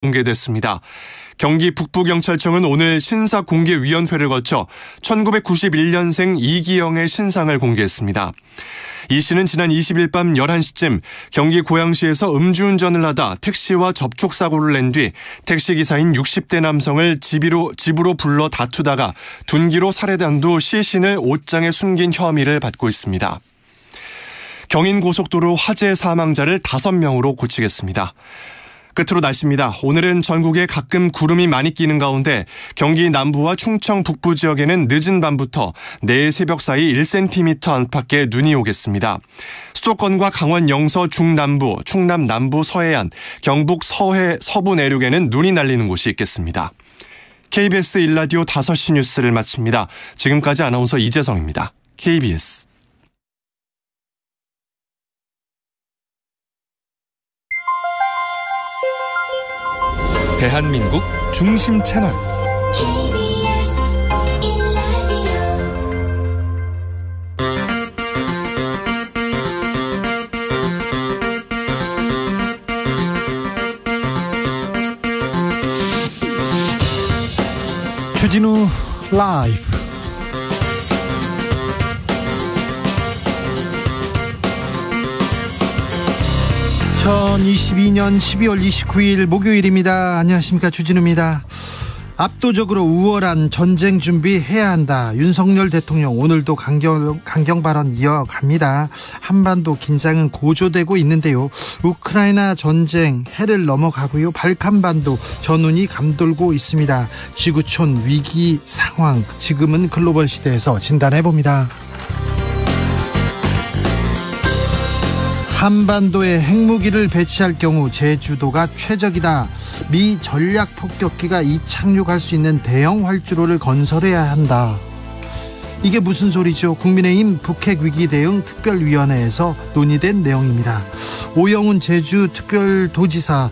공개됐습니다. 경기 북부경찰청은 오늘 신사공개위원회를 거쳐 1991년생 이기영의 신상을 공개했습니다. 이 씨는 지난 20일 밤 11시쯤 경기 고양시에서 음주운전을 하다 택시와 접촉사고를 낸 뒤 택시기사인 60대 남성을 집으로 불러 다투다가 둔기로 살해한 후 시신을 옷장에 숨긴 혐의를 받고 있습니다. 경인고속도로 화재 사망자를 5명으로 고치겠습니다. 끝으로 날씨입니다. 오늘은 전국에 가끔 구름이 많이 끼는 가운데 경기 남부와 충청 북부 지역에는 늦은 밤부터 내일 새벽 사이 1cm 안팎의 눈이 오겠습니다. 수도권과 강원 영서 중남부, 충남 남부 서해안, 경북 서해 서부 내륙에는 눈이 날리는 곳이 있겠습니다. KBS 1라디오 5시 뉴스를 마칩니다. 지금까지 아나운서 이재성입니다. KBS. 대한민국 중심 채널 KBS 1라디오. 주진우 라이브. (2022년 12월 29일) 목요일입니다. 안녕하십니까, 주진우입니다. 압도적으로 우월한 전쟁 준비해야 한다. 윤석열 대통령 오늘도 강경 발언 이어갑니다. 한반도 긴장은 고조되고 있는데요. 우크라이나 전쟁 해를 넘어가고요. 발칸반도 전운이 감돌고 있습니다. 지구촌 위기 상황, 지금은 글로벌 시대에서 진단해봅니다. 한반도에 핵무기를 배치할 경우 제주도가 최적이다. 미 전략폭격기가 이착륙할 수 있는 대형 활주로를 건설해야 한다. 이게 무슨 소리죠? 국민의힘 북핵위기 대응 특별위원회에서 논의된 내용입니다. 오영훈 제주특별도지사,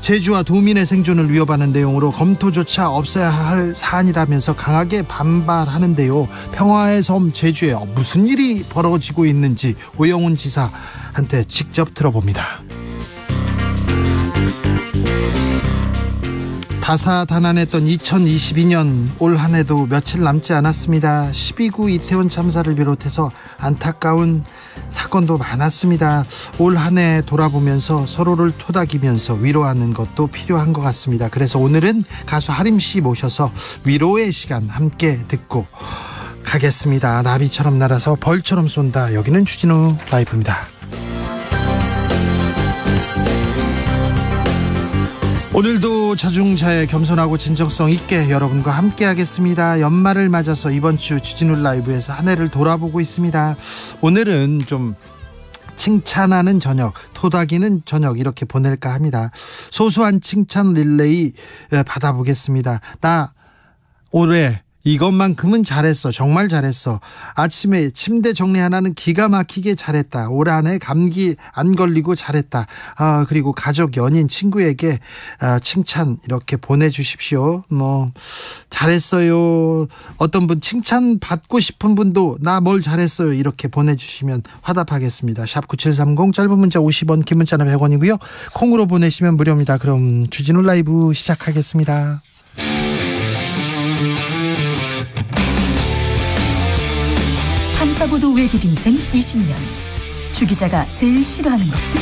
제주와 도민의 생존을 위협하는 내용으로 검토조차 없어야 할 사안이라면서 강하게 반발하는데요. 평화의 섬 제주에 무슨 일이 벌어지고 있는지 오영훈 지사한테 직접 들어봅니다. 다사다난했던 2022년 올 한 해도 며칠 남지 않았습니다. 12구 이태원 참사를 비롯해서 안타까운 사건도 많았습니다. 올 한 해 돌아보면서 서로를 토닥이면서 위로하는 것도 필요한 것 같습니다. 그래서 오늘은 가수 하림 씨 모셔서 위로의 시간 함께 듣고 가겠습니다. 나비처럼 날아서 벌처럼 쏜다. 여기는 주진우 라이브입니다. 오늘도 자중자애, 겸손하고 진정성 있게 여러분과 함께 하겠습니다. 연말을 맞아서 이번 주 주진우 라이브에서 한 해를 돌아보고 있습니다. 오늘은 좀 칭찬하는 저녁, 토닥이는 저녁, 이렇게 보낼까 합니다. 소소한 칭찬 릴레이 받아보겠습니다. 나 올해 이것만큼은 잘했어. 정말 잘했어. 아침에 침대 정리 하나는 기가 막히게 잘했다. 올 한 해 감기 안 걸리고 잘했다. 그리고 가족, 연인, 친구에게 칭찬 이렇게 보내주십시오. 잘했어요. 어떤 분 칭찬 받고 싶은 분도 나 뭘 잘했어요 이렇게 보내주시면 화답하겠습니다. 샵 9730, 짧은 문자 50원, 긴 문자는 100원이고요. 콩으로 보내시면 무료입니다. 그럼 주진우 라이브 시작하겠습니다. 탐사보도 외길 인생 20년. 주 기자가 제일 싫어하는 것은?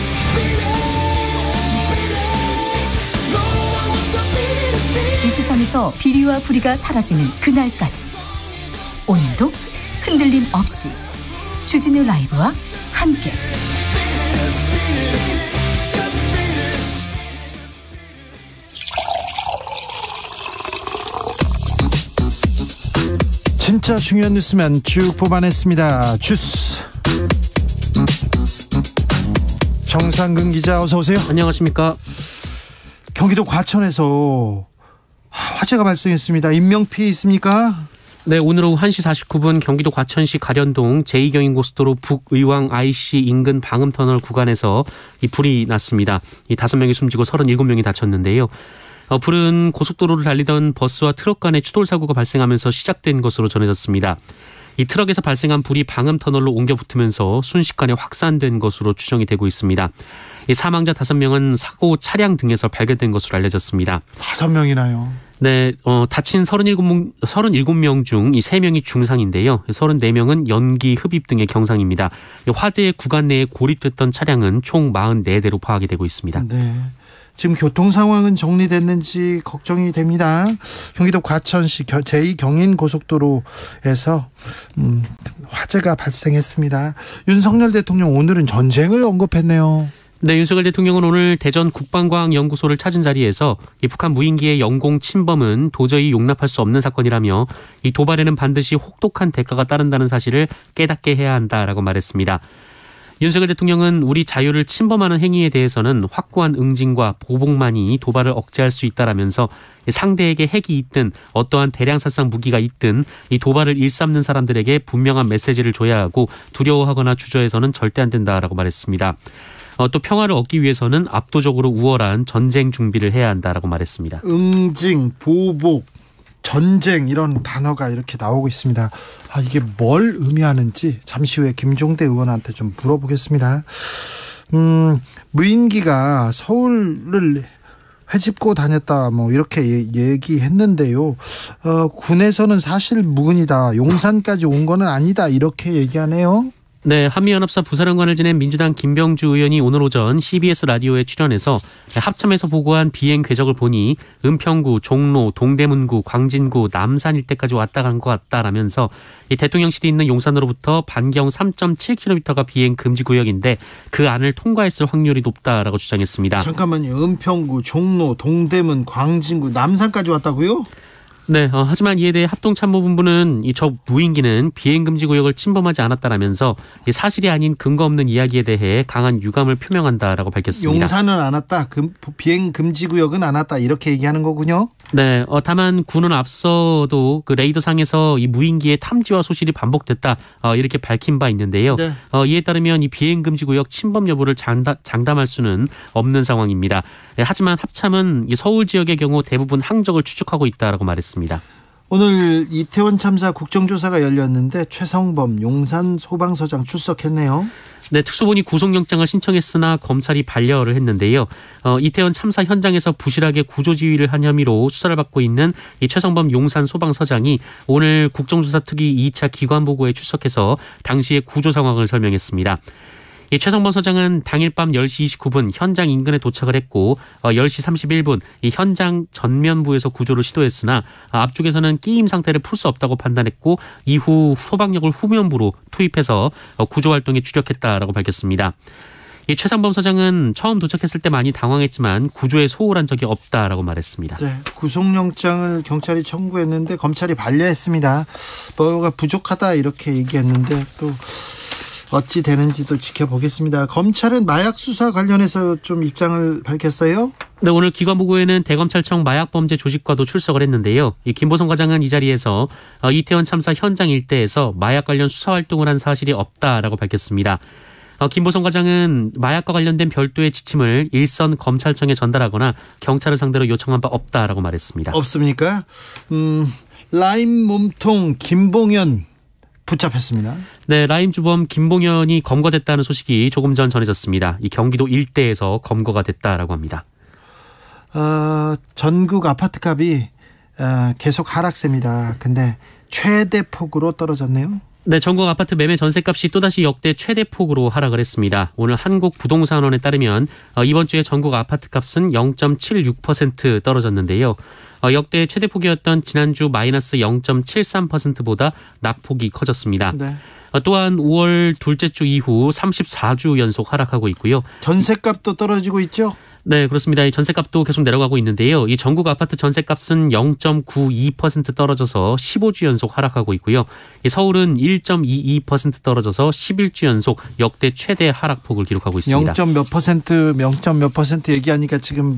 이 세상에서 비리와 부리가 사라지는 그날까지. 오늘도 흔들림 없이 주진우 라이브와 함께. 진짜 중요한 뉴스만 쭉 뽑아냈습니다. 주스 정상근 기자, 어서 오세요. 안녕하십니까. 경기도 과천에서 화재가 발생했습니다. 인명피해 있습니까? 네, 오늘 오후 1시 49분 경기도 과천시 가련동 제2경인고속도로 북의왕 IC 인근 방음터널 구간에서 이 불이 났습니다. 이 5명이 숨지고 37명이 다쳤는데요. 불은 고속도로를 달리던 버스와 트럭 간의 추돌 사고가 발생하면서 시작된 것으로 전해졌습니다. 이 트럭에서 발생한 불이 방음 터널로 옮겨 붙으면서 순식간에 확산된 것으로 추정이 되고 있습니다. 이 사망자 5명은 사고 차량 등에서 발견된 것으로 알려졌습니다. 5명이나요? 네, 다친 37명 중 이 3명이 중상인데요. 34명은 연기 흡입 등의 경상입니다. 화재 구간 내에 고립됐던 차량은 총 44대로 파악이 되고 있습니다. 네. 지금 교통 상황은 정리됐는지 걱정이 됩니다. 경기도 과천시 제2경인고속도로에서 화재가 발생했습니다. 윤석열 대통령 오늘은 전쟁을 언급했네요. 네, 윤석열 대통령은 오늘 대전 국방과학연구소를 찾은 자리에서 이 북한 무인기의 영공 침범은 도저히 용납할 수 없는 사건이라며 이 도발에는 반드시 혹독한 대가가 따른다는 사실을 깨닫게 해야 한다라고 말했습니다. 윤석열 대통령은 우리 자유를 침범하는 행위에 대해서는 확고한 응징과 보복만이 도발을 억제할 수 있다라면서 상대에게 핵이 있든 어떠한 대량살상 무기가 있든 이 도발을 일삼는 사람들에게 분명한 메시지를 줘야 하고 두려워하거나 주저해서는 절대 안 된다라고 말했습니다. 또 평화를 얻기 위해서는 압도적으로 우월한 전쟁 준비를 해야 한다라고 말했습니다. 응징, 보복, 전쟁 이런 단어가 이렇게 나오고 있습니다. 이게 뭘 의미하는지 잠시 후에 김종대 의원한테 좀 물어보겠습니다. 무인기가 서울을 헤집고 다녔다 이렇게 얘기했는데요. 군에서는 사실 무근이다. 용산까지 온 거는 아니다. 이렇게 얘기하네요. 네, 한미연합사 부사령관을 지낸 민주당 김병주 의원이 오늘 오전 CBS 라디오에 출연해서 합참에서 보고한 비행 궤적을 보니 은평구, 종로, 동대문구, 광진구, 남산 일대까지 왔다 간 것 같다라면서 이 대통령실이 있는 용산으로부터 반경 3.7km가 비행 금지 구역인데 그 안을 통과했을 확률이 높다라고 주장했습니다. 잠깐만요. 은평구, 종로, 동대문, 광진구, 남산까지 왔다고요? 네, 하지만 이에 대해 합동참모본부는 저 무인기는 비행금지 구역을 침범하지 않았다라면서 사실이 아닌 근거 없는 이야기에 대해 강한 유감을 표명한다라고 밝혔습니다. 용산은 안 왔다, 비행금지 구역은 안 왔다 이렇게 얘기하는 거군요. 네, 다만 군은 앞서도 그 레이더상에서 이 무인기의 탐지와 소실이 반복됐다 이렇게 밝힌 바 있는데요. 네. 이에 따르면 이 비행금지 구역 침범 여부를 장담할 수는 없는 상황입니다. 네, 하지만 합참은 이 서울 지역의 경우 대부분 항적을 추측하고 있다라고 말했습니다. 오늘 이태원 참사 국정조사가 열렸는데 최성범 용산 소방서장 출석했네요. 네, 특수본이 구속영장을 신청했으나 검찰이 반려를 했는데요. 이태원 참사 현장에서 부실하게 구조지휘를 한 혐의로 수사를 받고 있는 이 최성범 용산 소방서장이 오늘 국정조사 특위 2차 기관보고에 출석해서 당시의 구조 상황을 설명했습니다. 이 최성범 서장은 당일 밤 10시 29분 현장 인근에 도착을 했고 10시 31분 이 현장 전면부에서 구조를 시도했으나 앞쪽에서는 끼임 상태를 풀 수 없다고 판단했고 이후 소방력을 후면부로 투입해서 구조 활동에 주력했다라고 밝혔습니다. 이 최성범 서장은 처음 도착했을 때 많이 당황했지만 구조에 소홀한 적이 없다라고 말했습니다. 네, 구속영장을 경찰이 청구했는데 검찰이 반려했습니다. 뭐가 부족하다 이렇게 얘기했는데 또 어찌 되는지도 지켜보겠습니다. 검찰은 마약 수사 관련해서 좀 입장을 밝혔어요? 네, 오늘 기관보고에는 대검찰청 마약범죄조직과도 출석을 했는데요. 이 김보성 과장은 이 자리에서 이태원 참사 현장 일대에서 마약 관련 수사 활동을 한 사실이 없다라고 밝혔습니다. 김보성 과장은 마약과 관련된 별도의 지침을 일선 검찰청에 전달하거나 경찰을 상대로 요청한 바 없다라고 말했습니다. 없습니까? 라임 몸통 김봉현 붙잡혔습니다. 네, 라임 주범 김봉현이 검거됐다는 소식이 조금 전 전해졌습니다. 이 경기도 일대에서 검거가 됐다라고 합니다. 전국 아파트값이 계속 하락세입니다. 근데 최대 폭으로 떨어졌네요. 네, 전국 아파트 매매 전세값이 또다시 역대 최대 폭으로 하락을 했습니다. 오늘 한국부동산원에 따르면 이번 주에 전국 아파트값은 0.76% 떨어졌는데요. 역대 최대폭이었던 지난주 마이너스 0.73%보다 낙폭이 커졌습니다. 네. 또한 5월 둘째 주 이후 34주 연속 하락하고 있고요. 전세값도 떨어지고 있죠? 네, 그렇습니다. 이 전세값도 계속 내려가고 있는데요. 이 전국 아파트 전세값은 0.92% 떨어져서 15주 연속 하락하고 있고요. 이 서울은 1.22% 떨어져서 11주 연속 역대 최대 하락폭을 기록하고 있습니다. 0.몇 퍼센트 얘기하니까 지금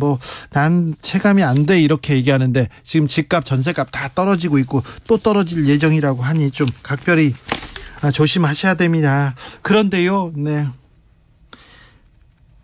난 체감이 안 돼 이렇게 얘기하는데 지금 집값, 전세값 다 떨어지고 있고 또 떨어질 예정이라고 하니 좀 각별히 조심하셔야 됩니다. 그런데요, 네.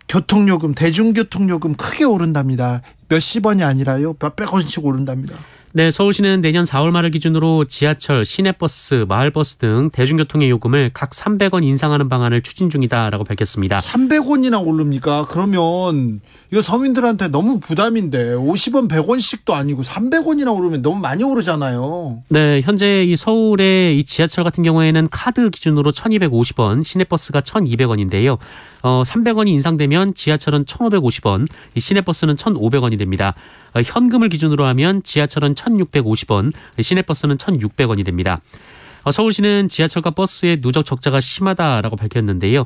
교통요금, 대중교통요금 크게 오른답니다. 몇십 원이 아니라요. 몇백 원씩 오른답니다. 네, 서울시는 내년 4월 말을 기준으로 지하철, 시내버스, 마을버스 등 대중교통의 요금을 각 300원 인상하는 방안을 추진 중이다라고 밝혔습니다. 300원이나 오릅니까? 그러면 이거 서민들한테 너무 부담인데 50원, 100원씩도 아니고 300원이나 오르면 너무 많이 오르잖아요. 네, 현재 이 서울의 이 지하철 같은 경우에는 카드 기준으로 1,250원, 시내버스가 1,200원인데요. 300원이 인상되면 지하철은 1,550원, 이 시내버스는 1,500원이 됩니다. 현금을 기준으로 하면 지하철은 1,650원, 시내버스는 1,600원이 됩니다. 서울시는 지하철과 버스의 누적 적자가 심하다라고 밝혔는데요.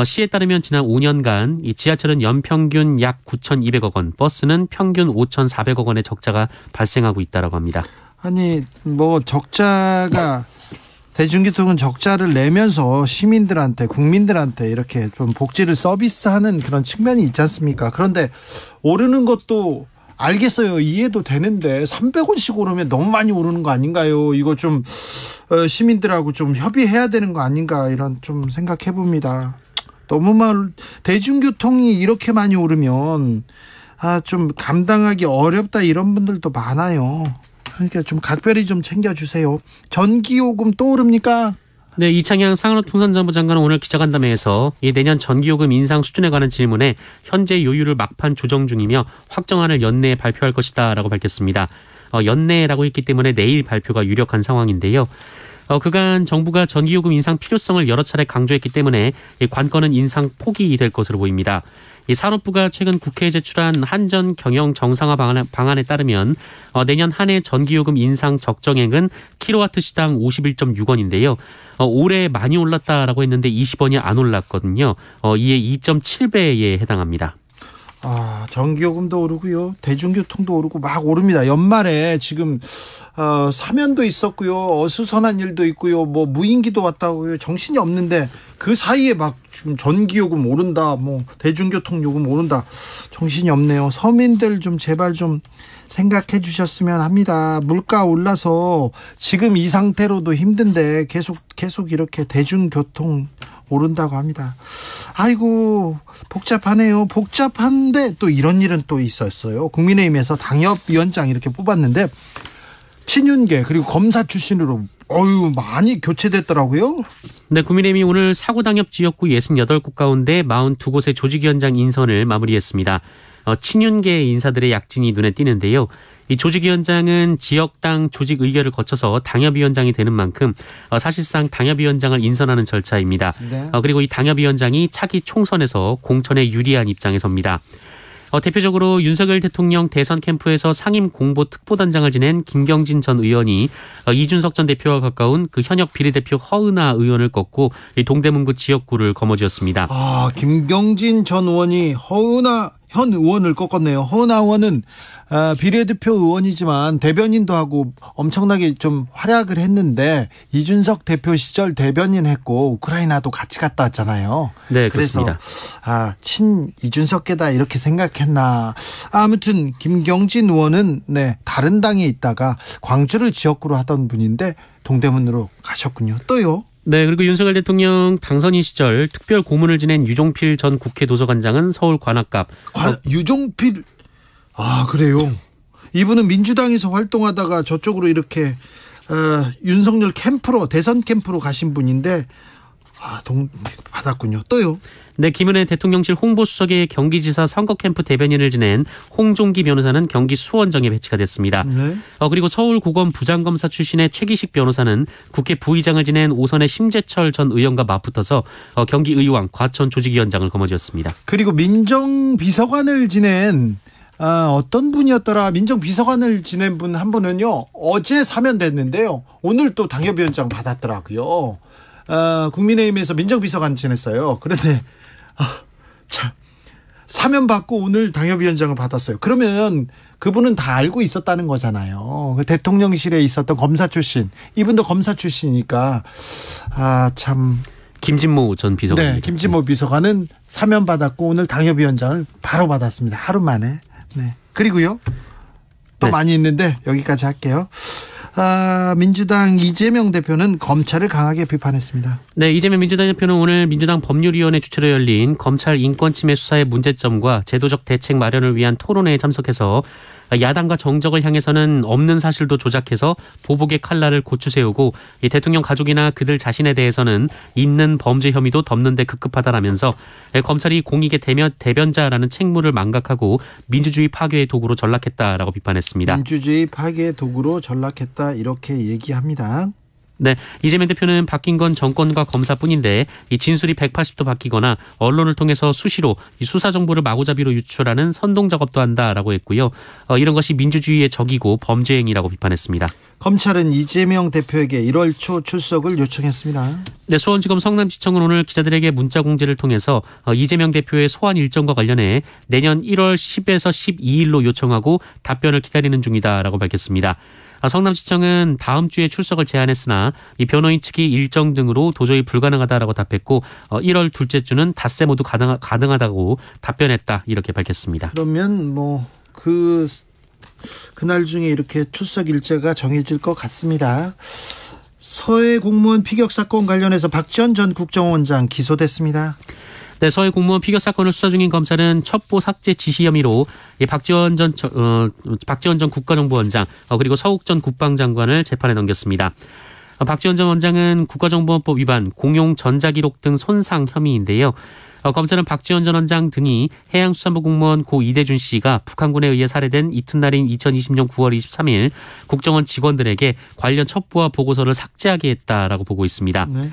시에 따르면 지난 5년간 이 지하철은 연평균 약 9,200억 원, 버스는 평균 5,400억 원의 적자가 발생하고 있다라고 합니다. 아니 뭐 적자가 대중교통은 적자를 내면서 시민들한테 국민들한테 이렇게 좀 복지를 서비스하는 그런 측면이 있지 않습니까? 그런데 오르는 것도 알겠어요. 이해도 되는데 300원씩 오르면 너무 많이 오르는 거 아닌가요? 이거 좀 시민들하고 좀 협의해야 되는 거 아닌가 이런 좀 생각해 봅니다. 너무 대중교통이 이렇게 많이 오르면 좀 감당하기 어렵다 이런 분들도 많아요. 그러니까 좀 각별히 좀 챙겨주세요. 전기요금 또 오릅니까? 네, 이창양 상한업통상자부 장관은 오늘 기자간담회에서 이 내년 전기요금 인상 수준에 관한 질문에 현재 요율을 막판 조정 중이며 확정안을 연내에 발표할 것이다라고 밝혔습니다. 연내라고 했기 때문에 내일 발표가 유력한 상황인데요. 그간 정부가 전기요금 인상 필요성을 여러 차례 강조했기 때문에 이 관건은 인상 폭이 될 것으로 보입니다. 이 산업부가 최근 국회에 제출한 한전 경영 정상화 방안에 따르면 내년 한 해 전기요금 인상 적정액은 킬로와트 시당 51.6원인데요. 올해 많이 올랐다라고 했는데 20원이 안 올랐거든요. 이에 2.7배에 해당합니다. 전기요금도 오르고요. 대중교통도 오르고 막 오릅니다. 연말에 지금 사면도 있었고요. 어수선한 일도 있고요. 뭐 무인기도 왔다고요. 정신이 없는데 그 사이에 막 지금 전기요금 오른다. 뭐 대중교통 요금 오른다. 정신이 없네요. 서민들 좀 제발 좀 생각해 주셨으면 합니다. 물가 올라서 지금 이 상태로도 힘든데 계속 이렇게 대중교통 오른다고 합니다. 아이고 복잡하네요. 복잡한데 또 이런 일은 또 있었어요. 국민의힘에서 당협위원장 이렇게 뽑았는데 친윤계 그리고 검사 출신으로 많이 교체됐더라고요. 네, 국민의힘이 오늘 사고당협 지역구 68곳 가운데 42곳의 조직위원장 인선을 마무리했습니다. 친윤계 인사들의 약진이 눈에 띄는데요. 이 조직위원장은 지역당 조직 의결을 거쳐서 당협위원장이 되는 만큼 사실상 당협위원장을 인선하는 절차입니다. 네. 그리고 이 당협위원장이 차기 총선에서 공천에 유리한 입장에 섭니다. 대표적으로 윤석열 대통령 대선 캠프에서 상임 공보 특보단장을 지낸 김경진 전 의원이 이준석 전 대표와 가까운 그 현역 비례대표 허은하 의원을 꺾고 동대문구 지역구를 거머쥐었습니다. 김경진 전 의원이 허은하 현 의원을 꺾었네요. 허은하 의원은 비례대표 의원이지만 대변인도 하고 엄청나게 좀 활약을 했는데 이준석 대표 시절 대변인 했고 우크라이나도 같이 갔다 왔잖아요. 네, 그렇습니다. 그래서 친 이준석계다 이렇게 생각했나. 아무튼 김경진 의원은 다른 당에 있다가 광주를 지역구로 하던 분인데 동대문으로 가셨군요. 또요? 네, 그리고 윤석열 대통령 당선인 시절 특별 고문을 지낸 유종필 전 국회 도서관장은 서울 관악갑. 유종필. 그래요. 이분은 민주당에서 활동하다가 저쪽으로 이렇게 윤석열 캠프로 대선 캠프로 가신 분인데 받았군요. 또요. 네, 김은혜 대통령실 홍보수석의 경기지사 선거캠프 대변인을 지낸 홍종기 변호사는 경기 수원정에 배치가 됐습니다. 네. 그리고 서울고검 부장검사 출신의 최기식 변호사는 국회 부의장을 지낸 오선의 심재철 전 의원과 맞붙어서 경기의왕 과천 조직위원장을 거머쥐었습니다. 그리고 민정비서관을 지낸 어떤 분이었더라. 민정비서관을 지낸 분 한 분은요 어제 사면됐는데요 오늘 또 당협위원장 받았더라고요. 국민의힘에서 민정비서관 지냈어요. 그런데 참 사면받고 오늘 당협위원장을 받았어요. 그러면 그분은 다 알고 있었다는 거잖아요. 대통령실에 있었던 검사 출신, 이분도 검사 출신이니까 참. 김진모 전 비서관. 네, 김진모 비서관은 사면받았고 오늘 당협위원장을 바로 받았습니다. 하루 만에. 네. 그리고요 또 많이 있는데 여기까지 할게요. 민주당 이재명 대표는 검찰을 강하게 비판했습니다. 네, 이재명 민주당 대표는 오늘 민주당 법률위원회 주최로 열린 검찰 인권침해 수사의 문제점과 제도적 대책 마련을 위한 토론회에 참석해서 야당과 정적을 향해서는 없는 사실도 조작해서 보복의 칼날을 고추 세우고 이 대통령 가족이나 그들 자신에 대해서는 있는 범죄 혐의도 덮는 데 급급하다라면서 검찰이 공익의 대변자라는 책무를 망각하고 민주주의 파괴의 도구로 전락했다라고 비판했습니다. 민주주의 파괴의 도구로 전락했다 이렇게 얘기합니다. 네, 이재명 대표는 바뀐 건 정권과 검사뿐인데 이 진술이 180도 바뀌거나 언론을 통해서 수시로 이 수사 정보를 마구잡이로 유출하는 선동 작업도 한다라고 했고요. 이런 것이 민주주의의 적이고 범죄 행위라고 비판했습니다. 검찰은 이재명 대표에게 1월 초 출석을 요청했습니다. 네, 수원지검 성남지청은 오늘 기자들에게 문자 공지를 통해서 이재명 대표의 소환 일정과 관련해 내년 1월 10에서 12일로 요청하고 답변을 기다리는 중이다라고 밝혔습니다. 성남시청은 다음 주에 출석을 제안했으나 이 변호인 측이 일정 등으로 도저히 불가능하다라고 답했고 1월 둘째 주는 닷새 모두 가능하다고 답변했다 이렇게 밝혔습니다. 그러면 그날 중에 이렇게 출석 일자가 정해질 것 같습니다. 서해 공무원 피격 사건 관련해서 박지원 전 국정원장 기소됐습니다. 네, 서해 공무원 피격 사건을 수사 중인 검찰은 첩보 삭제 지시 혐의로 박지원 전 국가정보원장 그리고 서욱 전 국방장관을 재판에 넘겼습니다. 박지원 전 원장은 국가정보원법 위반, 공용 전자기록 등 손상 혐의인데요. 검찰은 박지원 전 원장 등이 해양수산부 공무원 고 이대준 씨가 북한군에 의해 살해된 이튿날인 2020년 9월 23일 국정원 직원들에게 관련 첩보와 보고서를 삭제하게 했다라고 보고 있습니다. 네.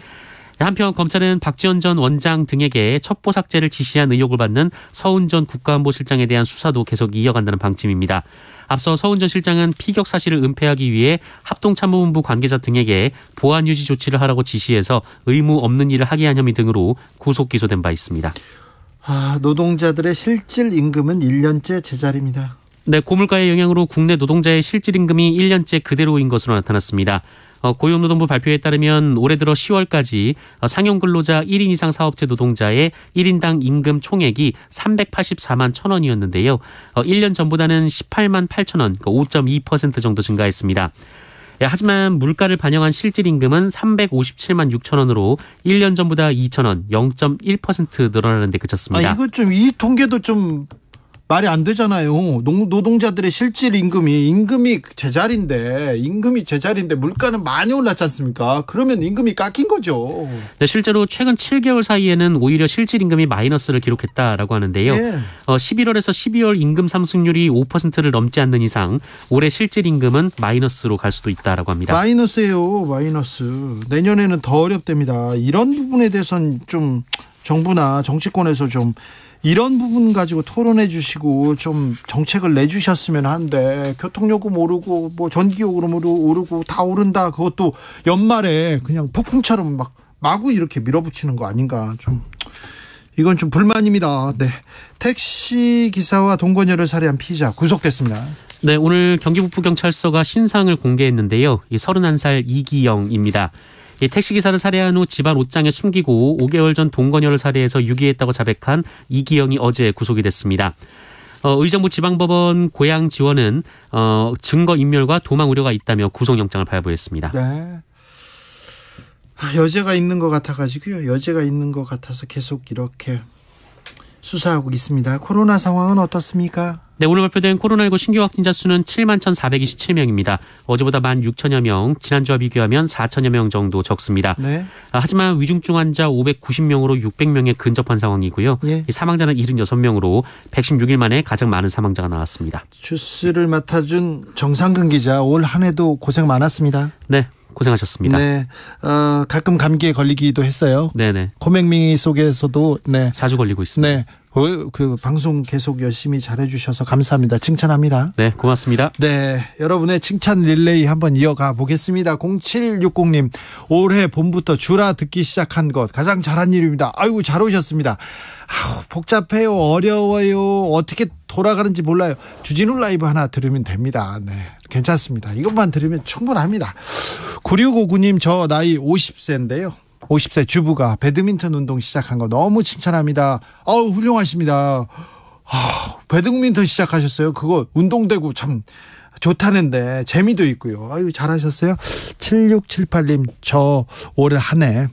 한편 검찰은 박지원 전 원장 등에게 첩보 삭제를 지시한 의혹을 받는 서훈 전 국가안보실장에 대한 수사도 계속 이어간다는 방침입니다. 앞서 서훈 전 실장은 피격 사실을 은폐하기 위해 합동참모본부 관계자 등에게 보안 유지 조치를 하라고 지시해서 의무 없는 일을 하게 한 혐의 등으로 구속 기소된 바 있습니다. 노동자들의 실질 임금은 1년째 제자리입니다. 네, 고물가의 영향으로 국내 노동자의 실질 임금이 1년째 그대로인 것으로 나타났습니다. 고용노동부 발표에 따르면 올해 들어 10월까지 상용 근로자 1인 이상 사업체 노동자의 1인당 임금 총액이 384만 1,000원이었는데요. 1년 전보다는 18만 8,000원, 5.2% 정도 증가했습니다. 하지만 물가를 반영한 실질 임금은 357만 6천원으로 1년 전보다 2천원, 0.1% 늘어나는 데 그쳤습니다. 이 통계도 좀 말이 안 되잖아요. 노동자들의 실질 임금이 제자리인데 물가는 많이 올랐지 않습니까? 그러면 임금이 깎인 거죠. 네, 실제로 최근 7개월 사이에는 오히려 실질 임금이 마이너스를 기록했다라고 하는데요. 네. 11월에서 12월 임금 상승률이 5%를 넘지 않는 이상 올해 실질 임금은 마이너스로 갈 수도 있다라고 합니다. 마이너스예요. 마이너스. 내년에는 더 어렵답니다. 이런 부분에 대해서는 좀 정부나 정치권에서 좀 이런 부분 가지고 토론해 주시고 좀 정책을 내주셨으면 하는데 교통요금 오르고 전기요금 오르고 다 오른다. 그것도 연말에 그냥 폭풍처럼 마구 이렇게 밀어붙이는 거 아닌가. 이건 좀 불만입니다. 네, 택시 기사와 동거녀를 살해한 피의자 구속됐습니다. 네, 오늘 경기북부경찰서가 신상을 공개했는데요. 31살 이기영입니다. 택시기사를 살해한 후 집안 옷장에 숨기고 5개월 전 동거녀를 살해해서 유기했다고 자백한 이기영이 어제 구속이 됐습니다. 의정부 지방법원 고양지원은 증거인멸과 도망 우려가 있다며 구속영장을 발부했습니다. 네. 여죄가 있는 것 같아가지고요. 여죄가 있는 것 같아서 계속 이렇게 수사하고 있습니다. 코로나 상황은 어떻습니까? 네, 오늘 발표된 코로나19 신규 확진자 수는 7만 1,427명입니다. 어제보다 16,000여 명, 지난주와 비교하면 4,000여 명 정도 적습니다. 네. 하지만 위중증 환자 590명으로 600명에 근접한 상황이고요. 예. 사망자는 76명으로 116일 만에 가장 많은 사망자가 나왔습니다. 주스를 맡아준 정상근 기자, 올 한 해도 고생 많았습니다. 네. 고생하셨습니다. 네, 가끔 감기에 걸리기도 했어요. 네네. 코맹맹이 속에서도 네 자주 걸리고 있습니다. 네, 그 방송 계속 열심히 잘해주셔서 감사합니다. 칭찬합니다. 네, 고맙습니다. 네, 여러분의 칭찬 릴레이 한번 이어가 보겠습니다. 0760님, 올해 봄부터 주라 듣기 시작한 것 가장 잘한 일입니다. 아이고, 잘 오셨습니다. 복잡해요, 어려워요, 어떻게 돌아가는지 몰라요. 주진우 라이브 하나 들으면 됩니다. 네, 괜찮습니다. 이것만 들으면 충분합니다. 9659님, 저 나이 50세인데요. 50세 주부가 배드민턴 운동 시작한 거 너무 칭찬합니다. 훌륭하십니다. 배드민턴 시작하셨어요? 그거 운동되고 참 좋다는데 재미도 있고요. 잘하셨어요. 7678님, 저 올해 한 해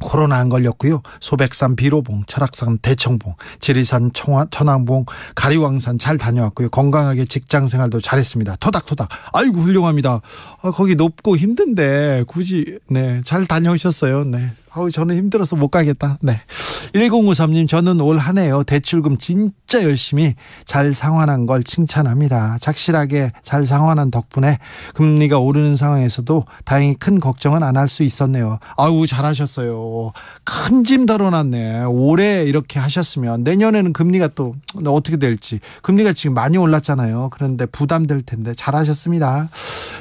코로나 안 걸렸고요. 소백산 비로봉, 철학산 대청봉, 지리산 천왕봉, 가리왕산 잘 다녀왔고요. 건강하게 직장생활도 잘했습니다. 토닥토닥. 아이고 훌륭합니다. 거기 높고 힘든데 굳이 잘 다녀오셨어요. 저는 힘들어서 못 가겠다. 1053님, 저는 올 한 해요. 대출금 진짜 열심히 잘 상환한 걸 칭찬합니다. 착실하게 잘 상환한 덕분에 금리가 오르는 상황에서도 다행히 큰 걱정은 안 할 수 있었네요. 아우 잘하셨어요. 큰 짐 덜어놨네. 올해 이렇게 하셨으면 내년에는 금리가 또 어떻게 될지. 금리가 지금 많이 올랐잖아요. 그런데 부담될 텐데 잘하셨습니다.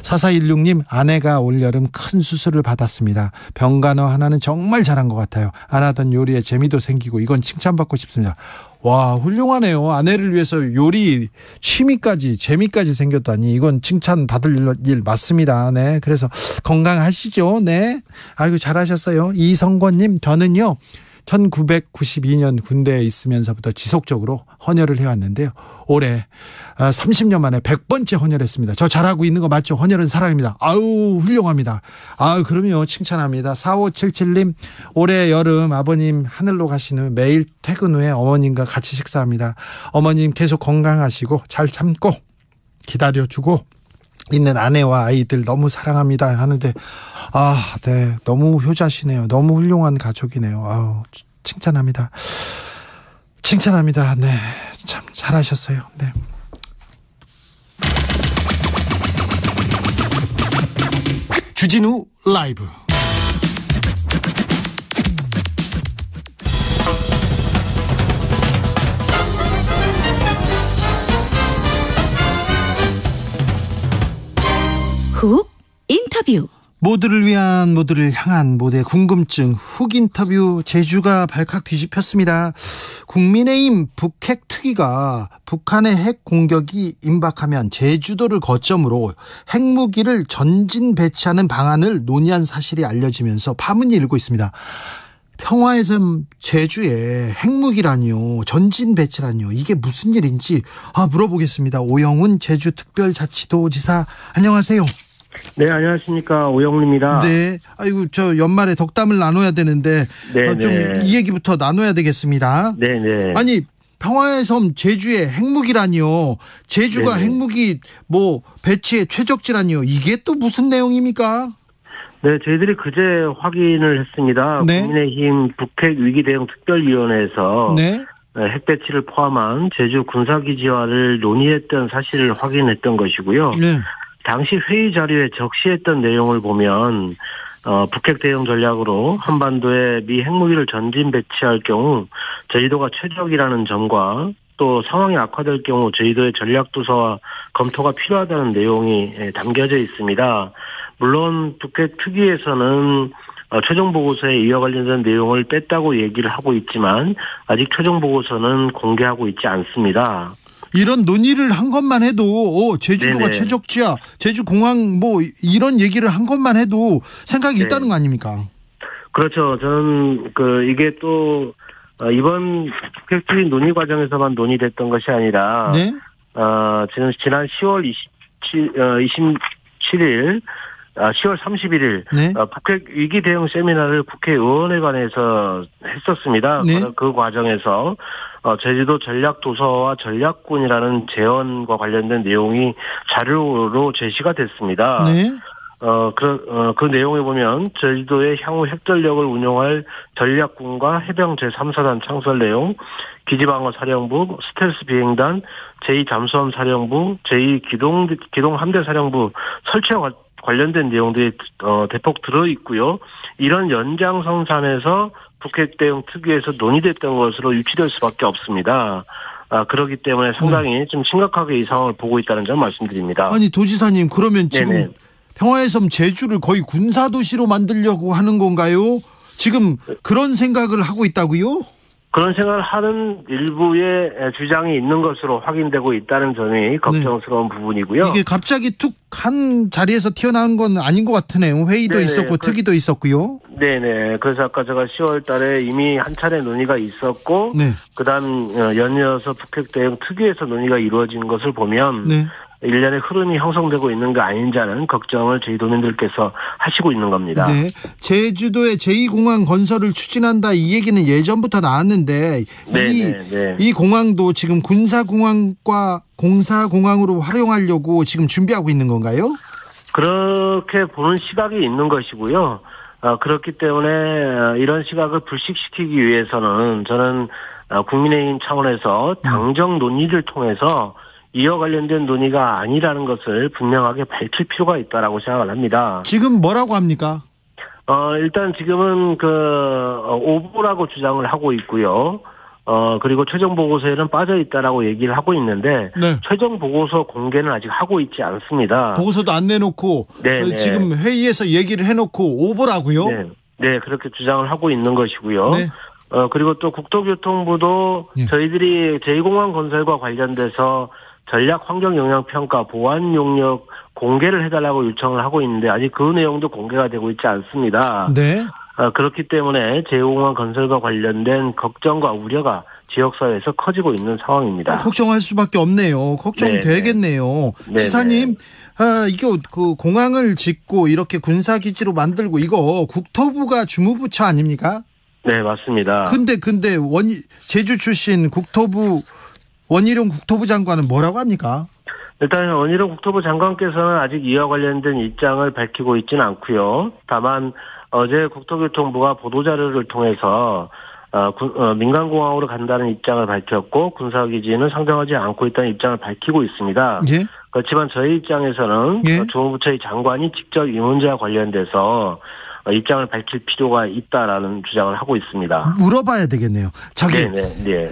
4416님, 아내가 올여름 큰 수술을 받았습니다. 병간호 하나는 정말 잘한 것 같아요. 안 하던 요리에 재미도 생기고 이건 칭찬받고 싶습니다. 와, 훌륭하네요. 아내를 위해서 요리 취미까지 재미까지 생겼다니 이건 칭찬받을 일 맞습니다. 그래서 건강하시죠. 아이고 잘하셨어요. 이성권님, 저는요 1992년 군대에 있으면서부터 지속적으로 헌혈을 해왔는데요. 올해 30년 만에 100번째 헌혈했습니다. 저 잘하고 있는 거 맞죠? 헌혈은 사랑입니다. 아우 훌륭합니다. 그럼요, 칭찬합니다. 4577님, 올해 여름 아버님 하늘로 가신 후 매일 퇴근 후에 어머님과 같이 식사합니다. 어머님 계속 건강하시고 잘 참고 기다려주고 있는 아내와 아이들 너무 사랑합니다 하는데 너무 효자시네요. 너무 훌륭한 가족이네요. 칭찬합니다. 참 잘하셨어요. 주진우 라이브. 훅 인터뷰. 모두를 위한, 모두를 향한 모두의 궁금증 훅 인터뷰. 제주가 발칵 뒤집혔습니다. 국민의힘 북핵 특위가 북한의 핵 공격이 임박하면 제주도를 거점으로 핵무기를 전진 배치하는 방안을 논의한 사실이 알려지면서 파문이 일고 있습니다. 평화의 섬 제주에 핵무기라니요, 전진 배치라니요, 이게 무슨 일인지 물어보겠습니다. 오영훈 제주특별자치도지사, 안녕하세요. 네, 안녕하십니까. 오영훈입니다. 네. 아이고, 저 연말에 덕담을 나눠야 되는데, 좀 이 얘기부터 나눠야 되겠습니다. 네네. 아니, 평화의 섬 제주에 핵무기라니요. 제주가 네네. 핵무기 배치의 최적지라니요. 이게 또 무슨 내용입니까? 네, 저희들이 그제 확인을 했습니다. 네. 국민의힘 북핵 위기 대응 특별위원회에서 네. 핵 배치를 포함한 제주 군사기지화를 논의했던 사실을 확인했던 것이고요. 네. 당시 회의 자료에 적시했던 내용을 보면 북핵 대응 전략으로 한반도에 미 핵무기를 전진 배치할 경우 제주도가 최적이라는 점과 또 상황이 악화될 경우 제주도의 전략도서와 검토가 필요하다는 내용이 담겨져 있습니다. 물론 북핵 특위에서는 최종 보고서에 이와 관련된 내용을 뺐다고 얘기를 하고 있지만 아직 최종 보고서는 공개하고 있지 않습니다. 이런 논의를 한 것만 해도 제주도가 네네. 최적지야, 제주공항 이런 얘기를 한 것만 해도 생각이 네. 있다는 거 아닙니까? 그렇죠. 저는 이게 또 이번 북핵 논의 과정에서만 논의됐던 것이 아니라 네? 지난 10월 27일 10월 31일 네? 북핵 위기 대응 세미나를 국회의원회관에서 했었습니다. 네? 그 과정에서 제주도 전략도서와 전략군이라는 제언과 관련된 내용이 자료로 제시가 됐습니다. 네? 그 내용에 보면 제주도의 향후 핵전력을 운용할 전략군과 해병 제3사단 창설 내용, 기지방어사령부, 스텔스 비행단, 제2잠수함사령부, 제2기동함대사령부 설치와 관련된 내용들이 대폭 들어있고요. 이런 연장선상에서 북핵 대응 특위에서 논의됐던 것으로 유치될 수밖에 없습니다. 그렇기 때문에 상당히 좀 심각하게 이 상황을 보고 있다는 점 말씀드립니다. 아니, 도지사님, 그러면 지금 네네. 평화의 섬 제주를 거의 군사도시로 만들려고 하는 건가요? 지금 그런 생각을 하고 있다고요? 그런 생각을 하는 일부의 주장이 있는 것으로 확인되고 있다는 점이 걱정스러운 부분이고요. 이게 갑자기 툭 한 자리에서 튀어나온 건 아닌 것 같으네요. 회의도 네네. 있었고 특위도 있었고요. 네네. 그래서 아까 제가 10월 달에 이미 한 차례 논의가 있었고 네. 그다음 연이어서 북핵 대응 특위에서 논의가 이루어진 것을 보면 네. 일련의 흐름이 형성되고 있는 거 아닌지하는 걱정을 저희 도민들께서 하시고 있는 겁니다. 네. 제주도에 제2공항 건설을 추진한다 이 얘기는 예전부터 나왔는데 이 공항도 지금 군사공항과 공사공항으로 활용하려고 지금 준비하고 있는 건가요? 그렇게 보는 시각이 있는 것이고요. 그렇기 때문에 이런 시각을 불식시키기 위해서는 저는 국민의힘 차원에서 당정 논의를 통해서 이와 관련된 논의가 아니라는 것을 분명하게 밝힐 필요가 있다라고 생각을 합니다. 지금 뭐라고 합니까? 일단 지금은 오보라고 주장을 하고 있고요. 그리고 최종 보고서에는 빠져 있다라고 얘기를 하고 있는데 네. 최종 보고서 공개는 아직 하고 있지 않습니다. 보고서도 안 내놓고 지금 회의에서 얘기를 해놓고 오보라고요? 네, 그렇게 주장을 하고 있는 것이고요. 네. 그리고 또 국토교통부도 저희들이 제2공항 건설과 관련돼서 전략 환경 영향 평가 보완 용역 공개를 해달라고 요청을 하고 있는데 아직 그 내용도 공개가 되고 있지 않습니다. 네. 그렇기 때문에 제5공항 건설과 관련된 걱정과 우려가 지역사회에서 커지고 있는 상황입니다. 걱정할 수밖에 없네요. 걱정되겠네요. 지사님, 이게 그 공항을 짓고 이렇게 군사기지로 만들고 이거 국토부가 주무부처 아닙니까? 네, 맞습니다. 근데 제주 출신 원희룡 국토부 장관은 뭐라고 합니까? 일단 원희룡 국토부 장관께서는 아직 이와 관련된 입장을 밝히고 있지는 않고요. 다만 어제 국토교통부가 보도자료를 통해서 민간공항으로 간다는 입장을 밝혔고 군사기지는 상정하지 않고 있다는 입장을 밝히고 있습니다. 예? 그렇지만 저희 입장에서는 주무부처의 장관이 직접 이 문제와 관련돼서 입장을 밝힐 필요가 있다라는 주장을 하고 있습니다. 물어봐야 되겠네요.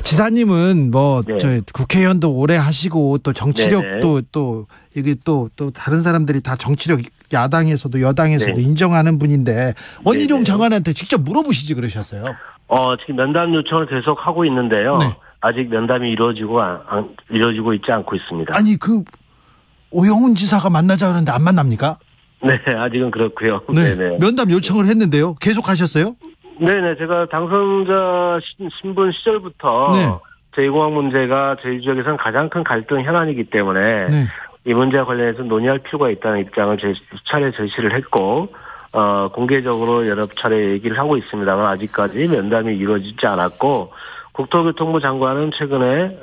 지사님은 저 국회의원도 오래 하시고 또 정치력도 또 이게 또 다른 사람들이 다 정치력 야당에서도 여당에서도 인정하는 분인데 원희룡 장관한테 직접 물어보시지 그러셨어요. 지금 면담 요청을 계속 하고 있는데요. 아직 면담이 이루어지고 있지 않고 있습니다. 아니 오영훈 지사가 만나자 하는데 안 만납니까? 네, 아직은 그렇고요. 네네. 면담 요청을 했는데요. 계속 하셨어요? 네네. 제가 당선자 신분 시절부터 제2공항 문제가 저희 지역에서는 가장 큰 갈등 현안이기 때문에 이 문제와 관련해서 논의할 필요가 있다는 입장을 수차례 제시를 했고 공개적으로 여러 차례 얘기를 하고 있습니다만 아직까지 면담이 이루어지지 않았고 국토교통부 장관은 최근에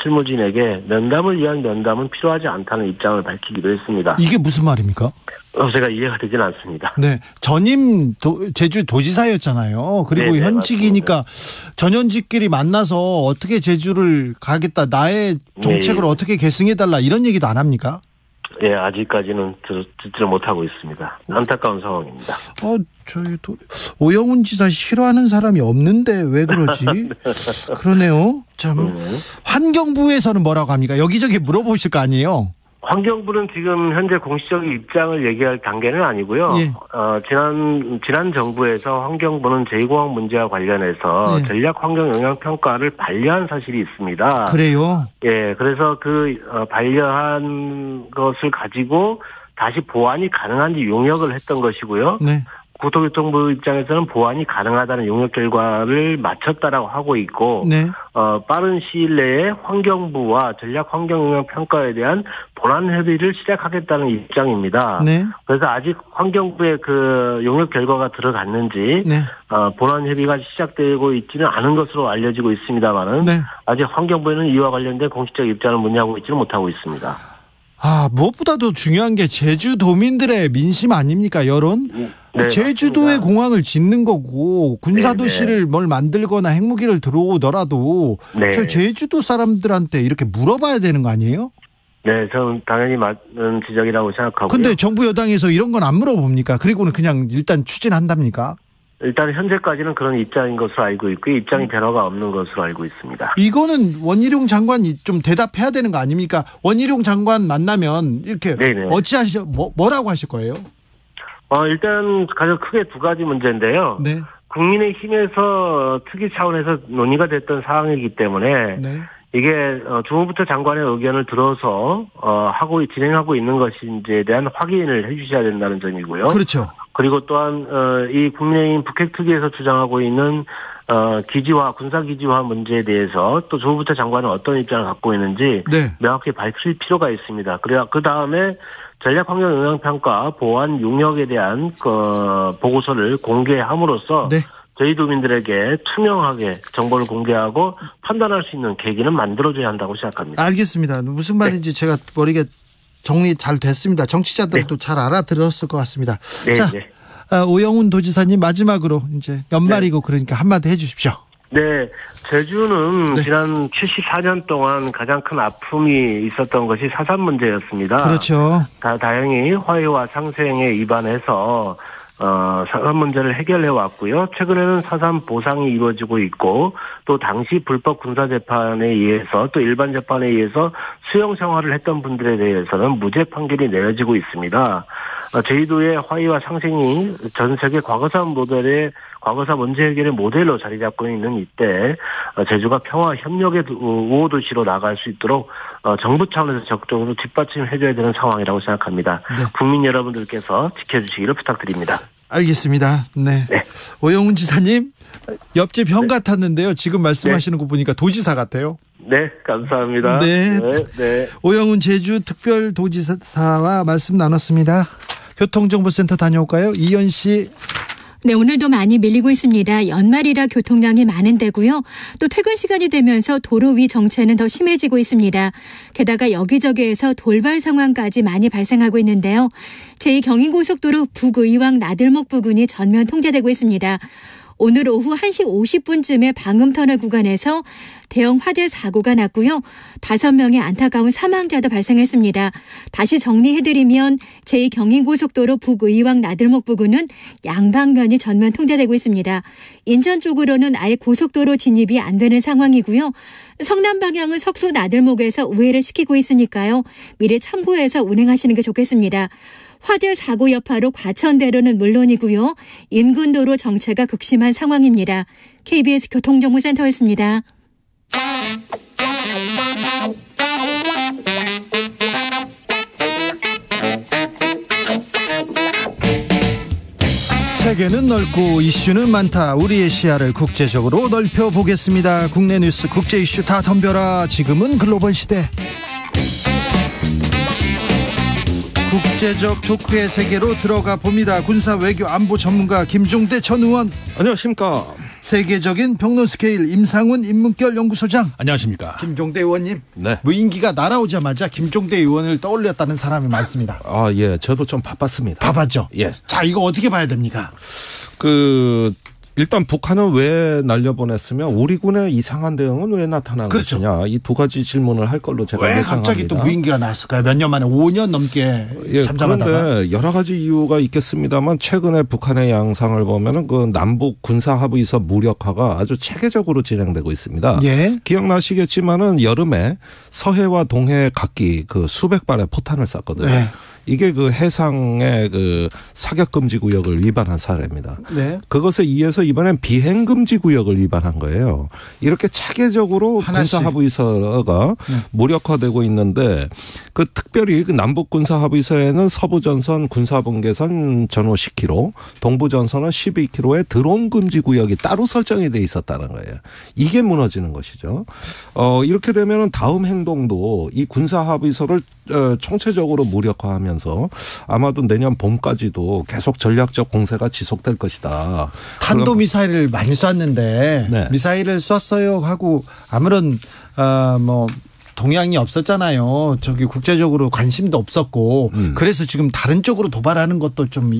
실무진에게 면담을 위한 면담은 필요하지 않다는 입장을 밝히기도 했습니다. 이게 무슨 말입니까? 제가 이해가 되진 않습니다. 네, 전임 제주 도지사였잖아요. 그리고 현직이니까 맞습니다. 전현직끼리 만나서 어떻게 제주를 가겠다, 나의 정책을 어떻게 계승해달라 이런 얘기도 안 합니까? 예, 아직까지는 듣지를 못하고 있습니다. 안타까운 상황입니다. 오영훈 지사 싫어하는 사람이 없는데 왜 그러지? 그러네요. 참 환경부에서는 뭐라고 합니까? 여기저기 물어보실 거 아니에요? 환경부는 지금 현재 공식적인 입장을 얘기할 단계는 아니고요. 지난 정부에서 환경부는 제2공항 문제와 관련해서 전략 환경 영향 평가를 반려한 사실이 있습니다. 그래요? 예, 그래서 반려한 것을 가지고 다시 보완이 가능한지 용역을 했던 것이고요. 국토교통부 입장에서는 보완이 가능하다는 용역 결과를 마쳤다라고 하고 있고 빠른 시일 내에 환경부와 전략 환경 영향 평가에 대한 본안 협의를 시작하겠다는 입장입니다. 그래서 아직 환경부의 용역 결과가 들어갔는지 본안 협의가 시작되고 있지는 않은 것으로 알려지고 있습니다만은 아직 환경부에는 이와 관련된 공식적 입장을 문의하고 있지는 못하고 있습니다. 무엇보다도 중요한 게 제주도민들의 민심 아닙니까? 여론? 제주도에 공항을 짓는 거고 군사도시를 뭘 만들거나 핵무기를 들어오더라도 저 제주도 사람들한테 이렇게 물어봐야 되는 거 아니에요? 네, 저는 당연히 맞는 지적이라고 생각하고요. 근데 정부 여당에서 이런 건 안 물어봅니까? 그리고는 그냥 일단 추진한답니까? 일단 현재까지는 그런 입장인 것으로 알고 있고 입장이 변화가 없는 것으로 알고 있습니다. 이거는 원희룡 장관이 좀 대답해야 되는 거 아닙니까? 원희룡 장관 만나면 이렇게 뭐라고 하실 거예요? 일단 가장 크게 두 가지 문제인데요. 국민의힘에서 특위 차원에서 논의가 됐던 사항이기 때문에 이게 주무부처 장관의 의견을 들어서 진행하고 있는 것인지에 대한 확인을 해주셔야 된다는 점이고요. 그렇죠. 그리고 또한 이 국민의힘 북핵특위에서 주장하고 있는 기지화, 군사기지화 문제에 대해서 또 조부태 장관은 어떤 입장을 갖고 있는지 네. 명확히 밝힐 필요가 있습니다. 그래야 그 다음에 전략환경영향평가 보안 용역에 대한 보고서를 공개함으로써 네. 저희 도민들에게 투명하게 정보를 공개하고 판단할 수 있는 계기는 만들어줘야 한다고 생각합니다. 알겠습니다. 무슨 말인지 제가 머리가 정리 잘 됐습니다. 정치자들도 잘 알아들었을 것 같습니다. 네, 자, 네. 오영훈 도지사님 마지막으로 이제 연말이고 그러니까 한마디 해주십시오. 네, 제주는 네. 지난 74년 동안 가장 큰 아픔이 있었던 것이 사산 문제였습니다. 그렇죠. 다행히 화해와 상생에 입안해서 사산 문제를 해결해 왔고요. 최근에는 사산 보상이 이루어지고 있고 또 당시 불법 군사 재판에 의해서 또 일반 재판에 의해서 수용 생활을 했던 분들에 대해서는 무죄 판결이 내려지고 있습니다. 제주도의 화해와 상생이 전 세계 과거사 문제 해결의 모델로 자리 잡고 있는 이때 제주가 평화 협력의 우호도시로 나갈 수 있도록 정부 차원에서 적극적으로 뒷받침을 해줘야 되는 상황이라고 생각합니다. 네. 국민 여러분들께서 지켜주시기를 부탁드립니다. 알겠습니다. 네. 네. 오영훈 지사님 옆집 형 같았는데요. 지금 말씀하시는 거 보니까 도지사 같아요. 네, 감사합니다. 네. 네. 오영훈 제주특별도지사와 말씀 나눴습니다. 교통정보센터 다녀올까요? 이현 씨. 네, 오늘도 많이 밀리고 있습니다. 연말이라 교통량이 많은 데고요. 또 퇴근 시간이 되면서 도로 위 정체는 더 심해지고 있습니다. 게다가 여기저기에서 돌발 상황까지 많이 발생하고 있는데요. 제2경인고속도로 북의왕 나들목 부근이 전면 통제되고 있습니다. 오늘 오후 1시 50분쯤에 방음터널 구간에서 대형 화재 사고가 났고요. 5명의 안타까운 사망자도 발생했습니다. 다시 정리해드리면 제2경인고속도로 북의왕 나들목 부근은 양방면이 전면 통제되고 있습니다. 인천 쪽으로는 아예 고속도로 진입이 안 되는 상황이고요. 성남 방향은 석수 나들목에서 우회를 시키고 있으니까요. 미리 참고해서 운행하시는 게 좋겠습니다. 화재 사고 여파로 과천대로는 물론이고요. 인근도로 정체가 극심한 상황입니다. KBS 교통정보센터였습니다. 세계는 넓고 이슈는 많다. 우리의 시야를 국제적으로 넓혀보겠습니다. 국내 뉴스, 국제 이슈 다 덤벼라. 지금은 글로벌 시대. 국제적 토크의 세계로 들어가 봅니다. 군사 외교 안보 전문가 김종대 전 의원. 안녕하십니까. 세계적인 평론 스케일 임상훈 인문결 연구소장. 안녕하십니까. 김종대 의원님. 네. 무인기가 날아오자마자 김종대 의원을 떠올렸다는 사람이 많습니다. 예. 저도 좀 바빴습니다. 바빴죠? 예. 자, 이거 어떻게 봐야 됩니까? 일단 북한은 왜 날려보냈으며 우리 군의 이상한 대응은 왜 나타난 그렇죠. 것이냐. 이 두 가지 질문을 할 걸로 제가 왜 예상합니다. 갑자기 또 무인기가 나왔을까요? 몇 년 만에 5년 넘게 잠잠하다가. 그런데 여러 가지 이유가 있겠습니다만 최근에 북한의 양상을 보면은 그 남북 군사 합의서 무력화가 아주 체계적으로 진행되고 있습니다. 예. 기억나시겠지만은 여름에 서해와 동해 각기 그 수백 발의 포탄을 쐈거든요. 네. 이게 그 해상의 그 사격 금지 구역을 위반한 사례입니다. 네. 그것에 이어서 이번엔 비행 금지 구역을 위반한 거예요. 이렇게 체계적으로 하나씩. 군사 합의서가 무력화되고 있는데 그 특별히 그 남북 군사 합의서에는 서부 전선 군사 분계선 전후 10km, 동부 전선은 12km의 드론 금지 구역이 따로 설정이 돼 있었다는 거예요. 이게 무너지는 것이죠. 이렇게 되면은 다음 행동도 이 군사 합의서를 총체적으로 무력화하면서 아마도 내년 봄까지도 계속 전략적 공세가 지속될 것이다. 탄도미사일을 많이 쐈는데 네. 미사일을 쐈어요 하고 아무런 동향이 없었잖아요. 저기 국제적으로 관심도 없었고 그래서 지금 다른 쪽으로 도발하는 것도 좀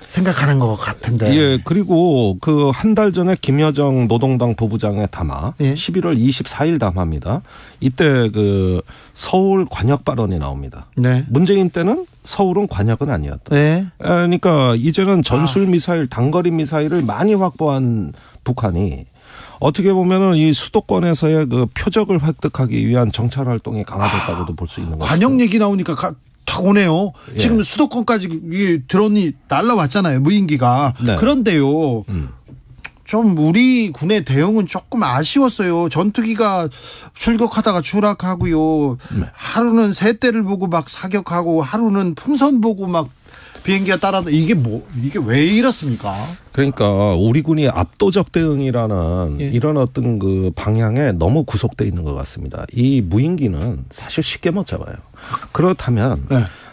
생각하는 것 같은데. 예, 그리고 그 한 달 전에 김여정 노동당 부부장의 담화, 예. 11월 24일 담화입니다. 이때 그 서울 관역 발언이 나옵니다. 네. 문재인 때는 서울은 관역은 아니었다. 네. 그러니까 이제는 전술 미사일, 단거리 미사일을 많이 확보한 북한이 어떻게 보면은 이 수도권에서의 그 표적을 획득하기 위한 정찰 활동이 강화됐다고도 볼 수 있는 거죠. 관역 얘기 나오니까 탁 오네요. 예. 지금 수도권까지 이 드론이 날라왔잖아요. 무인기가. 네. 그런데요. 좀 우리 군의 대응은 조금 아쉬웠어요. 전투기가 출격하다가 추락하고요. 네. 하루는 새떼를 보고 막 사격하고 하루는 풍선 보고 막 비행기가 따라다 이게 왜 이렇습니까? 그러니까 우리 군이 압도적 대응이라는 이런 어떤 그 방향에 너무 구속돼 있는 것 같습니다. 이 무인기는 사실 쉽게 못 잡아요. 그렇다면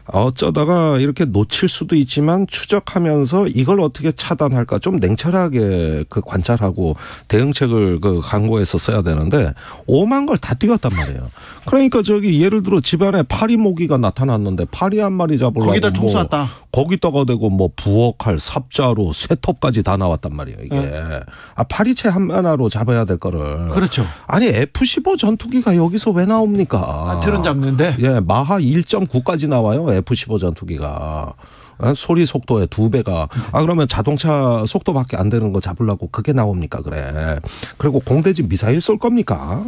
어쩌다가 이렇게 놓칠 수도 있지만 추적하면서 이걸 어떻게 차단할까 좀 냉철하게 그 관찰하고 대응책을 그 강구해서 써야 되는데 오만 걸 다 띄웠단 말이에요. 그러니까 저기 예를 들어 집안에 파리 모기가 나타났는데 파리 한 마리 잡으려고 거기다 총 쐈다. 거기다가 대고 뭐 부엌칼, 삽자루, 쇠톱까지 다 나왔단 말이에요. 이게 파리채 하나로 잡아야 될 거를. 그렇죠. 아니 F-15 전투기가 여기서 왜 나옵니까? 틀은 잡는데. 예, 마하 1.9까지 나와요. F-15 전투기가. 소리 속도의 2배가. 그러면 자동차 속도밖에 안 되는 거 잡으려고 그게 나옵니까? 그래. 그리고 공대지 미사일 쏠 겁니까?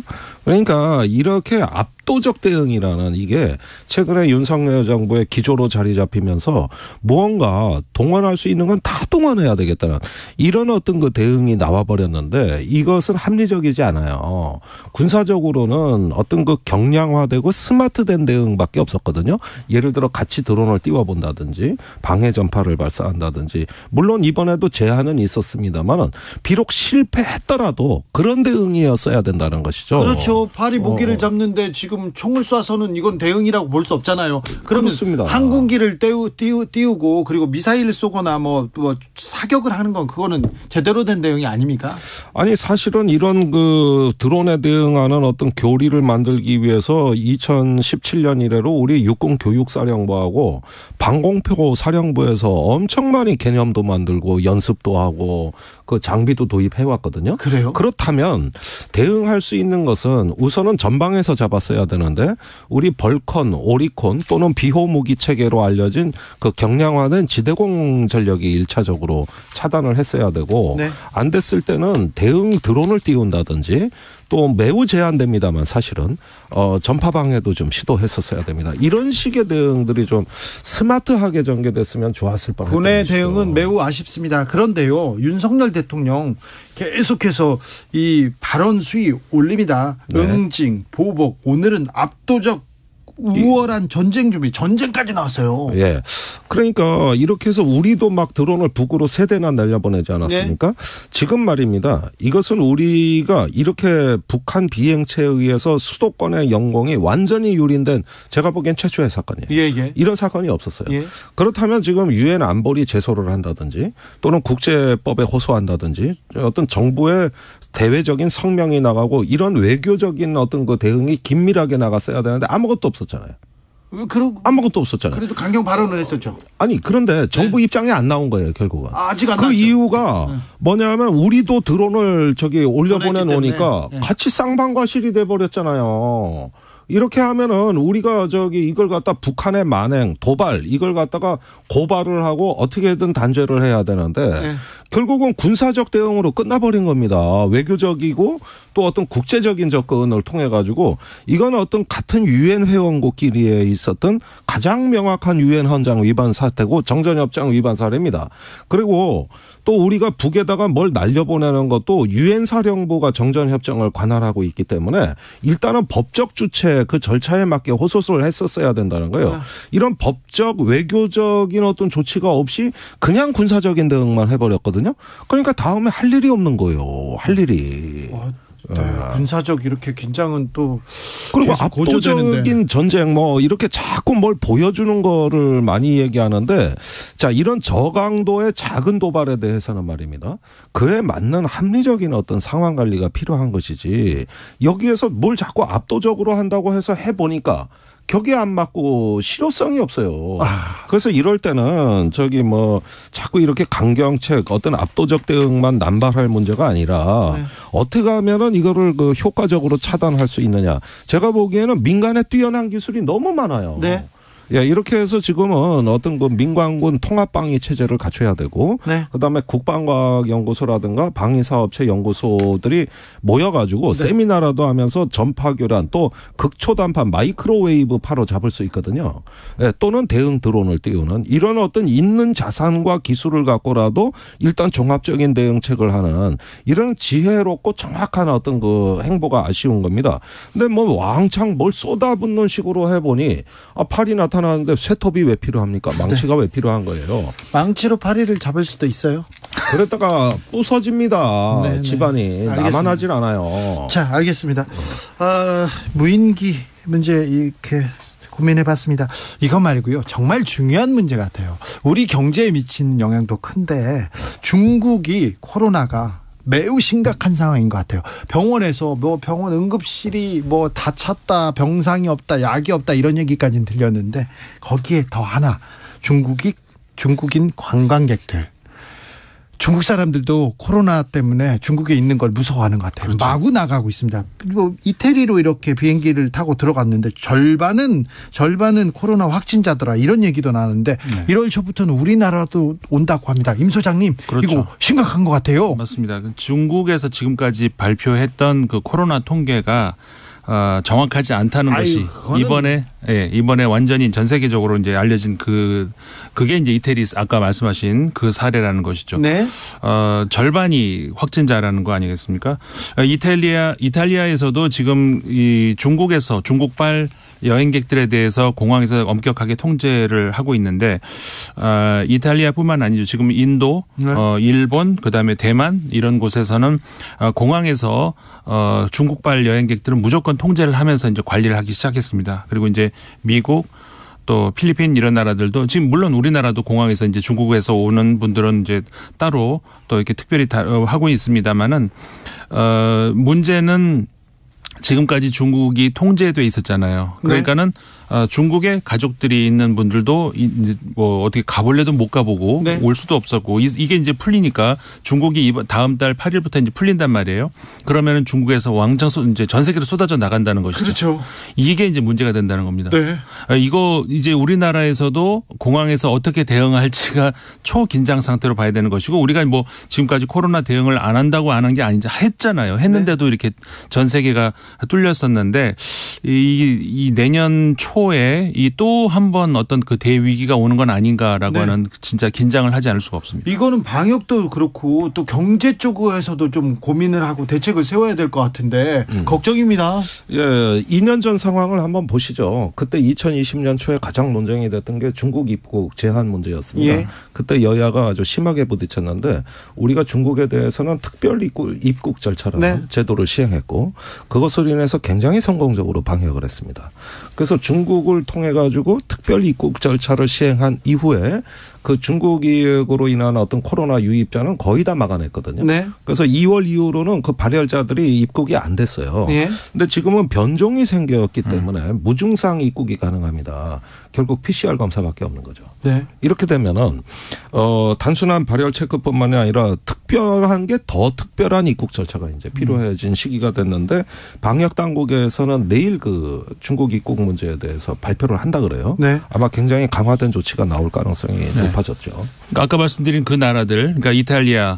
그러니까 이렇게 압도적 대응이라는 이게 최근에 윤석열 정부의 기조로 자리 잡히면서 무언가 동원할 수 있는 건 다 동원해야 되겠다는 이런 어떤 그 대응이 나와버렸는데 이것은 합리적이지 않아요. 군사적으로는 어떤 그 경량화되고 스마트된 대응밖에 없었거든요. 예를 들어 같이 드론을 띄워본다든지 방해 전파를 발사한다든지 물론 이번에도 제한은 있었습니다만 비록 실패했더라도 그런 대응이었어야 된다는 것이죠. 그렇죠. 파리 모기를 잡는데 지금 총을 쏴서는 이건 대응이라고 볼 수 없잖아요. 그러면 그렇습니다. 항공기를 띄우고 그리고 미사일을 쏘거나 뭐 사격을 하는 건 그거는 제대로 된 대응이 아닙니까? 아니 사실은 이런 그 드론에 대응하는 어떤 교리를 만들기 위해서 2017년 이래로 우리 육군교육사령부하고 방공표 사령부에서 엄청 많이 개념도 만들고 연습도 하고 그 장비도 도입해 왔거든요. 그래요? 그렇다면 대응할 수 있는 것은 우선은 전방에서 잡았어야 되는데 우리 벌컨, 오리콘 또는 비호무기 체계로 알려진 그 경량화된 지대공 전력이 1차적으로 차단을 했어야 되고 안 됐을 때는 대응 드론을 띄운다든지 또 매우 제한됩니다만 사실은 전파 방해도 좀 시도했었어야 됩니다. 이런 식의 대응들이 좀 스마트하게 전개됐으면 좋았을 뻔했던 군의 것이죠. 대응은 매우 아쉽습니다. 그런데요, 윤석열 대통령 계속해서 이 발언 수위 올립니다. 응징, 보복, 오늘은 압도적 우월한 전쟁 준비, 전쟁까지 나왔어요. 예. 그러니까 이렇게 해서 우리도 막 드론을 북으로 3대나 날려보내지 않았습니까? 지금 말입니다. 이것은 우리가 이렇게 북한 비행체에 의해서 수도권의 영공이 완전히 유린된 제가 보기엔 최초의 사건이에요. 이런 사건이 없었어요. 그렇다면 지금 유엔 안보리 제소를 한다든지 또는 국제법에 호소한다든지 어떤 정부의 대외적인 성명이 나가고 이런 외교적인 어떤 그 대응이 긴밀하게 나갔어야 되는데 아무것도 없었잖아요. 아무것도 없었잖아요. 그래도 강경 발언을 했었죠. 아니 그런데 정부 입장이 안 나온 거예요 결국은. 아직 안 그 나왔죠. 이유가 뭐냐면 우리도 드론을 올려보내 놓으니까 같이 쌍방과 실이 돼 버렸잖아요. 이렇게 하면은 우리가 이걸 갖다 북한의 만행, 도발 이걸 갖다가 고발을 하고 어떻게든 단죄를 해야 되는데 결국은 군사적 대응으로 끝나버린 겁니다. 외교적이고 또 어떤 국제적인 접근을 통해 가지고 이건 어떤 같은 유엔 회원국끼리에 있었던 가장 명확한 유엔 헌장 위반 사태고 정전협정 위반 사례입니다. 그리고 또 우리가 북에다가 뭘 날려보내는 것도 유엔 사령부가 정전협정을 관할하고 있기 때문에 일단은 법적 주체 그 절차에 맞게 호소를 했었어야 된다는 거예요. 이런 법적 외교적인 어떤 조치가 없이 그냥 군사적인 대응만 해버렸거든요. 그러니까 다음에 할 일이 없는 거예요. 할 일이. 군사적 이렇게 긴장은 또 그리고 압도적인 전쟁 이렇게 자꾸 뭘 보여주는 거를 많이 얘기하는데 자 이런 저강도의 작은 도발에 대해서는 말입니다. 그에 맞는 합리적인 어떤 상황 관리가 필요한 것이지 여기에서 뭘 자꾸 압도적으로 한다고 해서 해보니까 격에 안 맞고 실효성이 없어요. 그래서 이럴 때는 자꾸 이렇게 강경책 어떤 압도적 대응만 남발할 문제가 아니라 어떻게 하면은 이거를 효과적으로 차단할 수 있느냐. 제가 보기에는 민간의 뛰어난 기술이 너무 많아요. 이렇게 해서 지금은 어떤 민관군 통합방위 체제를 갖춰야 되고 그다음에 국방과학연구소라든가 방위사업체 연구소들이 모여가지고 세미나라도 하면서 전파교란 또 극초단파 마이크로웨이브 파로 잡을 수 있거든요. 또는 대응 드론을 띄우는 이런 어떤 있는 자산과 기술을 갖고라도 일단 종합적인 대응책을 하는 이런 지혜롭고 정확한 어떤 행보가 아쉬운 겁니다. 근데 왕창 뭘 쏟아붓는 식으로 해보니 팔이 나타 나타나는데 쇠톱이 왜 필요합니까? 망치가 왜 필요한 거예요? 망치로 파리를 잡을 수도 있어요. 그랬다가 부서집니다. 네네. 집안이. 나만 하질 않아요. 자, 알겠습니다. 무인기 문제 이렇게 고민해봤습니다. 이거 말고요. 정말 중요한 문제 같아요. 우리 경제에 미치는 영향도 큰데 중국이 코로나가 매우 심각한 상황인 것 같아요. 병원에서 병원 응급실이 다 찼다, 병상이 없다, 약이 없다 이런 얘기까지는 들렸는데 거기에 더 하나 중국인 관광객들. 중국 사람들도 코로나 때문에 중국에 있는 걸 무서워하는 것 같아요. 그렇죠. 마구 나가고 있습니다. 이태리로 이렇게 비행기를 타고 들어갔는데 절반은 코로나 확진자더라 이런 얘기도 나는데 1월 초부터는 우리나라도 온다고 합니다. 임 소장님, 그렇죠. 이거 심각한 것 같아요. 맞습니다. 중국에서 지금까지 발표했던 그 코로나 통계가 정확하지 않다는 것이 이번에 완전히 전 세계적으로 이제 알려진 그게 이제 이태리 아까 말씀하신 그 사례라는 것이죠. 네. 절반이 확진자라는 거 아니겠습니까? 이탈리아에서도 지금 이 중국에서 중국발 여행객들에 대해서 공항에서 엄격하게 통제를 하고 있는데 이탈리아뿐만 아니죠. 지금 인도, 일본, 그다음에 대만 이런 곳에서는 공항에서 중국발 여행객들은 무조건 통제를 하면서 이제 관리를 하기 시작했습니다. 그리고 이제 미국 또 필리핀 이런 나라들도 지금 물론 우리나라도 공항에서 이제 중국에서 오는 분들은 이제 따로 또 이렇게 특별히 하고 있습니다만은 문제는 지금까지 중국이 통제돼 있었잖아요. 그러니까는 중국에 가족들이 있는 분들도 어떻게 가볼래도 못 가보고 올 수도 없었고 이게 이제 풀리니까 중국이 다음 달 8일부터 이제 풀린단 말이에요. 그러면은 중국에서 왕창 이제 전 세계로 쏟아져 나간다는 것이죠. 그렇죠. 이게 이제 문제가 된다는 겁니다. 네. 이거 이제 우리나라에서도 공항에서 어떻게 대응할지가 초긴장 상태로 봐야 되는 것이고 우리가 지금까지 코로나 대응을 안 한다고 안 한 게 아니지 했잖아요. 했는데도 이렇게 전 세계가 뚫렸었는데 이 내년 초에 이 또 한 번 어떤 그 대위기가 오는 건 아닌가라고 하는 진짜 긴장을 하지 않을 수가 없습니다. 이거는 방역도 그렇고 또 경제 쪽에서도 좀 고민을 하고 대책을 세워야 될 것 같은데 걱정입니다. 예, 2년 전 상황을 한번 보시죠. 그때 2020년 초에 가장 논쟁이 됐던 게 중국 입국 제한 문제였습니다. 예. 그때 여야가 아주 심하게 부딪혔는데 우리가 중국에 대해서는 특별 입국 절차라는 제도를 시행했고 그것을 인해서 굉장히 성공적으로 방역을 했습니다. 그래서 중국을 통해 가지고 특별 입국 절차를 시행한 이후에 그 중국으로 인한 어떤 코로나 유입자는 거의 다 막아냈거든요. 네. 그래서 2월 이후로는 그 발열자들이 입국이 안 됐어요. 그런데 지금은 변종이 생겼기 때문에 무증상 입국이 가능합니다. 결국 PCR 검사밖에 없는 거죠. 네. 이렇게 되면은 단순한 발열 체크뿐만이 아니라 특별한 게 더 특별한 입국 절차가 이제 필요해진 시기가 됐는데 방역 당국에서는 내일 그 중국 입국 문제에 대해서 발표를 한다 그래요. 네. 아마 굉장히 강화된 조치가 나올 가능성이 높아졌죠. 그러니까 아까 말씀드린 그 나라들, 그러니까 이탈리아,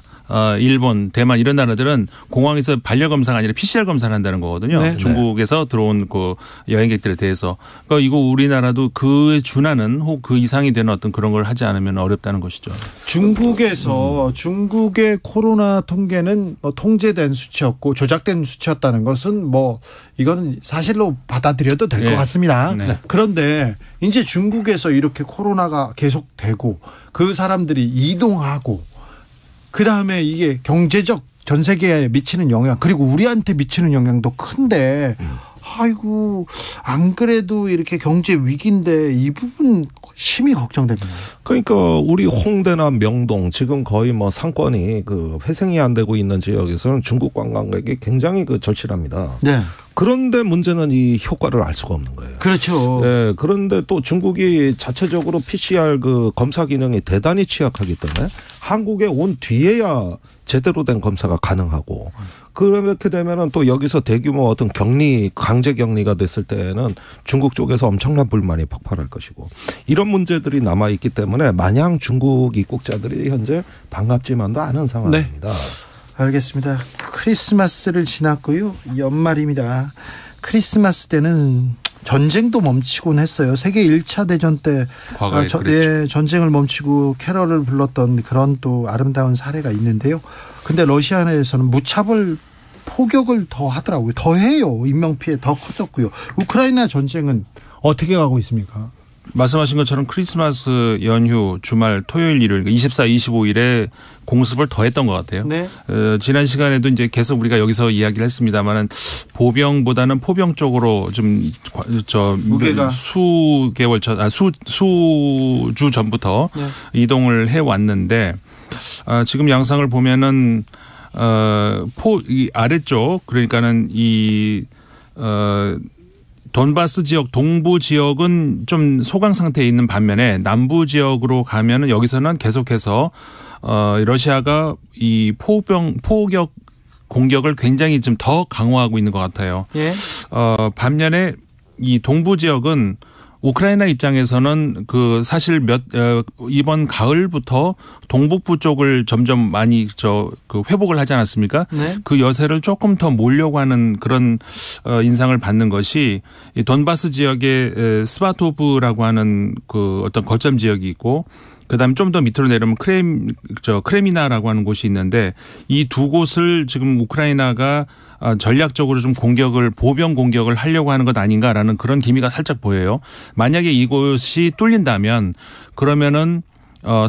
일본, 대만 이런 나라들은 공항에서 발열 검사가 아니라 PCR 검사를 한다는 거거든요. 네. 중국에서 들어온 그 여행객들에 대해서. 그러니까 이거 우리나라도 그에 준하는 혹 그 이상이 되는 어떤 그런 걸 하지 않으면 어렵다는 것이죠. 중국에서 중국의 코로나 통계는 통제된 수치였고 조작된 수치였다는 것은 이거는 사실로 받아들여도 될 것 같습니다. 네. 그런데 이제 중국에서 이렇게 코로나가 계속되고 그 사람들이 이동하고 그다음에 이게 경제적 전 세계에 미치는 영향 그리고 우리한테 미치는 영향도 큰데 아이고 안 그래도 이렇게 경제 위기인데 이 부분 심히 걱정됩니다. 그러니까 우리 홍대나 명동 지금 거의 상권이 그 회생이 안 되고 있는 지역에서는 중국 관광객이 굉장히 절실합니다. 네. 그런데 문제는 이 효과를 알 수가 없는 거예요. 그렇죠. 네, 그런데 또 중국이 자체적으로 PCR 그 검사 기능이 대단히 취약하기 때문에 한국에 온 뒤에야 제대로 된 검사가 가능하고 그렇게 되면은 또 여기서 대규모 어떤 강제 격리가 됐을 때는 중국 쪽에서 엄청난 불만이 폭발할 것이고 이런 문제들이 남아 있기 때문에 마냥 중국 입국자들이 현재 반갑지만도 않은 상황입니다. 네. 알겠습니다. 크리스마스를 지났고요. 연말입니다. 크리스마스 때는 전쟁도 멈추곤 했어요. 세계 1차 대전 때 전쟁을 멈추고 캐럴을 불렀던 그런 또 아름다운 사례가 있는데요. 근데 러시아 내에서는 무차별 포격을 더 하더라고요. 더 해요. 인명피해 더 커졌고요. 우크라이나 전쟁은 어떻게 가고 있습니까? 말씀하신 것처럼 크리스마스 연휴 주말 토요일 일요일 24, 25일에 공습을 더했던 것 같아요. 네. 지난 시간에도 이제 계속 우리가 여기서 이야기를 했습니다만은 보병보다는 포병 쪽으로 좀 무게가 수개월 전, 수주 전부터 네. 이동을 해 왔는데 지금 양상을 보면은 이 아래쪽 그러니까는 돈바스 지역 동부 지역은 좀 소강 상태에 있는 반면에 남부 지역으로 가면은 여기서는 계속해서 러시아가 이 포격 공격을 굉장히 좀 더 강화하고 있는 것 같아요. 예. 반면에 이 동부 지역은 우크라이나 입장에서는 사실 이번 가을부터 동북부 쪽을 점점 많이 회복을 하지 않았습니까? 네. 그 여세를 조금 더 몰려고 하는 그런 인상을 받는 것이 이 돈바스 지역의 스바토브라고 하는 그 어떤 거점 지역이 있고 그다음에 좀 더 밑으로 내려오면 크레미나라고 하는 곳이 있는데 이 두 곳을 지금 우크라이나가 전략적으로 좀 보병 공격을 하려고 하는 것 아닌가라는 그런 기미가 살짝 보여요. 만약에 이곳이 뚫린다면 그러면은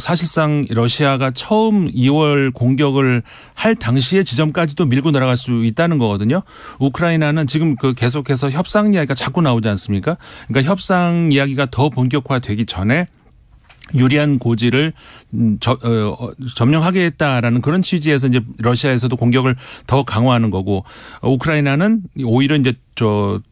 사실상 러시아가 처음 2월 공격을 할 당시의 지점까지도 밀고 내려갈 수 있다는 거거든요. 우크라이나는 지금 계속해서 협상 이야기가 자꾸 나오지 않습니까? 그러니까 협상 이야기가 더 본격화되기 전에 유리한 고지를 점령하겠다라는 그런 취지에서 이제 러시아에서도 공격을 더 강화하는 거고 우크라이나는 오히려 이제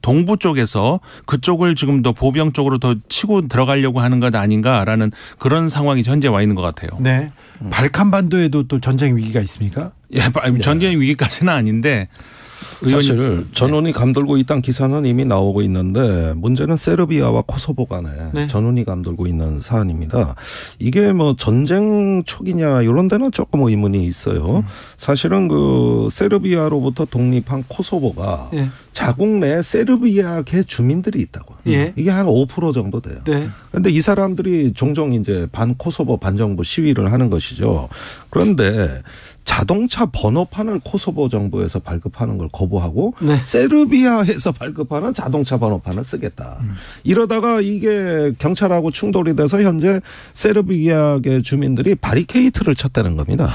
동부 쪽에서 그쪽을 지금 더 보병 쪽으로 더 치고 들어가려고 하는 것 아닌가라는 그런 상황이 현재 와 있는 것 같아요. 네. 발칸반도에도 또 전쟁 위기가 있습니까? 예, 전쟁 위기까지는 아닌데. 사실 전원이 감돌고 있다는 기사는 이미 나오고 있는데 문제는 세르비아와 코소보 간에 네. 전원이 감돌고 있는 사안입니다. 이게 뭐 전쟁 초기냐 이런 데는 조금 의문이 있어요. 사실은 세르비아로부터 독립한 코소보가 예. 자국 내 세르비아계 주민들이 있다고. 예. 이게 한 5% 정도 돼요. 네. 그런데 이 사람들이 종종 이제 반 코소보 반정부 시위를 하는 것이죠. 그런데 자동차 번호판을 코소보 정부에서 발급하는 걸 거부하고 네. 세르비아에서 발급하는 자동차 번호판을 쓰겠다. 이러다가 이게 경찰하고 충돌이 돼서 현재 세르비아계 주민들이 바리케이트를 쳤다는 겁니다.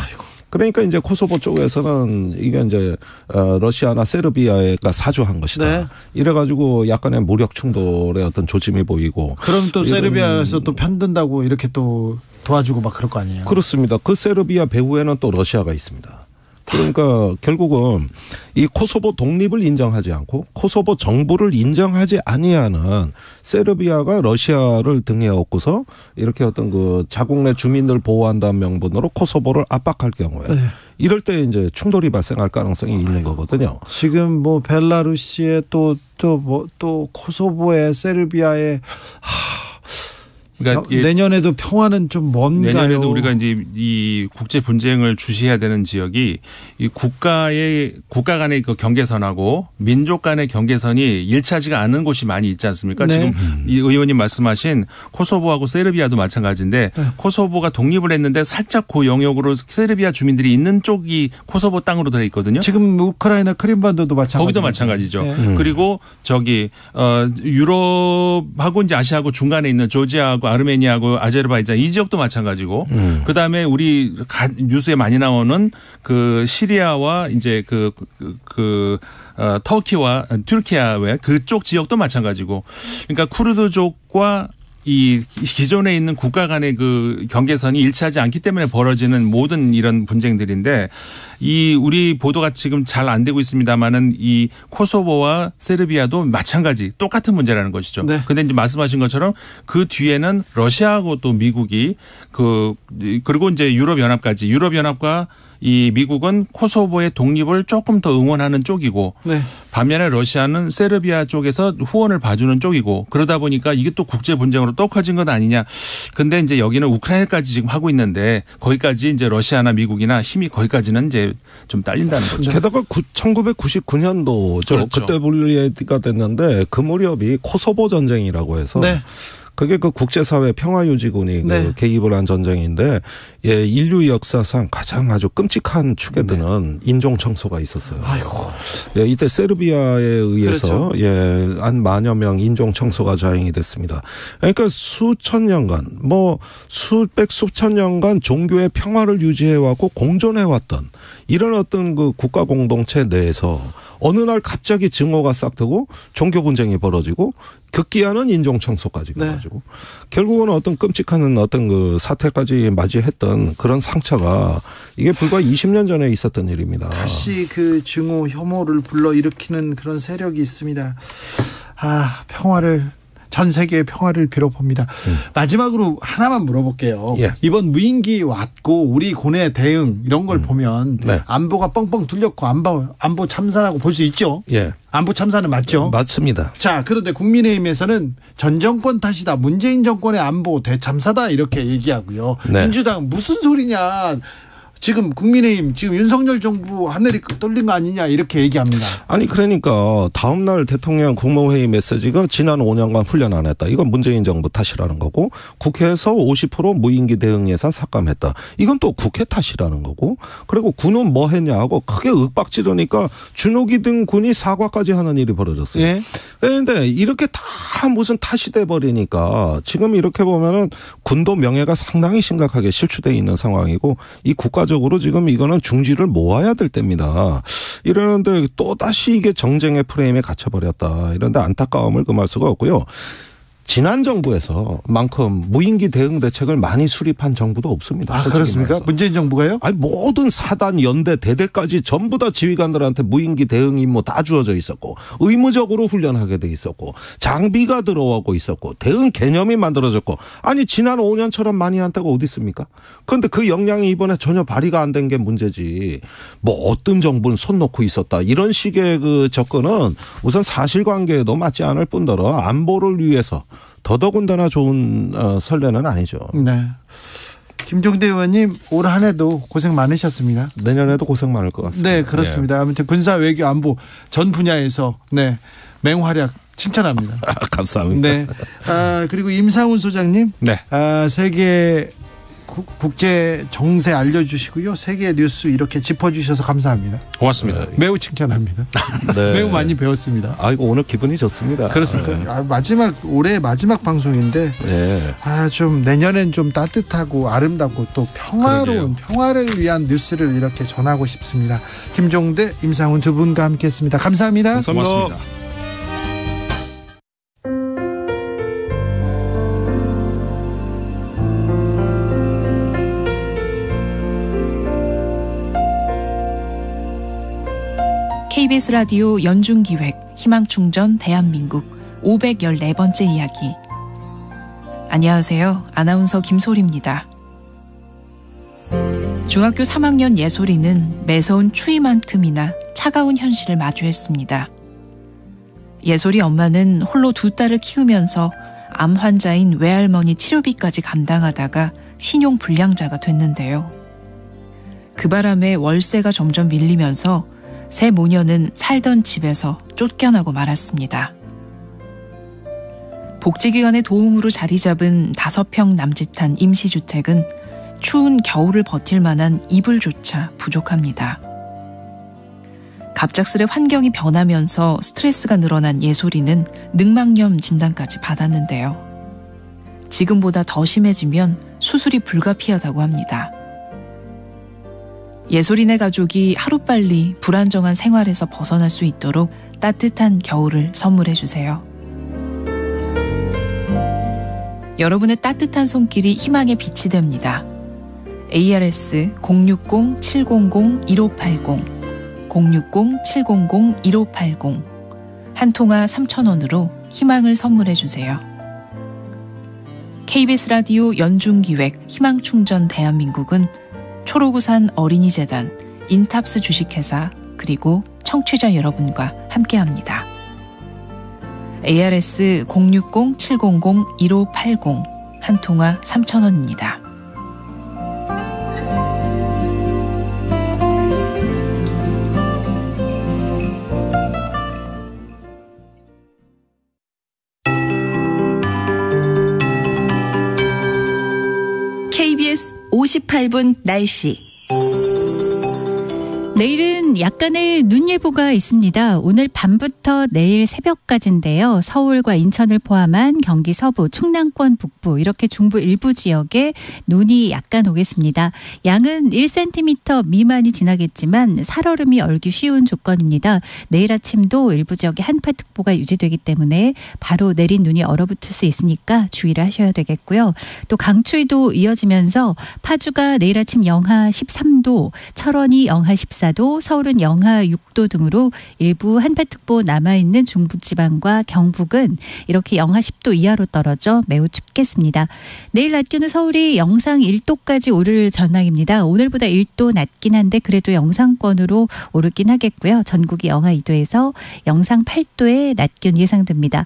그러니까 이제 코소보 쪽에서는 이게 이제 러시아나 세르비아가 사주한 것이다. 네. 이래가지고 약간의 무력 충돌의 어떤 조짐이 보이고. 그럼 또 세르비아에서 또 편든다고 이렇게 또 도와주고 막 그럴 거 아니에요? 그렇습니다. 그 세르비아 배후에는 또 러시아가 있습니다. 그러니까 결국은 이 코소보 독립을 인정하지 않고 코소보 정부를 인정하지 아니하는 세르비아가 러시아를 등에 업고서 이렇게 어떤 자국 내 주민들 보호한다는 명분으로 코소보를 압박할 경우에 네. 이럴 때 이제 충돌이 발생할 가능성이 있는 거거든요. 지금 뭐 벨라루시에 또 코소보에 세르비아에 그러니까 내년에도 평화는 좀 뭔가요? 내년에도 우리가 이제 이 국제 분쟁을 주시해야 되는 지역이 이 국가 간의 그 경계선하고 민족 간의 경계선이 일치하지가 않은 곳이 많이 있지 않습니까? 네. 지금 이 의원님 말씀하신 코소보하고 세르비아도 마찬가지인데 네. 코소보가 독립을 했는데 살짝 그 영역으로 세르비아 주민들이 있는 쪽이 코소보 땅으로 되어 있거든요. 지금 우크라이나 크림반도도 마찬가지. 거기도 마찬가지죠. 네. 그리고 유럽하고 이제 아시아하고 중간에 있는 조지아하고 아르메니아하고 아제르바이잔 이 지역도 마찬가지고 그다음에 우리 뉴스에 많이 나오는 그 시리아와 이제 터키와 튀르키예 그쪽 지역도 마찬가지고 그러니까 쿠르드족과 이 기존에 있는 국가 간의 그 경계선이 일치하지 않기 때문에 벌어지는 모든 이런 분쟁들인데 이 우리 보도가 지금 잘 안 되고 있습니다만은 이 코소보와 세르비아도 마찬가지 똑같은 문제라는 것이죠. 네. 그런데 이제 말씀하신 것처럼 그 뒤에는 러시아하고 또 미국이 그리고 이제 유럽연합과 이 미국은 코소보의 독립을 조금 더 응원하는 쪽이고 네. 반면에 러시아는 세르비아 쪽에서 후원을 봐주는 쪽이고 그러다 보니까 이게 또 국제 분쟁으로 또 커진 것 아니냐. 근데 이제 여기는 우크라이나까지 지금 하고 있는데 거기까지 이제 러시아나 미국이나 힘이 거기까지는 이제 좀 딸린다는 거죠. 게다가 1999년도죠. 그렇죠. 그때 분리가 됐는데 그 무렵이 코소보 전쟁이라고 해서 네. 그게 그 국제사회 평화유지군이 네. 그 개입을 한 전쟁인데 예, 인류 역사상 가장 아주 끔찍한 축에 드는 인종 청소가 있었어요. 아이고. 예, 이때 세르비아에 의해서 그렇죠. 예, 한 만여 명 인종 청소가 자행이 됐습니다. 그러니까 수천 년간 뭐 수백 수천 년간 종교의 평화를 유지해왔고 공존해왔던 이런 어떤 그 국가 공동체 내에서 어느 날 갑자기 증오가 싹트고 종교 분쟁이 벌어지고 극기하는 인종 청소까지 가지고 결국은 어떤 끔찍한 어떤 그 사태까지 맞이했던 그런 상처가 이게 불과 20년 전에 있었던 일입니다. 다시 그 증오 혐오를 불러일으키는 그런 세력이 있습니다. 전 세계의 평화를 빌어봅니다. 마지막으로 하나만 물어볼게요. 예. 이번 무인기 왔고 우리 군의 대응 이런 걸 보면 네. 안보가 뻥뻥 뚫렸고 안보 참사라고 볼 수 있죠. 예. 안보 참사는 맞죠. 맞습니다. 자, 그런데 국민의힘에서는 전 정권 탓이다. 문재인 정권의 안보 대참사다 이렇게 얘기하고요. 네. 민주당은 무슨 소리냐. 지금 국민의힘 지금 윤석열 정부 하늘이 떨린 거 아니냐 이렇게 얘기합니다. 아니 그러니까 다음 날 대통령 국무회의 메시지가 지난 5년간 훈련 안 했다. 이건 문재인 정부 탓이라는 거고 국회에서 50% 무인기 대응 예산 삭감했다. 이건 또 국회 탓이라는 거고 그리고 군은 뭐 했냐고 크게 윽박지르니까 준호기 등 군이 사과까지 하는 일이 벌어졌어요. 예. 그런데 이렇게 다 무슨 탓이 돼버리니까 지금 이렇게 보면은 군도 명예가 상당히 심각하게 실추돼 있는 상황이고 이 국가적으로 지금 이거는 중지를 모아야 될 때입니다. 이러는데 또 다시 이게 정쟁의 프레임에 갇혀버렸다. 이런데 안타까움을 금할 수가 없고요. 지난 정부에서만큼 무인기 대응 대책을 많이 수립한 정부도 없습니다. 그렇습니까? 말해서. 문재인 정부가요? 아니 모든 사단 연대 대대까지 전부 다 지휘관들한테 무인기 대응 임무 다 주어져 있었고 의무적으로 훈련하게 돼 있었고 장비가 들어오고 있었고 대응 개념이 만들어졌고 아니 지난 5년처럼 많이 한 때가 어디 있습니까? 그런데 그 역량이 이번에 전혀 발휘가 안 된 게 문제지. 뭐 어떤 정부는 손 놓고 있었다. 이런 식의 그 접근은 우선 사실관계에도 맞지 않을 뿐더러 안보를 위해서 더더군다나 좋은 선례는 아니죠. 네. 김종대 의원님 올 한 해도 고생 많으셨습니다. 내년에도 고생 많을 것 같습니다. 네, 그렇습니다. 아무튼 군사 외교 안보 전 분야에서 맹활약 칭찬합니다. 감사합니다. 네. 그리고 임상훈 소장님. 네. 세계 국제 정세 알려주시고요. 세계 뉴스 이렇게 짚어주셔서 감사합니다. 고맙습니다. 매우 칭찬합니다. 네. 매우 많이 배웠습니다. 아이고 오늘 기분이 좋습니다. 그렇습니까? 올해 마지막 방송인데 네. 좀 내년엔 좀 따뜻하고 아름답고 또 평화로운 평화를 위한 뉴스를 이렇게 전하고 싶습니다. 김종대, 임상훈 두 분과 함께했습니다. 감사합니다. 고맙습니다. KBS 라디오 연중기획 희망충전 대한민국 514번째 이야기. 안녕하세요. 아나운서 김소리입니다. 중학교 3학년 예솔이는 매서운 추위만큼이나 차가운 현실을 마주했습니다. 예솔이 엄마는 홀로 두 딸을 키우면서 암 환자인 외할머니 치료비까지 감당하다가 신용불량자가 됐는데요. 그 바람에 월세가 점점 밀리면서 새 모녀는 살던 집에서 쫓겨나고 말았습니다. 복지기관의 도움으로 자리 잡은 5평 남짓한 임시주택은 추운 겨울을 버틸 만한 이불조차 부족합니다. 갑작스레 환경이 변하면서 스트레스가 늘어난 예솔이는 늑막염 진단까지 받았는데요. 지금보다 더 심해지면 수술이 불가피하다고 합니다. 예솔이네 가족이 하루빨리 불안정한 생활에서 벗어날 수 있도록 따뜻한 겨울을 선물해 주세요. 여러분의 따뜻한 손길이 희망의 빛이 됩니다. ARS 060-700-1580 060-700-1580 한 통화 3,000원으로 희망을 선물해 주세요. KBS 라디오 연중기획 희망충전 대한민국은 초록우산 어린이재단, 인탑스 주식회사, 그리고 청취자 여러분과 함께합니다. ARS 060-700-1580 한 통화 3,000원입니다. KBS 58분 날씨. 내일은 약간의 눈 예보가 있습니다. 오늘 밤부터 내일 새벽까지인데요. 서울과 인천을 포함한 경기 서부, 충남권 북부 이렇게 중부 일부 지역에 눈이 약간 오겠습니다. 양은 1cm 미만이 지나겠지만 살얼음이 얼기 쉬운 조건입니다. 내일 아침도 일부 지역에 한파특보가 유지되기 때문에 바로 내린 눈이 얼어붙을 수 있으니까 주의를 하셔야 되겠고요. 또 강추위도 이어지면서 파주가 내일 아침 영하 13도, 철원이 영하 14도, 서울은 영하 6도 등으로 일부 한파특보 남아있는 중부지방과 경북은 이렇게 영하 10도 이하로 떨어져 매우 춥겠습니다. 내일 낮 기온은 서울이 영상 1도까지 오를 전망입니다. 오늘보다 1도 낮긴 한데 그래도 영상권으로 오르긴 하겠고요. 전국이 영하 2도에서 영상 8도의 낮 기온 예상됩니다.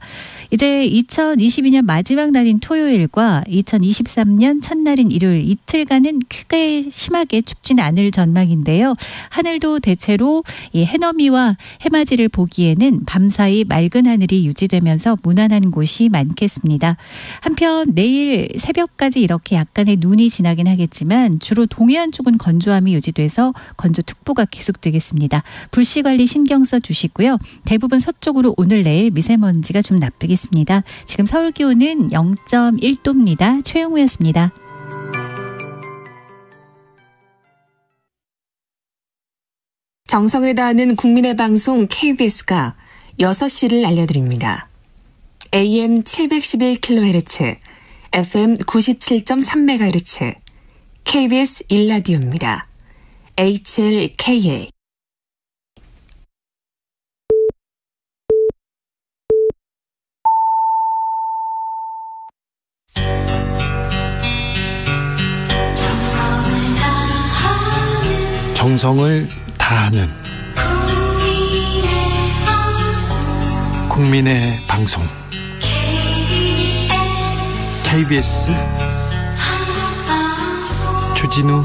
이제 2022년 마지막 날인 토요일과 2023년 첫날인 일요일 이틀간은 크게 심하게 춥지는 않을 전망인데요. 하늘도 대체로 이 해넘이와 해맞이를 보기에는 밤사이 맑은 하늘이 유지되면서 무난한 곳이 많겠습니다. 한편 내일 새벽까지 이렇게 약간의 눈이 지나긴 하겠지만 주로 동해안 쪽은 건조함이 유지돼서 건조특보가 계속되겠습니다. 불씨관리 신경 써 주시고요. 대부분 서쪽으로 오늘 내일 미세먼지가 좀 나쁘겠습니다. 지금 서울 기온은 0.1도입니다. 최영우였습니다. 정성을 다하는 국민의 방송 KBS가 6시를 알려드립니다. AM 711kHz, FM 97.3MHz, KBS 1라디오입니다. HLKA. 정성을 다하는 국민의 방송 KBS 주진우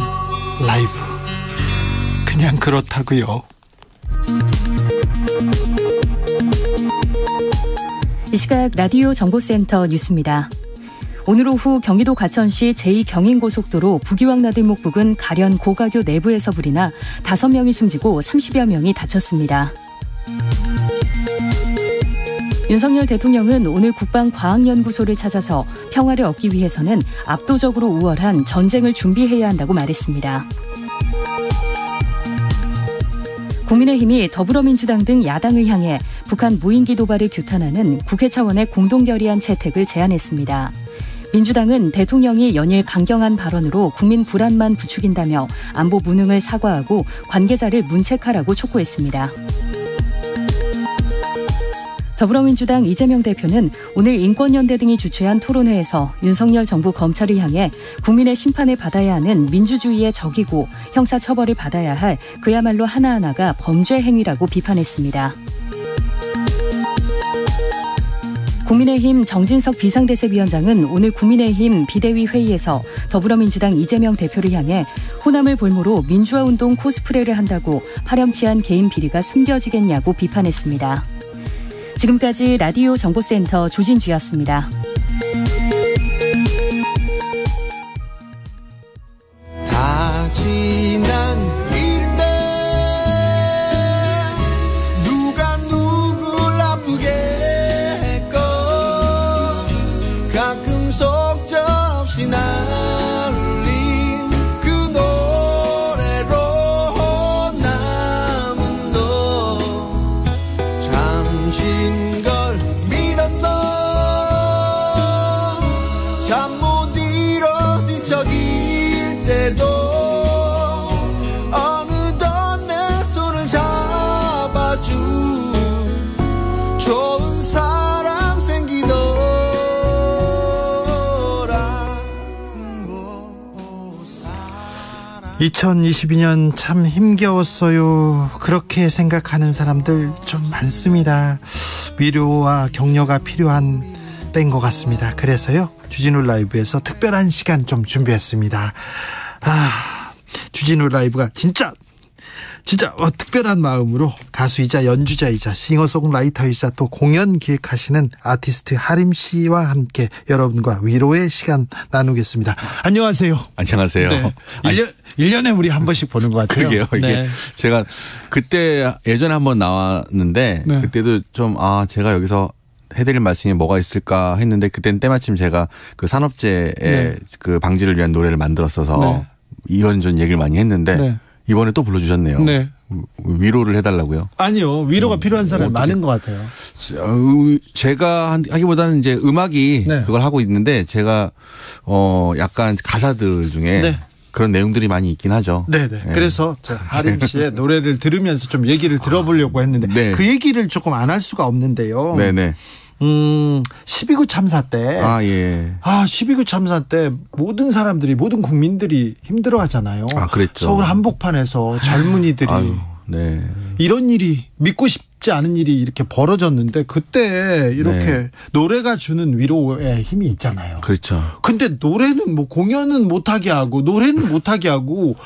라이브. 그냥 그렇다고요. 이 시각 라디오 정보센터 뉴스입니다. 오늘 오후 경기도 과천시 제2경인고속도로 부기왕 나들목 부근 가련 고가교 내부에서 불이 나 5명이 숨지고 30여 명이 다쳤습니다. 윤석열 대통령은 오늘 국방과학연구소를 찾아서 평화를 얻기 위해서는 압도적으로 우월한 전쟁을 준비해야 한다고 말했습니다. 국민의힘이 더불어민주당 등 야당을 향해 북한 무인기 도발을 규탄하는 국회 차원의 공동결의안 채택을 제안했습니다. 민주당은 대통령이 연일 강경한 발언으로 국민 불안만 부추긴다며 안보 무능을 사과하고 관계자를 문책하라고 촉구했습니다. 더불어민주당 이재명 대표는 오늘 인권연대 등이 주최한 토론회에서 윤석열 정부 검찰을 향해 국민의 심판을 받아야 하는 민주주의의 적이고 형사처벌을 받아야 할 그야말로 하나하나가 범죄 행위라고 비판했습니다. 국민의힘 정진석 비상대책위원장은 오늘 국민의힘 비대위 회의에서 더불어민주당 이재명 대표를 향해 호남을 볼모로 민주화운동 코스프레를 한다고 파렴치한 개인 비리가 숨겨지겠냐고 비판했습니다. 지금까지 라디오 정보센터 조진주였습니다. 다 지난 일인데 누가 누굴 아프게 했건 가끔 속절없이 날린 그 노래로 남은 너 잠신 걸 믿었어 잠 못 이뤄 뒤척일 때도 어느덧 내 손을 잡아준 좋은 사람 생기더라. 2022년 참 힘겨웠어요. 그렇게 생각하는 사람들 좀 많습니다. 위로와 격려가 필요한 때인 것 같습니다. 그래서요, 주진우 라이브에서 특별한 시간 좀 준비했습니다. 주진우 라이브가 진짜 진짜 특별한 마음으로 가수이자 연주자이자 싱어송라이터이자 또 공연 기획하시는 아티스트 하림 씨와 함께 여러분과 위로의 시간 나누겠습니다. 안녕하세요. 안녕하세요. 네. 1년에 우리 한 번씩 보는 것 같아요. 그러게요. 이게 제가 그때 예전에 한번 나왔는데 그때도 좀 제가 여기서 해드릴 말씀이 뭐가 있을까 했는데 그때는 때마침 제가 그 산업재해 그 방지를 위한 노래를 만들었어서 이런저런 얘기를 많이 했는데 이번에 또 불러주셨네요. 위로를 해달라고요? 아니요. 위로가 필요한 사람이 많은 것 같아요. 제가 하기보다는 이제 음악이 그걸 하고 있는데 제가 약간 가사들 중에 그런 내용들이 많이 있긴 하죠. 네네. 그래서 하림 씨의 노래를 들으면서 좀 얘기를 들어보려고 했는데 그 얘기를 조금 안 할 수가 없는데요. 네네. 12.9 참사 때. 12.9 참사 때 모든 사람들이, 모든 국민들이 힘들어 하잖아요. 그랬죠. 서울 한복판에서 젊은이들이. 이런 일이, 믿고 싶지 않은 일이 이렇게 벌어졌는데 그때 이렇게 노래가 주는 위로의 힘이 있잖아요. 그렇죠. 근데 노래는 뭐 공연은 못하게 하고 노래는 못하게 하고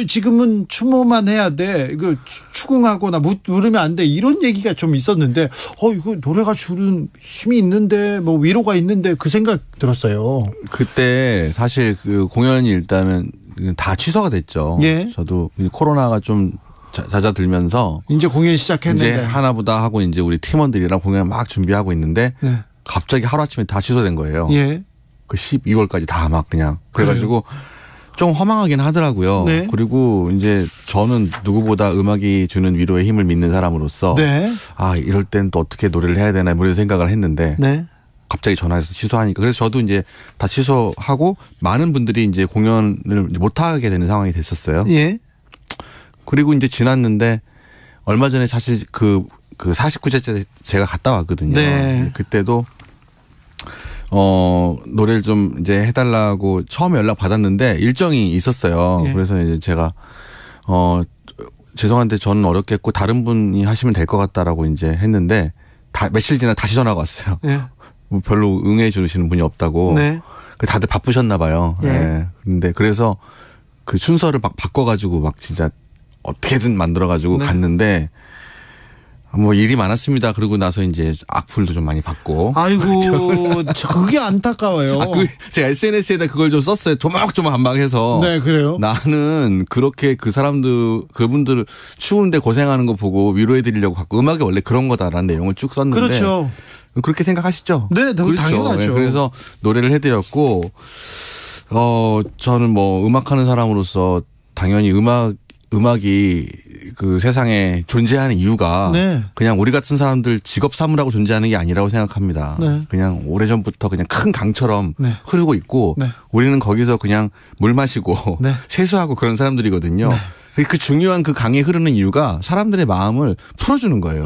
지금은 추모만 해야 돼. 이거 추궁하거나 울으면 안 돼. 이런 얘기가 좀 있었는데, 이거 노래가 주는 힘이 있는데, 뭐 위로가 있는데 그 생각 들었어요. 그때 사실 그 공연이 일단은 다 취소가 됐죠. 저도 코로나가 좀 잦아들면서 이제 공연 시작했는데 이제 하나보다 하고 이제 우리 팀원들이랑 공연 막 준비하고 있는데 갑자기 하루아침에 다 취소된 거예요. 그 12월까지 다 막 그냥 그래가지고. 좀 허망하긴 하더라고요. 그리고 이제 저는 누구보다 음악이 주는 위로의 힘을 믿는 사람으로서 이럴 땐 또 어떻게 노래를 해야 되나 이런 생각을 했는데 갑자기 전화해서 취소하니까 그래서 저도 이제 다 취소하고 많은 분들이 이제 공연을 못 하게 되는 상황이 됐었어요. 그리고 이제 지났는데 얼마 전에 사실 그 49제째 제가 갔다 왔거든요. 그때도 노래를 좀 이제 해달라고 처음에 연락 받았는데 일정이 있었어요. 그래서 이제 제가 죄송한데 저는 어렵겠고 다른 분이 하시면 될 것 같다라고 이제 했는데 며칠 지나 다시 전화가 왔어요. 뭐 별로 응해 주시는 분이 없다고. 다들 바쁘셨나 봐요. 근데 그래서 그 순서를 막 바꿔가지고 막 진짜 어떻게든 만들어가지고 갔는데. 뭐 일이 많았습니다. 그러고 나서 이제 악플도 좀 많이 받고. 아이고, 그게 안타까워요. 제가 SNS에다 그걸 좀 썼어요. 조막조막 반박해서. 그래요? 나는 그렇게 그분들 추운데 고생하는 거 보고 위로해드리려고 갖고 음악이 원래 그런 거다라는 내용을 쭉 썼는데. 그렇죠. 그렇게 생각하시죠? 네, 그렇죠. 당연하죠. 그래서 노래를 해드렸고, 저는 뭐 음악하는 사람으로서 당연히 음악이 그 세상에 존재하는 이유가 그냥 우리 같은 사람들 직업 삼으라고 존재하는 게 아니라고 생각합니다. 그냥 오래전부터 그냥 큰 강처럼 흐르고 있고 우리는 거기서 그냥 물 마시고 세수하고 그런 사람들이거든요. 그 중요한 그 강이 흐르는 이유가 사람들의 마음을 풀어주는 거예요.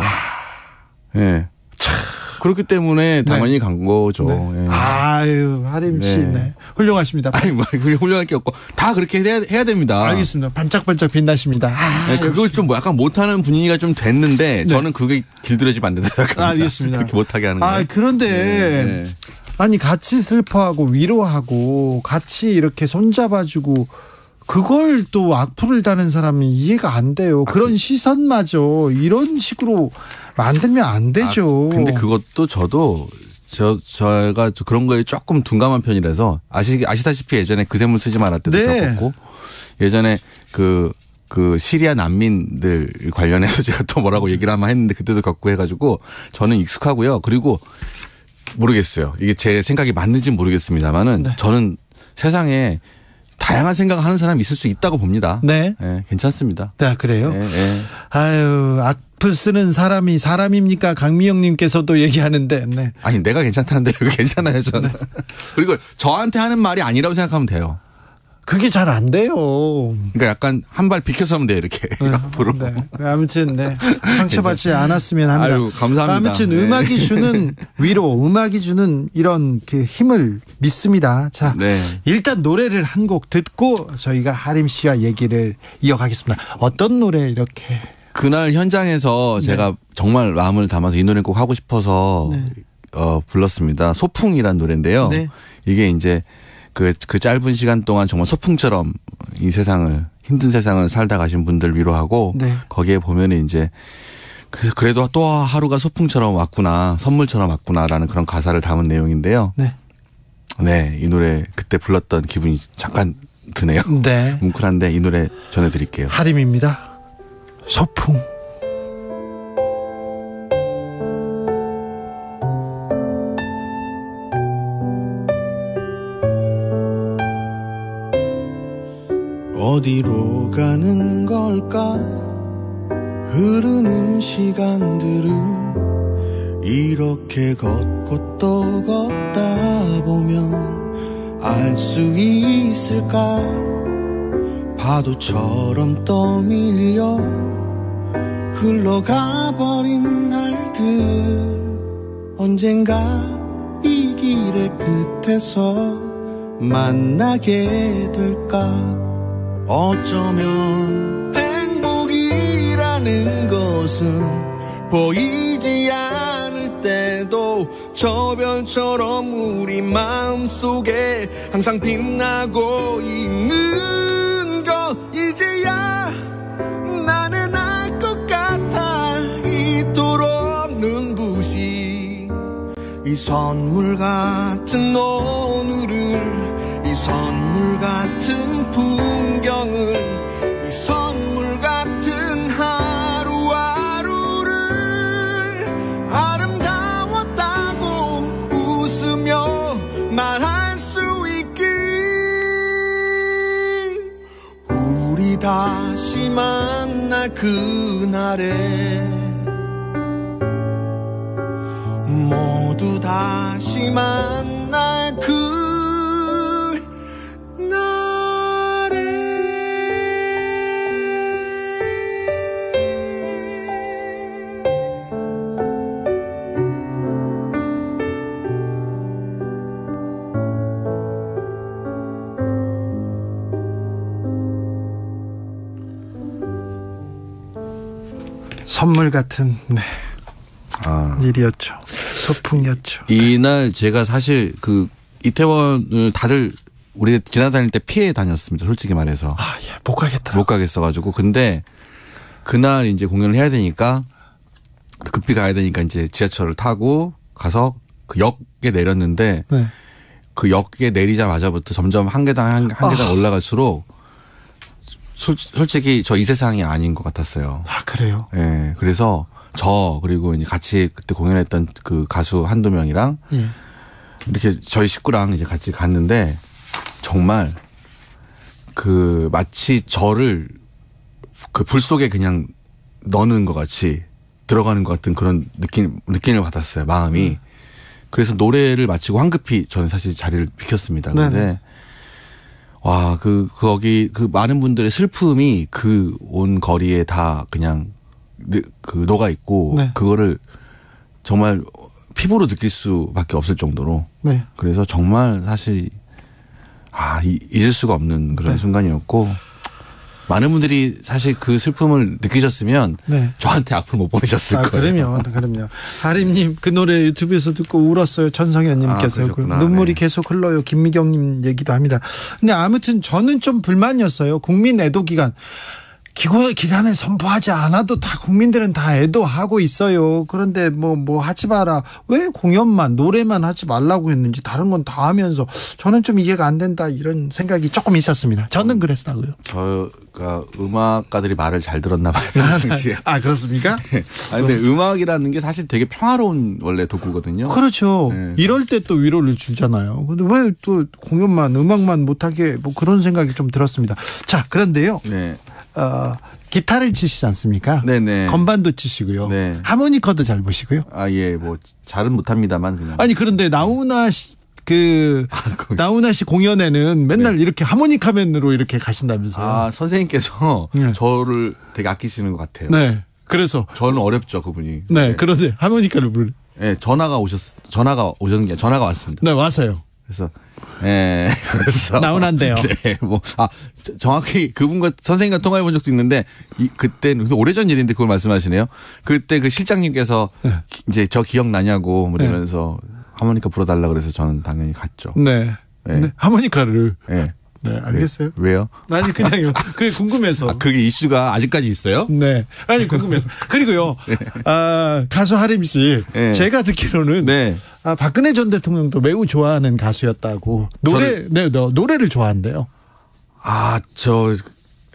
그렇기 때문에 당연히 간 거죠. 아유, 하림 씨, 훌륭하십니다. 아니, 뭐, 훌륭할 게 없고, 다 그렇게 해야 됩니다. 알겠습니다. 반짝반짝 빛나십니다. 그걸 좀 약간 못하는 분위기가 좀 됐는데, 저는 그게 길들여지면 안 된다 생각합니다. 알겠습니다. 그렇게 못하게 하는 거. 그런데, 아니, 같이 슬퍼하고 위로하고, 같이 이렇게 손잡아주고, 그걸 또 악플을 다는 사람은 이해가 안 돼요. 그런 시선마저 이런 식으로 만들면 안 되죠. 근데 그것도 제가 그런 거에 조금 둔감한 편이라서 아시다시피 예전에 그 샘물 쓰지 말았 때도 겪었고 예전에 그 시리아 난민들 관련해서 제가 또 뭐라고 얘기를 한번 했는데 그때도 겪고 해가지고 저는 익숙하고요. 그리고 모르겠어요. 이게 제 생각이 맞는지는 모르겠습니다만은 저는 세상에 다양한 생각을 하는 사람이 있을 수 있다고 봅니다. 괜찮습니다. 그래요? 아유, 악플 쓰는 사람이 사람입니까? 강미영님께서도 얘기하는데. 아니, 내가 괜찮다는데 여기 괜찮아요, 저는. 그리고 저한테 하는 말이 아니라고 생각하면 돼요. 그게 잘 안 돼요. 그러니까 약간 한 발 비켜서 하면 돼요, 이렇게. 앞으로. 아무튼 상처받지 않았으면 합니다. 아유, 감사합니다. 아무튼 음악이 주는 위로, 음악이 주는 이런 그 힘을 믿습니다. 자, 일단 노래를 한 곡 듣고 저희가 하림 씨와 얘기를 이어가겠습니다. 어떤 노래 이렇게? 그날 현장에서 제가 정말 마음을 담아서 이 노래 꼭 하고 싶어서 불렀습니다. 소풍이란 노래인데요. 이게 이제 그 짧은 시간 동안 정말 소풍처럼 이 세상을 힘든 세상을 살다 가신 분들 위로하고 네. 거기에 보면은 이제 그래도 또 하루가 소풍처럼 왔구나, 선물처럼 왔구나라는 그런 가사를 담은 내용인데요. 네. 네, 이 노래 그때 불렀던 기분이 잠깐 드네요. 네. 뭉클한데 이 노래 전해드릴게요. 하림입니다. 소풍. 어디로 가는 걸까? 흐르는 시간들은 이렇게 걷고 또 걷다 보면 알 수 있을까? 파도처럼 떠밀려 흘러가 버린 날들 언젠가 이 길의 끝에서 만나게 될까? 어쩌면 행복이라는 것은 보이지 않을 때도 저 별처럼 우리 마음속에 항상 빛나고 있는 거 이제야 나는 알 것 같아. 이토록 눈부신 이 선물 같은 오늘을, 이 선물 같은 풍경을, 이 선물 같은 하루하루를 아름다웠다고 웃으며 말할 수 있길. 우리 다시 만날 그날에 모두 다시 만날 선물 같은 일이었죠. 소풍이었죠. 이날 제가 사실 그 이태원을 다들 우리 지나다닐 때 피해 다녔습니다. 솔직히 말해서. 못 가겠더라고요. 못 가겠어가지고. 근데 그날 이제 공연을 해야 되니까 급히 가야 되니까 이제 지하철을 타고 가서 그 역에 내렸는데 네. 그 역에 내리자마자부터 점점 한 계단 한 계단 올라갈수록 솔직히 저 이 세상이 아닌 것 같았어요. 그래요? 네. 그래서 그리고 이제 같이 그때 공연했던 그 가수 한두 명이랑 이렇게 저희 식구랑 이제 같이 갔는데 정말 그 마치 저를 그 불 속에 그냥 넣는 것 같이 들어가는 것 같은 그런 느낌을 받았어요. 마음이. 그래서 노래를 마치고 황급히 저는 사실 자리를 비켰습니다. 그런데 와, 거기 많은 분들의 슬픔이 그 온 거리에 다 그냥 녹아 있고 그거를 정말 피부로 느낄 수밖에 없을 정도로. 그래서 정말 사실 잊을 수가 없는 그런 순간이었고 많은 분들이 사실 그 슬픔을 느끼셨으면 저한테 악플 못 보내셨을 거예요. 그럼요. 하림님 그 노래 유튜브에서 듣고 울었어요. 전성현님께서 눈물이 계속 흘러요. 김미경님 얘기도 합니다. 근데 아무튼 저는 좀 불만이었어요. 국민 애도 기간을 선포하지 않아도 다 국민들은 다 애도하고 있어요. 그런데 뭐 하지 마라. 왜 공연만 노래만 하지 말라고 했는지 다른 건 다 하면서 저는 좀 이해가 안 된다 이런 생각이 조금 있었습니다. 저는 그랬다고요. 저가 음악가들이 말을 잘 들었나 봐요. 당시에. 그렇습니까? 근데 음악이라는 게 사실 되게 평화로운 원래 도구거든요. 그렇죠. 이럴 때 또 위로를 주잖아요. 근데 왜 또 공연만 음악만 못하게 뭐 그런 생각이 좀 들었습니다. 자, 그런데요. 기타를 치시지 않습니까? 네네. 건반도 치시고요. 하모니카도 잘 보시고요. 예, 뭐 잘은 못합니다만 그냥. 그런데 나훈아 씨 공연에는 맨날 이렇게 하모니카맨으로 이렇게 가신다면서요? 선생님께서 저를 되게 아끼시는 것 같아요. 네. 그래서 저는 어렵죠, 그분이. 네. 그런데 하모니카를 네, 전화가 오셨는 게 전화가 왔습니다. 네, 와서요. 그래서 그래서 나훈아인데요. 네, 정확히 그분과 선생님과 통화해 본 적도 있는데 그때는 오래전 일인데 그걸 말씀하시네요. 그때 그 실장님께서 이제 저 기억나냐고 이러면서 하모니카 불어달라 그래서 저는 당연히 갔죠. 네. 하모니카를 네, 알겠어요. 왜요? 아니 그냥요. 그게 궁금해서. 그게 이슈가 아직까지 있어요? 네. 아니 궁금해서. 그리고요. 네. 가수 하림 씨. 네. 제가 듣기로는 네. 박근혜 전 대통령도 매우 좋아하는 가수였다고. 노래를 좋아한대요. 저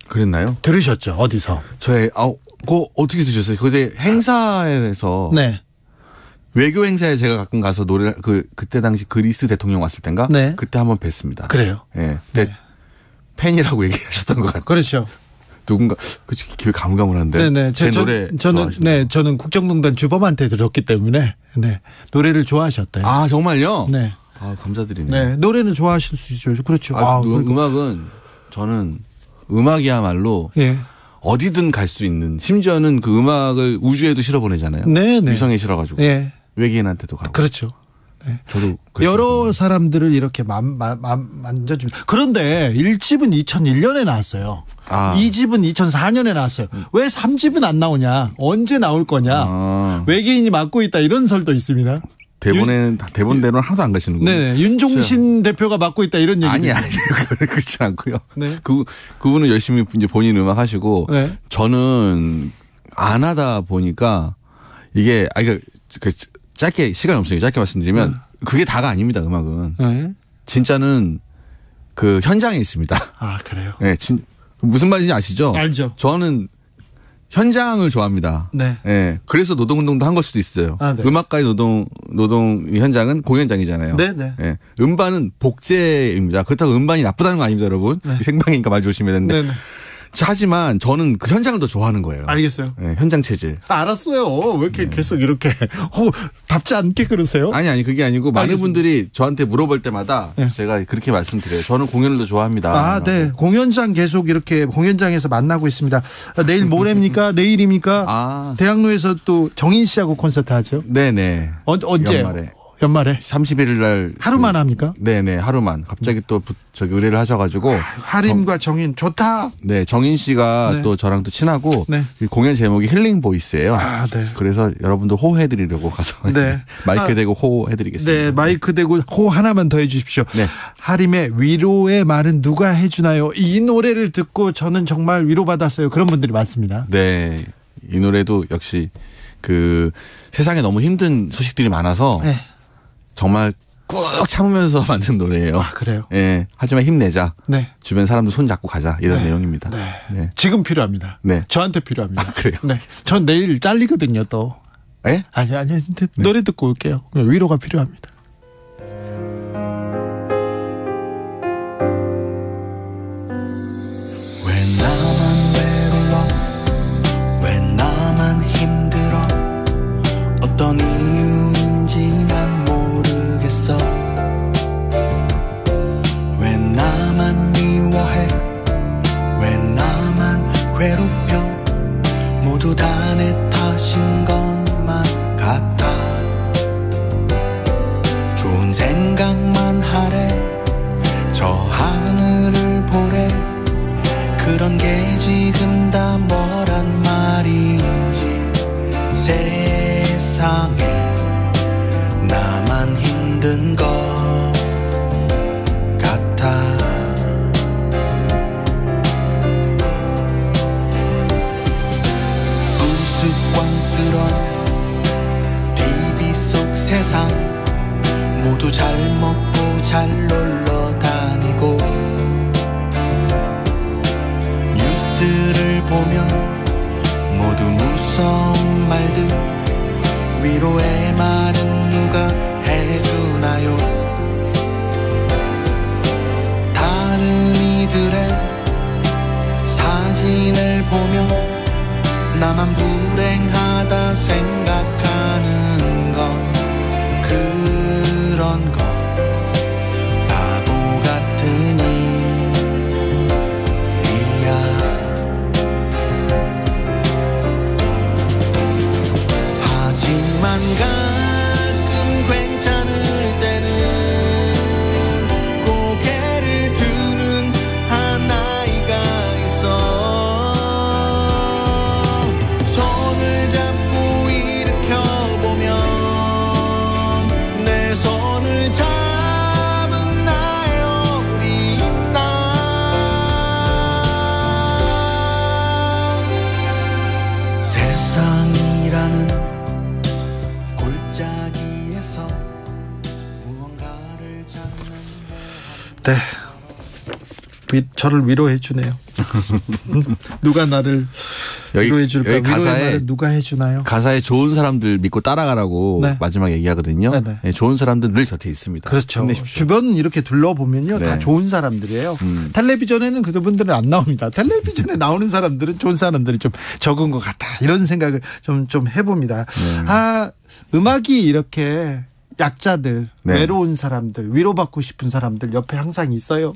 그랬나요? 들으셨죠? 어디서? 그거 어떻게 드셨어요? 그때 행사에서 네. 외교 행사에 제가 가끔 가서 노래 그때 당시 그리스 대통령 왔을 땐가? 네. 그때 한번 뵀습니다. 그래요? 네. 그때 팬이라고 얘기하셨던 것 같아요. 그렇죠. 누군가 기억이 가물가물한데. 네네. 제 노래 저는 국정농단 주범한테 들었기 때문에 네 노래를 좋아하셨대요. 정말요? 네. 감사드리네요. 네 노래는 좋아하실 수 있죠. 그렇죠. 음악은 저는 음악이야말로 어디든 갈 수 있는 심지어는 그 음악을 우주에도 실어보내잖아요. 네네. 위성에 실어가지고 외계인한테도 가고. 그렇죠. 네. 저도 여러 사람들을 이렇게 만져줍니다. 그런데 1집은 2001년에 나왔어요. 2집은 2004년에 나왔어요. 왜 3집은 안 나오냐? 언제 나올 거냐? 외계인이 맡고 있다 이런 설도 있습니다. 대본대로는 하나도 안 가시는군요. 네, 윤종신 대표가 맡고 있다 이런 얘기. 아니요. 그렇지 않고요. 네. 그분은 열심히 이제 본인 음악 하시고 네. 저는 안 하다 보니까 이게 짧게 시간이 없으니까 짧게 말씀드리면 그게 다가 아닙니다. 음악은 진짜는 그 현장에 있습니다. 그래요? 네, 무슨 말인지 아시죠? 알죠. 저는 현장을 좋아합니다. 네. 네. 그래서 노동운동도 한 걸 수도 있어요. 네. 음악가의 노동 현장은 공연장이잖아요. 네네. 네. 음반은 복제입니다. 그렇다고 음반이 나쁘다는 거 아닙니다, 여러분. 네. 생방이니까 말 조심해야 되는데. 네네. 하지만 저는 그 현장을 더 좋아하는 거예요. 알겠어요. 네, 현장 체질. 알았어요. 왜 이렇게 계속 이렇게 답지 않게 그러세요? 아니 그게 아니고 많은 분들이 저한테 물어볼 때마다 제가 그렇게 말씀드려요. 저는 공연을 더 좋아합니다. 네. 공연장 계속 이렇게 공연장에서 만나고 있습니다. 내일 모레입니까? 내일입니까? 대학로에서 또 정인 씨하고 콘서트 하죠? 네네. 언제? 연말에 31일 날 하루만 합니까? 네네 하루만 갑자기 또 의뢰를 하셔가지고 하림과 정인 좋다. 네 정인 씨가 또 저랑 또 친하고 공연 제목이 힐링 보이스예요. 네. 그래서 여러분들 호해드리려고 가서 마이크 대고 호해드리겠습니다. 네 마이크 대고 호 하나만 더 해주십시오. 네. 하림의 위로의 말은 누가 해주나요? 이 노래를 듣고 저는 정말 위로받았어요. 그런 분들이 많습니다. 네, 이 노래도 역시 세상에 너무 힘든 소식들이 많아서. 정말 꾹 참으면서 만든 노래예요. 그래요? 네. 하지만 힘내자. 네. 주변 사람도 손잡고 가자. 이런 내용입니다. 네. 지금 필요합니다. 네. 저한테 필요합니다. 그래요? 네. 전 내일 잘리거든요, 또. 예? 아니요. 노래 듣고 올게요. 위로가 필요합니다. 왜 나만 외로워? 왜 나만 힘들어? 어떤 이유인지 난 모르겠어. 왜 나만 미워해? 왜 나만 괴롭혀? 모두 다 내 탓인 것만 같아. 좋은 생각만 하래. 저 하늘을 보래. 그런 게 지금 다 뭐란 말인지. 세상에 나만 힘든 것 같아. 우스꽝스런 TV 속 세상 모두 잘 먹고 잘 놀러 다니고 뉴스를 보면 모두 무서운 말들 위로의 말은 누가 해주나요? 다른 이들의 사진을 보며 나만 불행하다 생각하는 건 그런 건 바보 같은 일이야. 하지만 가끔 괜찮을 때는 고개를 드는 한 아이가 있어. 저를 위로해 주네요. 누가 나를 위로해 줄까? 여기 가사에 누가 해주나요? 가사에 좋은 사람들 믿고 따라가라고 네. 마지막에 얘기하거든요. 네, 좋은 사람들 늘 곁에 있습니다. 그렇죠. 힘내십시오. 주변 이렇게 둘러보면요. 네. 다 좋은 사람들이에요. 텔레비전에는 그분들은 안 나옵니다. 텔레비전에 나오는 사람들은 좋은 사람들이 좀 적은 것 같다. 이런 생각을 좀 해봅니다. 음악이 이렇게 약자들, 네. 외로운 사람들, 위로받고 싶은 사람들 옆에 항상 있어요.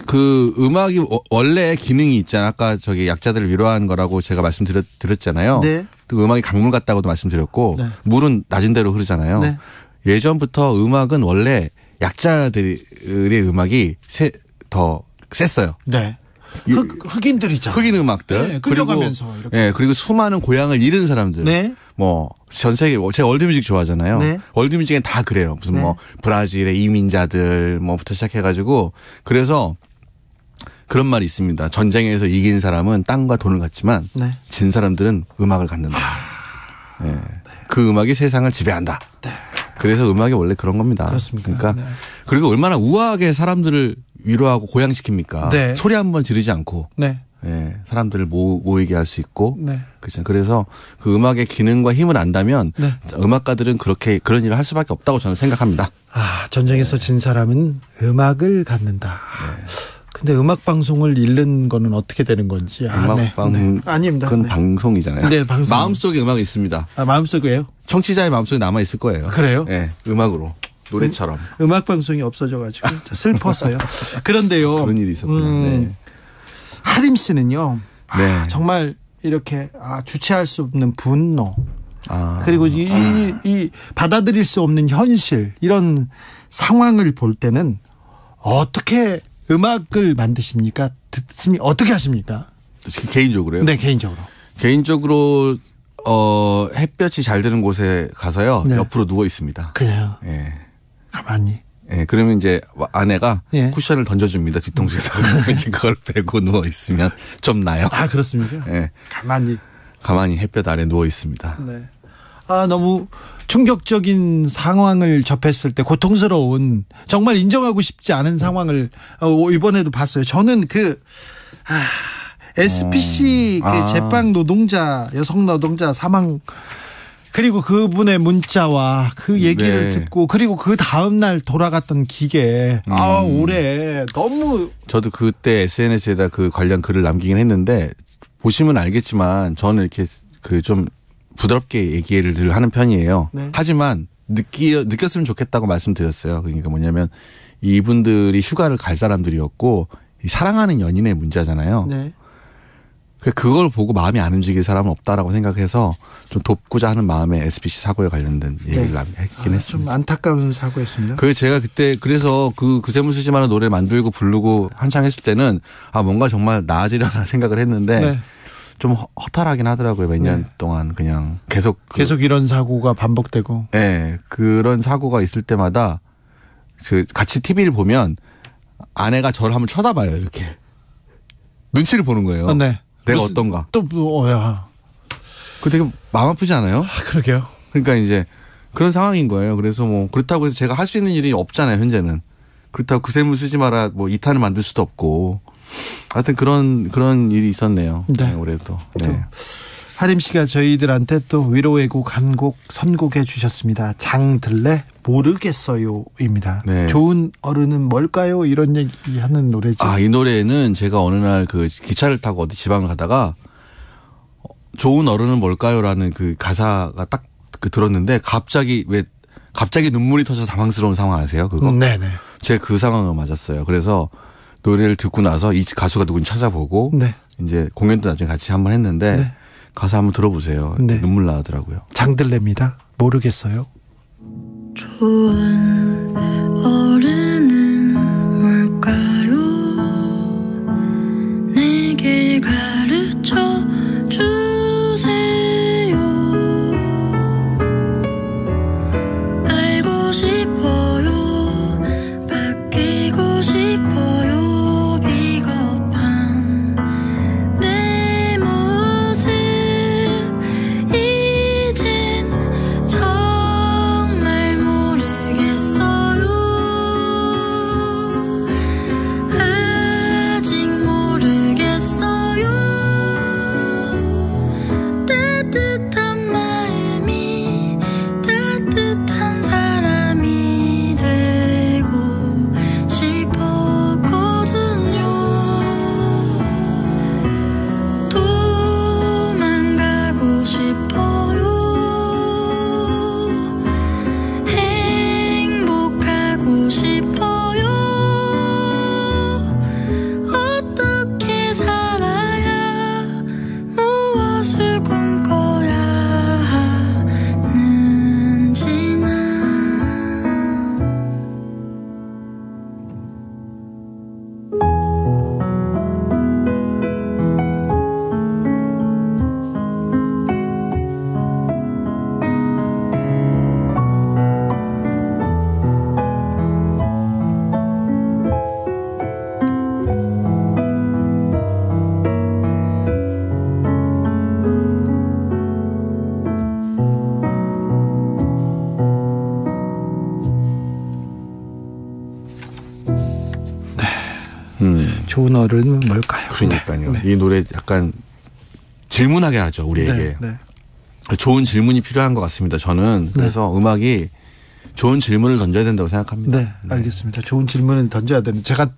그 음악이 원래 기능이 있잖아요. 아까 저기 약자들을 위로한 거라고 제가 말씀드렸잖아요. 네. 또 음악이 강물 같다고도 말씀드렸고 네. 물은 낮은 대로 흐르잖아요. 네. 예전부터 음악은 원래 약자들의 음악이 더 셌어요. 네. 흑인들이죠. 흑인 음악들. 네, 끌려가면서 이렇게. 네, 그리고 수많은 고향을 잃은 사람들. 네. 뭐 전 세계 제가 월드뮤직 좋아하잖아요. 네. 월드뮤직엔 다 그래요. 무슨 뭐 브라질의 이민자들 뭐부터 시작해가지고 그래서 그런 말이 있습니다. 전쟁에서 이긴 사람은 땅과 돈을 갖지만 진 사람들은 음악을 갖는다. 네. 그 음악이 세상을 지배한다. 네. 그래서 음악이 원래 그런 겁니다. 그렇습니까? 그러니까 그리고 얼마나 우아하게 사람들을 위로하고 고양시킵니까? 네. 소리 한번 지르지 않고 사람들을 모이게 할 수 있고 그렇죠. 그래서 그 음악의 기능과 힘을 안다면 음악가들은 그런 일을 할 수밖에 없다고 저는 생각합니다. 전쟁에서 진 사람은 음악을 갖는다. 근데 음악 방송을 잃는 거는 어떻게 되는 건지. 음악 방송 아닙니다. 그건 방송이잖아요. 네, 방송. 마음속에 음악이 있습니다. 마음속에요? 청취자의 마음속에 남아 있을 거예요. 그래요? 네, 음악으로 노래처럼. 음악 방송이 없어져가지고 슬퍼서요. 그런데요. 그런 일이 있었구나. 하림 씨는요. 정말 이렇게 주체할 수 없는 분노. 그리고 이 받아들일 수 없는 현실 이런 상황을 볼 때는 어떻게 음악을 만드십니까? 어떻게 하십니까? 개인적으로요? 네, 개인적으로. 개인적으로 햇볕이 잘 드는 곳에 가서요. 옆으로 누워 있습니다. 그래요. 예. 가만히. 예, 그러면 이제 아내가 쿠션을 던져줍니다. 뒤통수에서. 그걸 베고 누워 있으면 좀 나요. 그렇습니까? 예. 가만히 햇볕 아래 누워 있습니다. 네. 너무 충격적인 상황을 접했을 때 고통스러운 정말 인정하고 싶지 않은 상황을 이번에도 봤어요. 저는 SPC 제빵 노동자 여성 노동자 사망 그리고 그분의 문자와 그 얘기를 듣고 그리고 그 다음 날 돌아갔던 기계 올해 너무 저도 그때 SNS에다 그 관련 글을 남기긴 했는데 보시면 알겠지만 저는 이렇게 좀 부드럽게 얘기를 늘 하는 편이에요. 하지만 느꼈으면 좋겠다고 말씀드렸어요. 그러니까 뭐냐면 이분들이 휴가를 갈 사람들이었고 사랑하는 연인의 문자잖아요. 그걸 보고 마음이 안 움직일 사람은 없다라고 생각해서 좀 돕고자 하는 마음에 SPC 사고에 관련된 얘기를 했긴 했습니다. 좀 안타까운 사고였습니다. 제가 그때 그래서 그샘을 쓰지 마라 노래 만들고 부르고 한창 했을 때는 뭔가 정말 나아지려나 생각을 했는데 좀 허탈하긴 하더라고요. 몇 년 동안 그냥 계속 이런 사고가 반복되고. 네, 그런 사고가 있을 때마다 같이 TV를 보면 아내가 저를 한번 쳐다봐요. 이렇게 눈치를 보는 거예요. 내가 어떤가. 또 뭐야. 그 되게 마음 아프지 않아요? 그러게요. 그러니까 이제 그런 상황인 거예요. 그래서 그렇다고 해서 제가 할 수 있는 일이 없잖아요. 현재는. 그렇다고 그샘을 쓰지 마라 2탄을 만들 수도 없고. 하여튼 그런 일이 있었네요. 올해도. 하림 씨가 저희들한테 또 위로의 곡 한 곡 선곡해 주셨습니다. 장들레 모르겠어요입니다. 좋은 어른은 뭘까요? 이런 얘기하는 노래죠. 이 노래는 제가 어느 날 기차를 타고 어디 지방을 가다가 좋은 어른은 뭘까요라는 그 가사가 딱 들었는데 갑자기 눈물이 터져서 당황스러운 상황 아세요? 그거? 네네. 제가 그 상황을 맞았어요. 그래서 노래를 듣고 나서 이 가수가 누군지 찾아보고 이제 공연도 나중에 같이 한번 했는데 가사 한번 들어보세요. 눈물 나더라고요. 장들레입니다. 모르겠어요. 좋은 어른은 뭘까요? 내게 가르쳐 주세요. 알고 싶어요. 바뀌고 싶어요. 비겁한 내 모습 이젠 정말 모르겠어요. 좋은 어른은 뭘까요? 그러니까요. 네. 이 노래 약간 질문하게 하죠, 우리에게. 네, 네. 좋은 질문이 필요한 것 같습니다. 저는 그래서 음악이 좋은 질문을 던져야 된다고 생각합니다. 네, 알겠습니다. 좋은 질문을 던져야 되는. 제가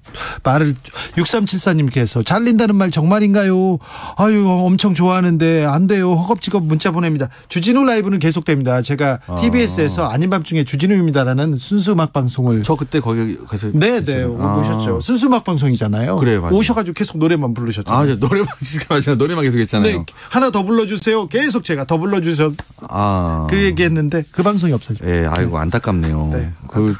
말을 6374님께서 잘린다는 말 정말인가요? 아유, 엄청 좋아하는데 안 돼요. 허겁지겁 문자 보냅니다. 주진우 라이브는 계속됩니다. 제가 TBS에서 아닌 밤중에 주진우입니다라는 순수 음악 방송을. 저 그때 거기 가서. 네, 오셨죠. 순수 음악 방송이잖아요. 그래, 맞아요. 오셔가지고 계속 노래만 부르셨잖아요. 노래만 계속 했잖아요. 네, 하나 더 불러주세요. 계속 제가 더 불러주셔. 그 얘기했는데 그 방송이 없어졌죠. 예, 아이고 안타깝네요. 네,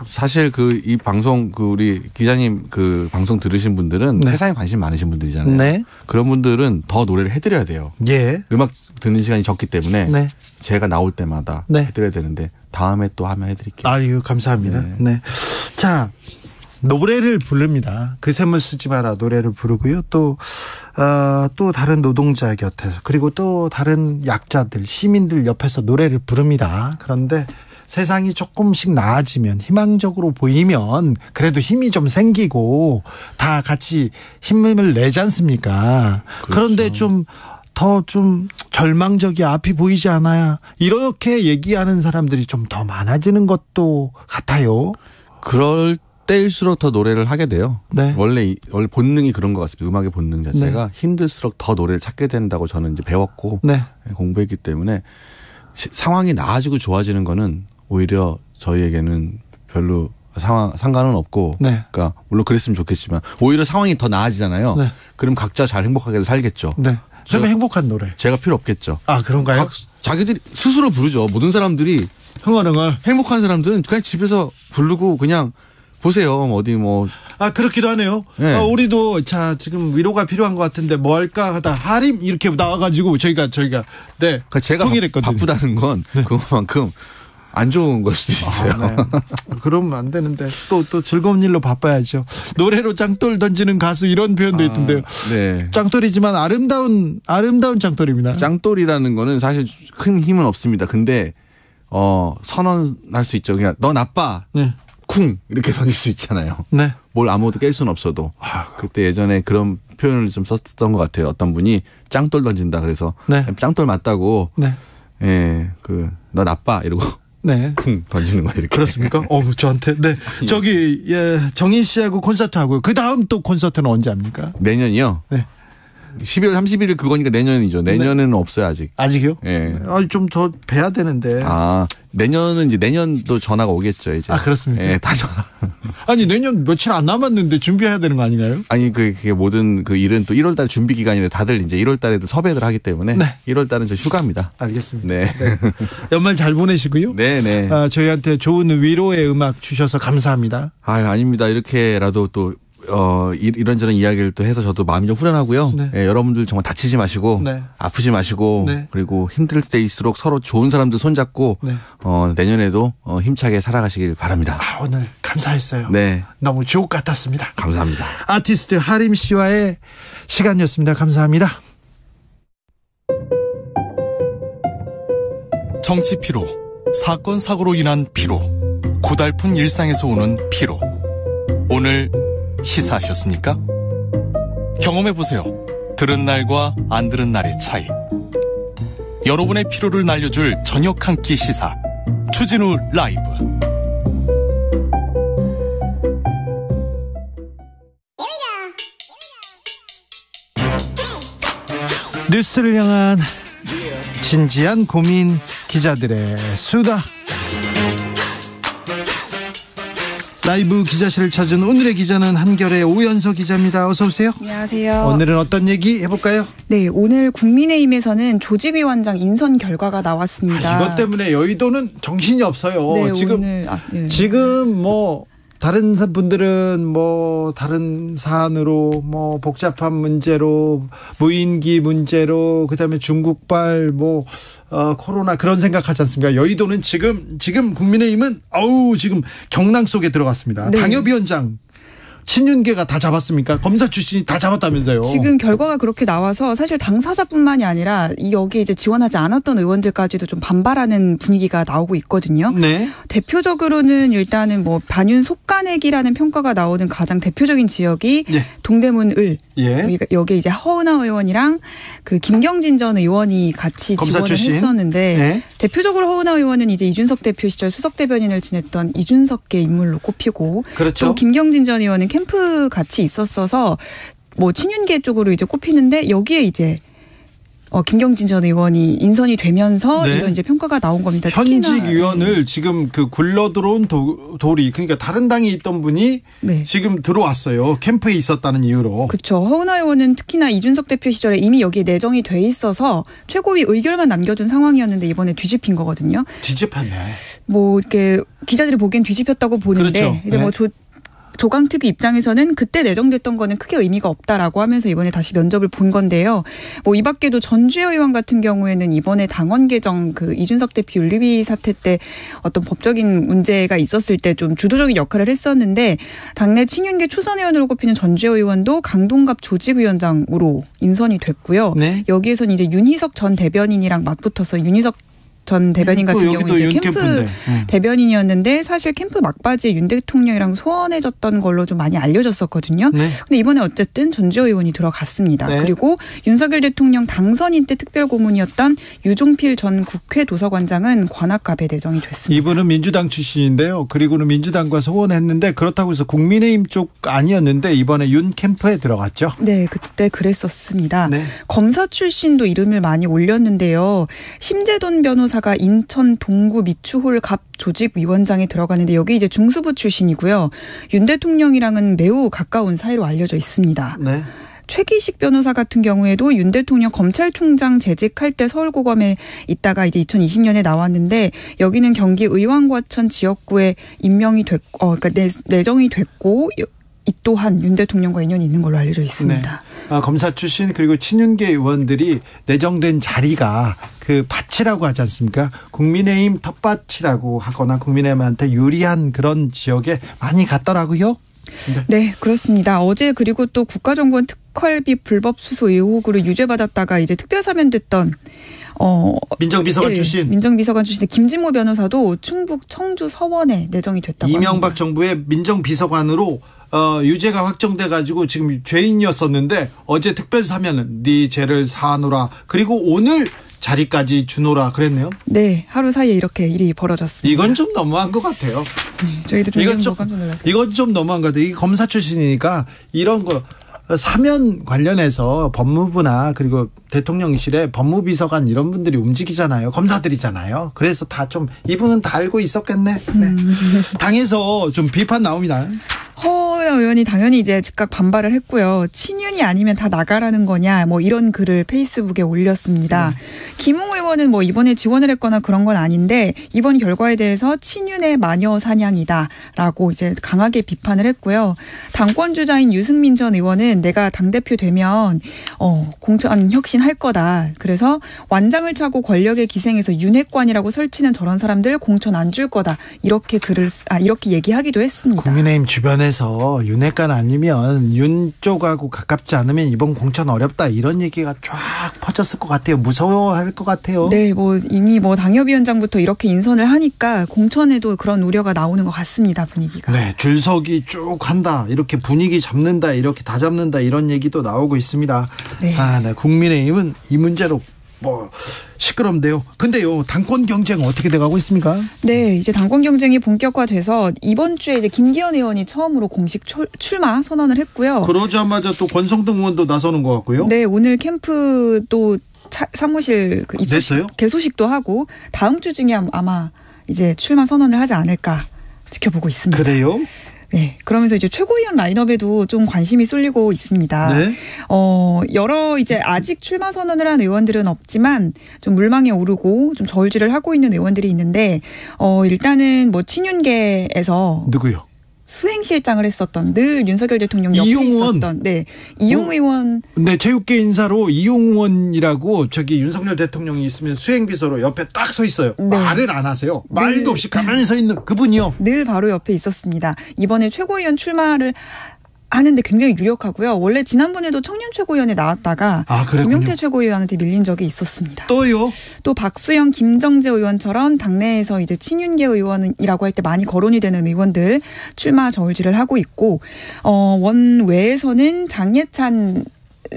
사실 이 방송 우리 기자님 그 방송 들으신 분들은 세상에 관심 많으신 분들이잖아요. 네. 그런 분들은 더 노래를 해드려야 돼요. 예. 음악 듣는 시간이 적기 때문에 네. 제가 나올 때마다 해드려야 되는데 다음에 또 하면 해드릴게요. 아유, 감사합니다. 네. 자, 노래를 부릅니다. 그 샘을 쓰지 마라 노래를 부르고요. 또 다른 노동자 곁에서 그리고 또 다른 약자들 시민들 옆에서 노래를 부릅니다. 그런데 세상이 조금씩 나아지면 희망적으로 보이면 그래도 힘이 좀 생기고 다 같이 힘을 내지 않습니까? 그렇죠. 그런데 좀 절망적이 앞이 보이지 않아야 이렇게 얘기하는 사람들이 좀 더 많아지는 것도 같아요. 그럴 때일수록 더 노래를 하게 돼요. 네. 원래 본능이 그런 것 같습니다. 음악의 본능 자체가 힘들수록 더 노래를 찾게 된다고 저는 이제 배웠고 공부했기 때문에 상황이 나아지고 좋아지는 거는 오히려 저희에게는 별로 상관은 없고 그러니까 물론 그랬으면 좋겠지만 오히려 상황이 더 나아지잖아요. 그럼 각자 잘 행복하게 살겠죠. 좀 행복한 노래. 제가 필요 없겠죠. 아, 그런가요? 자기들이 스스로 부르죠. 모든 사람들이 흥얼흥얼 행복한 사람들은 그냥 집에서 부르고 그냥 보세요. 어디 뭐. 그렇기도 하네요. 네. 우리도 지금 위로가 필요한 것 같은데 뭐 할까 하다 하림 이렇게 나와가지고 저희가 그러니까 제가 통일했거든요. 바쁘다는 건 그만큼 안 좋은 걸 수도 있어요. 그러면 안 되는데 또 즐거운 일로 바빠야죠. 노래로 짱돌 던지는 가수 이런 표현도 있던데요. 네. 짱돌이지만 아름다운 짱돌입니다. 짱돌이라는 거는 사실 큰 힘은 없습니다. 근데 선언할 수 있죠. 그냥 너 나빠. 쿵 이렇게 던질 수 있잖아요. 뭘 아무것도 깰 수는 없어도. 그때 예전에 그런 표현을 좀 썼던 것 같아요. 어떤 분이 짱돌 던진다 그래서 짱돌 맞다고. 예, 너 나빠 이러고. 쿵 던지는 거예요. 이렇게. 그렇습니까? 저한테. 저기 정인 씨하고 콘서트 하고요. 그 다음 또 콘서트는 언제 합니까? 내년이요. 12월 31일 그거니까 내년이죠. 내년에는 없어요 아직. 아직이요? 예. 좀 더 뵈야 되는데. 내년은 이제 내년도 전화가 오겠죠 이제. 그렇습니까? 예, 다 전화. 아니 내년 며칠 안 남았는데 준비해야 되는 거 아닌가요? 아니 그게 모든 일은 또 1월달 준비 기간인데 다들 이제 1월달에도 섭외를 하기 때문에 1월달은 저 휴가입니다. 알겠습니다. 네. 연말 잘 보내시고요. 네네. 저희한테 좋은 위로의 음악 주셔서 감사합니다. 아닙니다. 이렇게라도 또 이런저런 이야기를 또 해서 저도 마음이 좀 후련하고요. 여러분들 정말 다치지 마시고 아프지 마시고 그리고 힘들 때일수록 서로 좋은 사람들 손잡고 내년에도 힘차게 살아가시길 바랍니다. 오늘 감사했어요. 너무 주옥 같았습니다. 감사합니다. 아티스트 하림 씨와의 시간이었습니다. 감사합니다. 정치 피로, 사건 사고로 인한 피로, 고달픈 일상에서 오는 피로. 오늘 시사하셨습니까? 경험해보세요. 들은 날과 안 들은 날의 차이. 여러분의 피로를 날려줄 저녁 한 끼 시사 추진우 라이브. 뉴스를 향한 진지한 고민, 기자들의 수다. 라이브 기자실을 찾은 오늘의 기자는 한결의 오연서 기자입니다. 어서 오세요. 안녕하세요. 오늘은 어떤 얘기 해볼까요? 네, 오늘 국민의힘에서는 조직위원장 인선 결과가 나왔습니다. 이것 때문에 여의도는 정신이 없어요. 지금 뭐 다른 분들은 뭐 다른 사안으로 뭐 복잡한 문제로 무인기 문제로 그다음에 중국발 뭐 코로나 그런 생각하지 않습니까? 여의도는 지금 국민의힘은 지금 경랑 속에 들어갔습니다. 당협위원장 친윤계가 다 잡았습니까? 검사 출신이 다 잡았다면서요. 지금 결과가 그렇게 나와서 사실 당사자뿐만이 아니라 여기에 이제 지원하지 않았던 의원들까지도 좀 반발하는 분위기가 나오고 있거든요. 네. 대표적으로는 일단은 뭐 반윤 속가내기라는 평가가 나오는 가장 대표적인 지역이 예. 동대문 을. 예. 여기에 이제 허은하 의원이랑 그 김경진 전 의원이 같이 지원을 출신. 했었는데 네. 대표적으로 허은하 의원은 이제 이준석 대표 시절 수석 대변인을 지냈던 이준석계 인물로 꼽히고 그렇죠. 또 김경진 전 의원은 캠프 같이 있었어서 뭐 친윤계 쪽으로 이제 꼽히는데 여기에 이제 김경진 전 의원이 인선이 되면서 네. 이런 이제 평가가 나온 겁니다. 현직 의원을 지금 그 굴러 들어온 돌이 그러니까 다른 당에 있던 분이 네. 지금 들어왔어요. 캠프에 있었다는 이유로. 그렇죠. 허은하 의원은 특히나 이준석 대표 시절에 이미 여기에 내정이 돼 있어서 최고위 의결만 남겨준 상황이었는데 이번에 뒤집힌 거거든요. 뒤집혔네. 뭐 이렇게 기자들이 보기엔 뒤집혔다고 보는데 그렇죠. 이제 뭐 조강특위 입장에서는 그때 내정됐던 거는 크게 의미가 없다라고 하면서 이번에 다시 면접을 본 건데요. 뭐 이 밖에도 전주혜 의원 같은 경우에는 이번에 당원 개정 그 이준석 대표 윤리위 사태 때 어떤 법적인 문제가 있었을 때 좀 주도적인 역할을 했었는데 당내 친윤계 초선 의원으로 꼽히는 전주혜 의원도 강동갑 조직위원장으로 인선이 됐고요. 네. 여기에서는 이제 윤희석 전 대변인이랑 맞붙어서 윤희석 전 대변인 같은 경우는 이제 캠프 대변인이었는데 사실 캠프 막바지에 윤 대통령이랑 소원해졌던 걸로 좀 많이 알려졌었거든요. 네. 근데 이번에 어쨌든 전주혜 의원이 들어갔습니다. 네. 그리고 윤석열 대통령 당선인 때 특별고문이었던 유종필 전 국회 도서관장은 관악갑에 내정이 됐습니다. 이분은 민주당 출신인데요. 그리고는 민주당과 소원했는데 그렇다고 해서 국민의힘 쪽 아니었는데 이번에 윤 캠프에 들어갔죠. 네, 그때 그랬었습니다. 네. 검사 출신도 이름을 많이 올렸는데요. 심재돈 변호사가 인천 동구 미추홀 갑 조직위원장에 들어가는데 여기 이제 중수부 출신이고요. 윤 대통령이랑은 매우 가까운 사이로 알려져 있습니다. 네. 최기식 변호사 같은 경우에도 윤 대통령 검찰총장 재직할 때 서울고검에 있다가 이제 2020년에 나왔는데 여기는 경기 의왕과천 지역구에 임명이 됐고, 그러니까 내정이 됐고. 이 또한 윤 대통령과 인연이 있는 걸로 알려져 있습니다. 네. 검사 출신 그리고 친윤계 의원들이 내정된 자리가 그 밭이라고 하지 않습니까? 국민의힘 텃밭이라고 하거나 국민의힘한테 유리한 그런 지역에 많이 갔더라고요. 네, 그렇습니다. 어제 그리고 또 국가정보원 특활비 불법 수수 의혹으로 유죄받았다가 이제 특별사면됐던 민정비서관 출신. 민정비서관 출신의 김진모 변호사도 충북 청주 서원에 내정이 됐다고 이명박 합니다. 정부의 민정비서관으로 유죄가 확정돼 가지고 지금 죄인이었었는데 어제 특별사면은 네 죄를 사하노라. 그리고 오늘 자리까지 주노라 그랬네요. 네, 하루 사이에 이렇게 일이 벌어졌습니다. 이건 좀 너무한 것 같아요. 네, 저희도 좀 깜짝 놀랐어요. 이건 좀 너무한 것 같아요. 이 검사 출신이니까 이런 거 사면 관련해서 법무부나 그리고 대통령실에 법무비서관 이런 분들이 움직이잖아요. 검사들이잖아요. 그래서 다 좀 이분은 다 알고 있었겠네. 네. 당에서 좀 비판 나옵니다. 허은하 의원이 당연히 이제 즉각 반발을 했고요. 친윤이 아니면 다 나가라는 거냐 뭐 이런 글을 페이스북에 올렸습니다. 김웅 의원은 뭐 이번에 지원을 했거나 그런 건 아닌데 이번 결과에 대해서 친윤의 마녀 사냥이다라고 이제 강하게 비판을 했고요. 당권 주자인 유승민 전 의원은 내가 당대표 되면 공천 혁신할 거다. 그래서 완장을 차고 권력의 기생에서 윤핵관이라고 설치는 저런 사람들 공천 안 줄 거다. 이렇게 이렇게 얘기하기도 했습니다. 국민의힘 주변에서 윤핵관 아니면 윤 쪽하고 가깝지 않으면 이번 공천 어렵다 이런 얘기가 쫙 퍼졌을 것 같아요. 무서워할 것 같아요. 네, 뭐 이미 뭐 당협위원장부터 이렇게 인선을 하니까 공천에도 그런 우려가 나오는 것 같습니다. 분위기가. 네, 줄서기 쭉 한다. 이렇게 분위기 잡는다. 이렇게 다 잡는다. 이런 얘기도 나오고 있습니다. 네. 네. 국민의힘은 이 문제로 시끄럽네요. 근데요, 당권 경쟁 어떻게 돼가고 있습니까? 네, 이제 당권 경쟁이 본격화돼서 이번 주에 이제 김기현 의원이 처음으로 공식 출마 선언을 했고요. 그러자마자 또 권성동 의원도 나서는 것 같고요. 네, 오늘 캠프 또 사무실 개소식도 하고 다음 주 중에 아마 이제 출마 선언을 하지 않을까 지켜보고 있습니다. 그래요? 네, 그러면서 이제 최고위원 라인업에도 좀 관심이 쏠리고 있습니다. 네. 여러 이제 아직 출마 선언을 한 의원들은 없지만 좀 물망에 오르고 좀 저울질을 하고 있는 의원들이 있는데, 일단은 뭐 친윤계에서 누구요? 수행실장을 했었던 늘 윤석열 대통령 옆에 있었던 이용 의원. 네, 체육계 인사로 이용 의원이라고 저기 윤석열 대통령이 있으면 수행비서로 옆에 딱 서 있어요. 네. 말을 안 하세요. 말도 없이 가만히 서 있는 그분이요. 늘 바로 옆에 있었습니다. 이번에 최고위원 출마를 하는데 굉장히 유력하고요. 원래 지난번에도 청년 최고위원에 나왔다가 김용태 최고위원한테 밀린 적이 있었습니다. 또요? 또 박수영, 김정재 의원처럼 당내에서 이제 친윤계 의원이라고 할 때 많이 거론이 되는 의원들 출마 저울질을 하고 있고 원외에서는 장예찬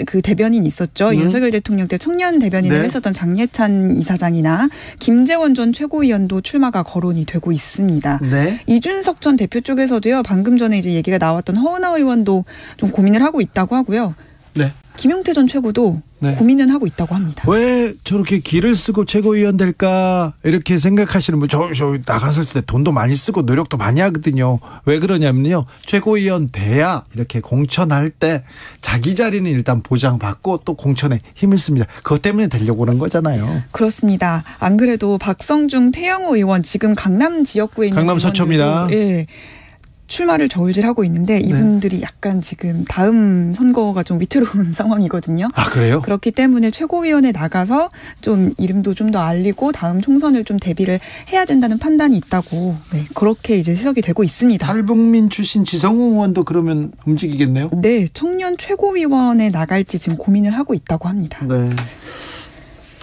그 대변인 있었죠. 윤석열 대통령 때 청년 대변인을 했었던 장예찬 이사장이나 김재원 전 최고위원도 출마가 거론이 되고 있습니다. 네. 이준석 전 대표 쪽에서도요. 방금 전에 이제 얘기가 나왔던 허은하 의원도 좀 고민을 하고 있다고 하고요. 네. 김용태 전 최고도 고민은 하고 있다고 합니다. 왜 저렇게 길을 쓰고 최고위원 될까 이렇게 생각하시는 분, 저 나갔을 때 돈도 많이 쓰고 노력도 많이 하거든요. 왜 그러냐면요, 최고위원 돼야 이렇게 공천할 때 자기 자리는 일단 보장받고 또 공천에 힘을 씁니다. 그것 때문에 되려고 그런 거잖아요. 그렇습니다. 안 그래도 박성중, 태영호 의원 지금 강남 지역구에 있는 강남 서초입니다. 예. 출마를 저울질하고 있는데 이분들이 약간 지금 다음 선거가 좀 위태로운 상황이거든요. 아, 그래요? 그렇기 때문에 최고위원에 나가서 좀 이름도 좀 더 알리고 다음 총선을 좀 대비를 해야 된다는 판단이 있다고 그렇게 이제 해석이 되고 있습니다. 탈북민 출신 지성우 의원도 그러면 움직이겠네요? 네. 청년 최고위원에 나갈지 지금 고민을 하고 있다고 합니다. 네.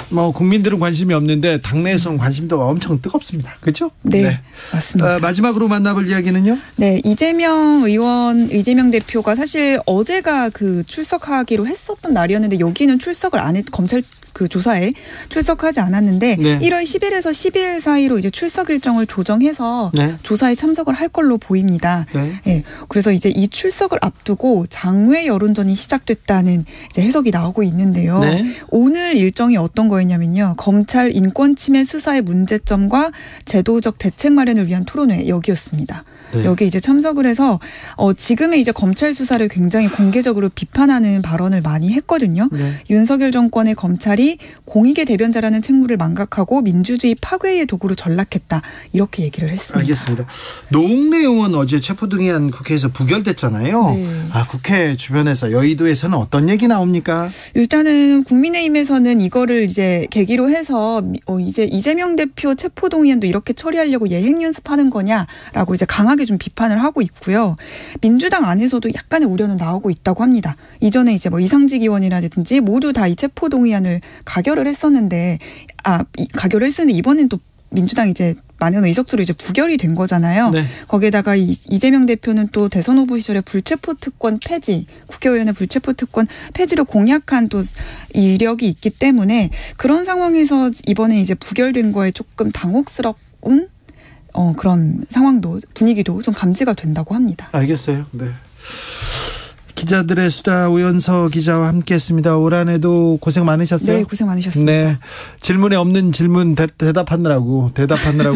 뭐 국민들은 관심이 없는데 당내에서는 관심도가 엄청 뜨겁습니다. 그렇죠? 네. 맞습니다. 마지막으로 만나볼 이야기는요? 네, 이재명 대표가 사실 어제가 그 출석하기로 했었던 날이었는데 여기는 출석을 안 했, 검찰 그 조사에 출석하지 않았는데 1월 10일에서 12일 사이로 이제 출석 일정을 조정해서 조사에 참석을 할 걸로 보입니다. 네. 그래서 이제 이 출석을 앞두고 장외 여론전이 시작됐다는 이제 해석이 나오고 있는데요. 오늘 일정이 어떤 거였냐면요. 검찰 인권 침해 수사의 문제점과 제도적 대책 마련을 위한 토론회 여기였습니다. 여기 이제 참석을 해서 지금의 이제 검찰 수사를 굉장히 공개적으로 비판하는 발언을 많이 했거든요. 윤석열 정권의 검찰이 공익의 대변자라는 책무를 망각하고 민주주의 파괴의 도구로 전락했다. 이렇게 얘기를 했습니다. 알겠습니다. 노웅래 의원 어제 체포동의안 국회에서 부결됐잖아요. 국회 주변에서 여의도에서는 어떤 얘기 나옵니까? 일단은 국민의힘에서는 이거를 이제 계기로 해서 이제 이재명 대표 체포동의안도 이렇게 처리하려고 예행 연습하는 거냐라고 이제 강하게 좀 비판을 하고 있고요. 민주당 안에서도 약간의 우려는 나오고 있다고 합니다. 이전에 이제 뭐 이상직 의원이라든지 모두 다 이 체포동의안을 가결을 했었는데 이번엔 또 민주당 이제 많은 의석수로 이제 부결이 된 거잖아요. 거기에다가 이재명 대표는 또 대선 후보 시절에 불체포 특권 폐지, 국회의원의 불체포 특권 폐지를 공약한 또 이력이 있기 때문에 그런 상황에서 이번에 이제 부결된 거에 조금 당혹스러운 그런 상황도 분위기도 좀 감지가 된다고 합니다. 알겠어요. 네. 기자들의 수다 오연서 기자와 함께했습니다. 올 한해도 고생 많으셨어요? 네, 고생 많으셨습니다. 네, 질문에 없는 질문 대답하느라고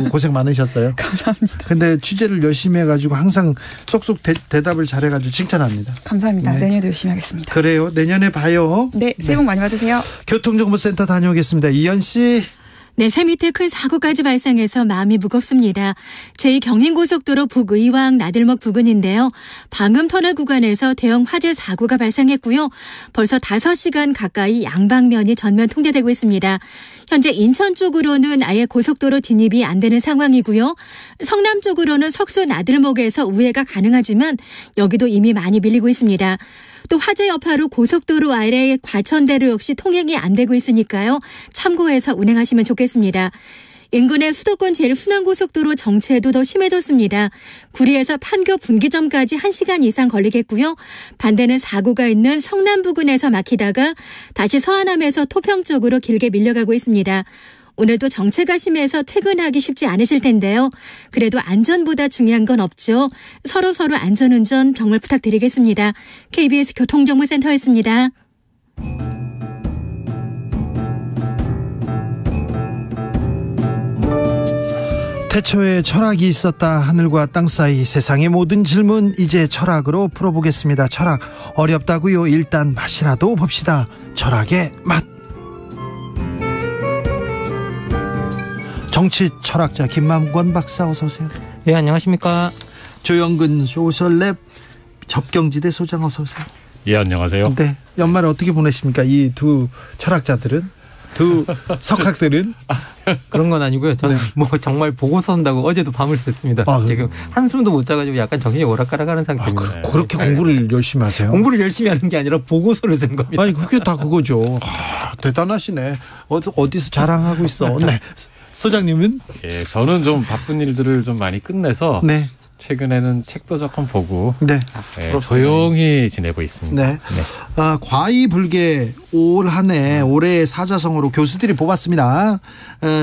고생 많으셨어요. 감사합니다. 근데 취재를 열심히 해가지고 항상 쏙쏙 대답을 잘해가지고 칭찬합니다. 감사합니다. 내년에도 열심히 하겠습니다. 그래요. 내년에 봐요. 네, 새해 복 많이 받으세요. 교통정보센터 다녀오겠습니다. 이현 씨. 네, 새 밑에 큰 사고까지 발생해서 마음이 무겁습니다. 제2경인고속도로 북의왕 나들목 부근인데요. 방음터널 구간에서 대형 화재 사고가 발생했고요. 벌써 5시간 가까이 양방면이 전면 통제되고 있습니다. 현재 인천 쪽으로는 아예 고속도로 진입이 안 되는 상황이고요. 성남 쪽으로는 석수 나들목에서 우회가 가능하지만 여기도 이미 많이 밀리고 있습니다. 또 화재 여파로 고속도로 아래의 과천대로 역시 통행이 안 되고 있으니까요. 참고해서 운행하시면 좋겠습니다. 인근의 수도권 제1순환고속도로 정체도 더 심해졌습니다. 구리에서 판교 분기점까지 1시간 이상 걸리겠고요. 반대는 사고가 있는 성남 부근에서 막히다가 다시 서안암에서 토평 쪽으로 길게 밀려가고 있습니다. 오늘도 정체가 심해서 퇴근하기 쉽지 않으실 텐데요. 그래도 안전보다 중요한 건 없죠. 서로 안전운전 정말 부탁드리겠습니다. KBS 교통정보센터였습니다. 태초에 철학이 있었다. 하늘과 땅 사이 세상의 모든 질문 이제 철학으로 풀어보겠습니다. 철학 어렵다고요? 일단 맛이라도 봅시다. 철학의 맛. 정치 철학자 김만권 박사 어서 오세요. 네, 안녕하십니까. 조영근 소셜랩 접경지대 소장 어서 오세요. 예, 안녕하세요. 네, 연말 어떻게 보내십니까? 이 두 철학자들은, 두 석학들은. 그런 건 아니고요. 저는 뭐 정말 보고서 쓴다고 어제도 밤을 샜습니다. 지금 한숨도 못 자가지고 약간 정신이 오락가락하는 상태입니다. 그렇게 공부를 열심히 하세요? 공부를 열심히 하는 게 아니라 보고서를 쓴 겁니다. 아니 그게 다 그거죠. 대단하시네. 어디서 자랑하고 있어. 네. 소장님은? 예, 저는 좀 바쁜 일들을 좀 많이 끝내서 네. 최근에는 책도 조금 보고 네. 조용히 지내고 있습니다. 네. 과의불개 올 한 해 올해의 사자성어로 교수들이 뽑았습니다.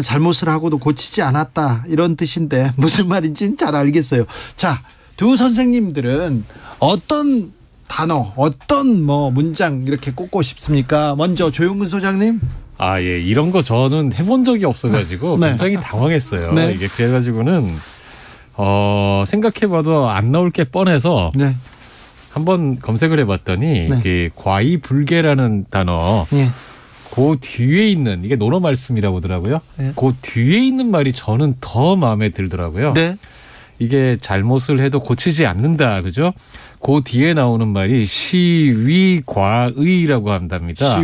잘못을 하고도 고치지 않았다 이런 뜻인데 무슨 말인지는 잘 알겠어요. 자, 두 선생님들은 어떤 단어, 어떤 문장 이렇게 꼽고 싶습니까? 먼저 조용근 소장님. 예, 이런 거 저는 해본 적이 없어가지고 네. 굉장히 당황했어요. 네. 이게 그래가지고는 생각해봐도 안 나올 게 뻔해서 네. 한번 검색을 해봤더니 그 과의불개라는 단어 그 뒤에 있는 이게 논어 말씀이라고 하더라고요. 그 뒤에 있는 말이 저는 더 마음에 들더라고요. 네. 이게 잘못을 해도 고치지 않는다, 그죠? 그 뒤에 나오는 말이 시위과의라고 한답니다.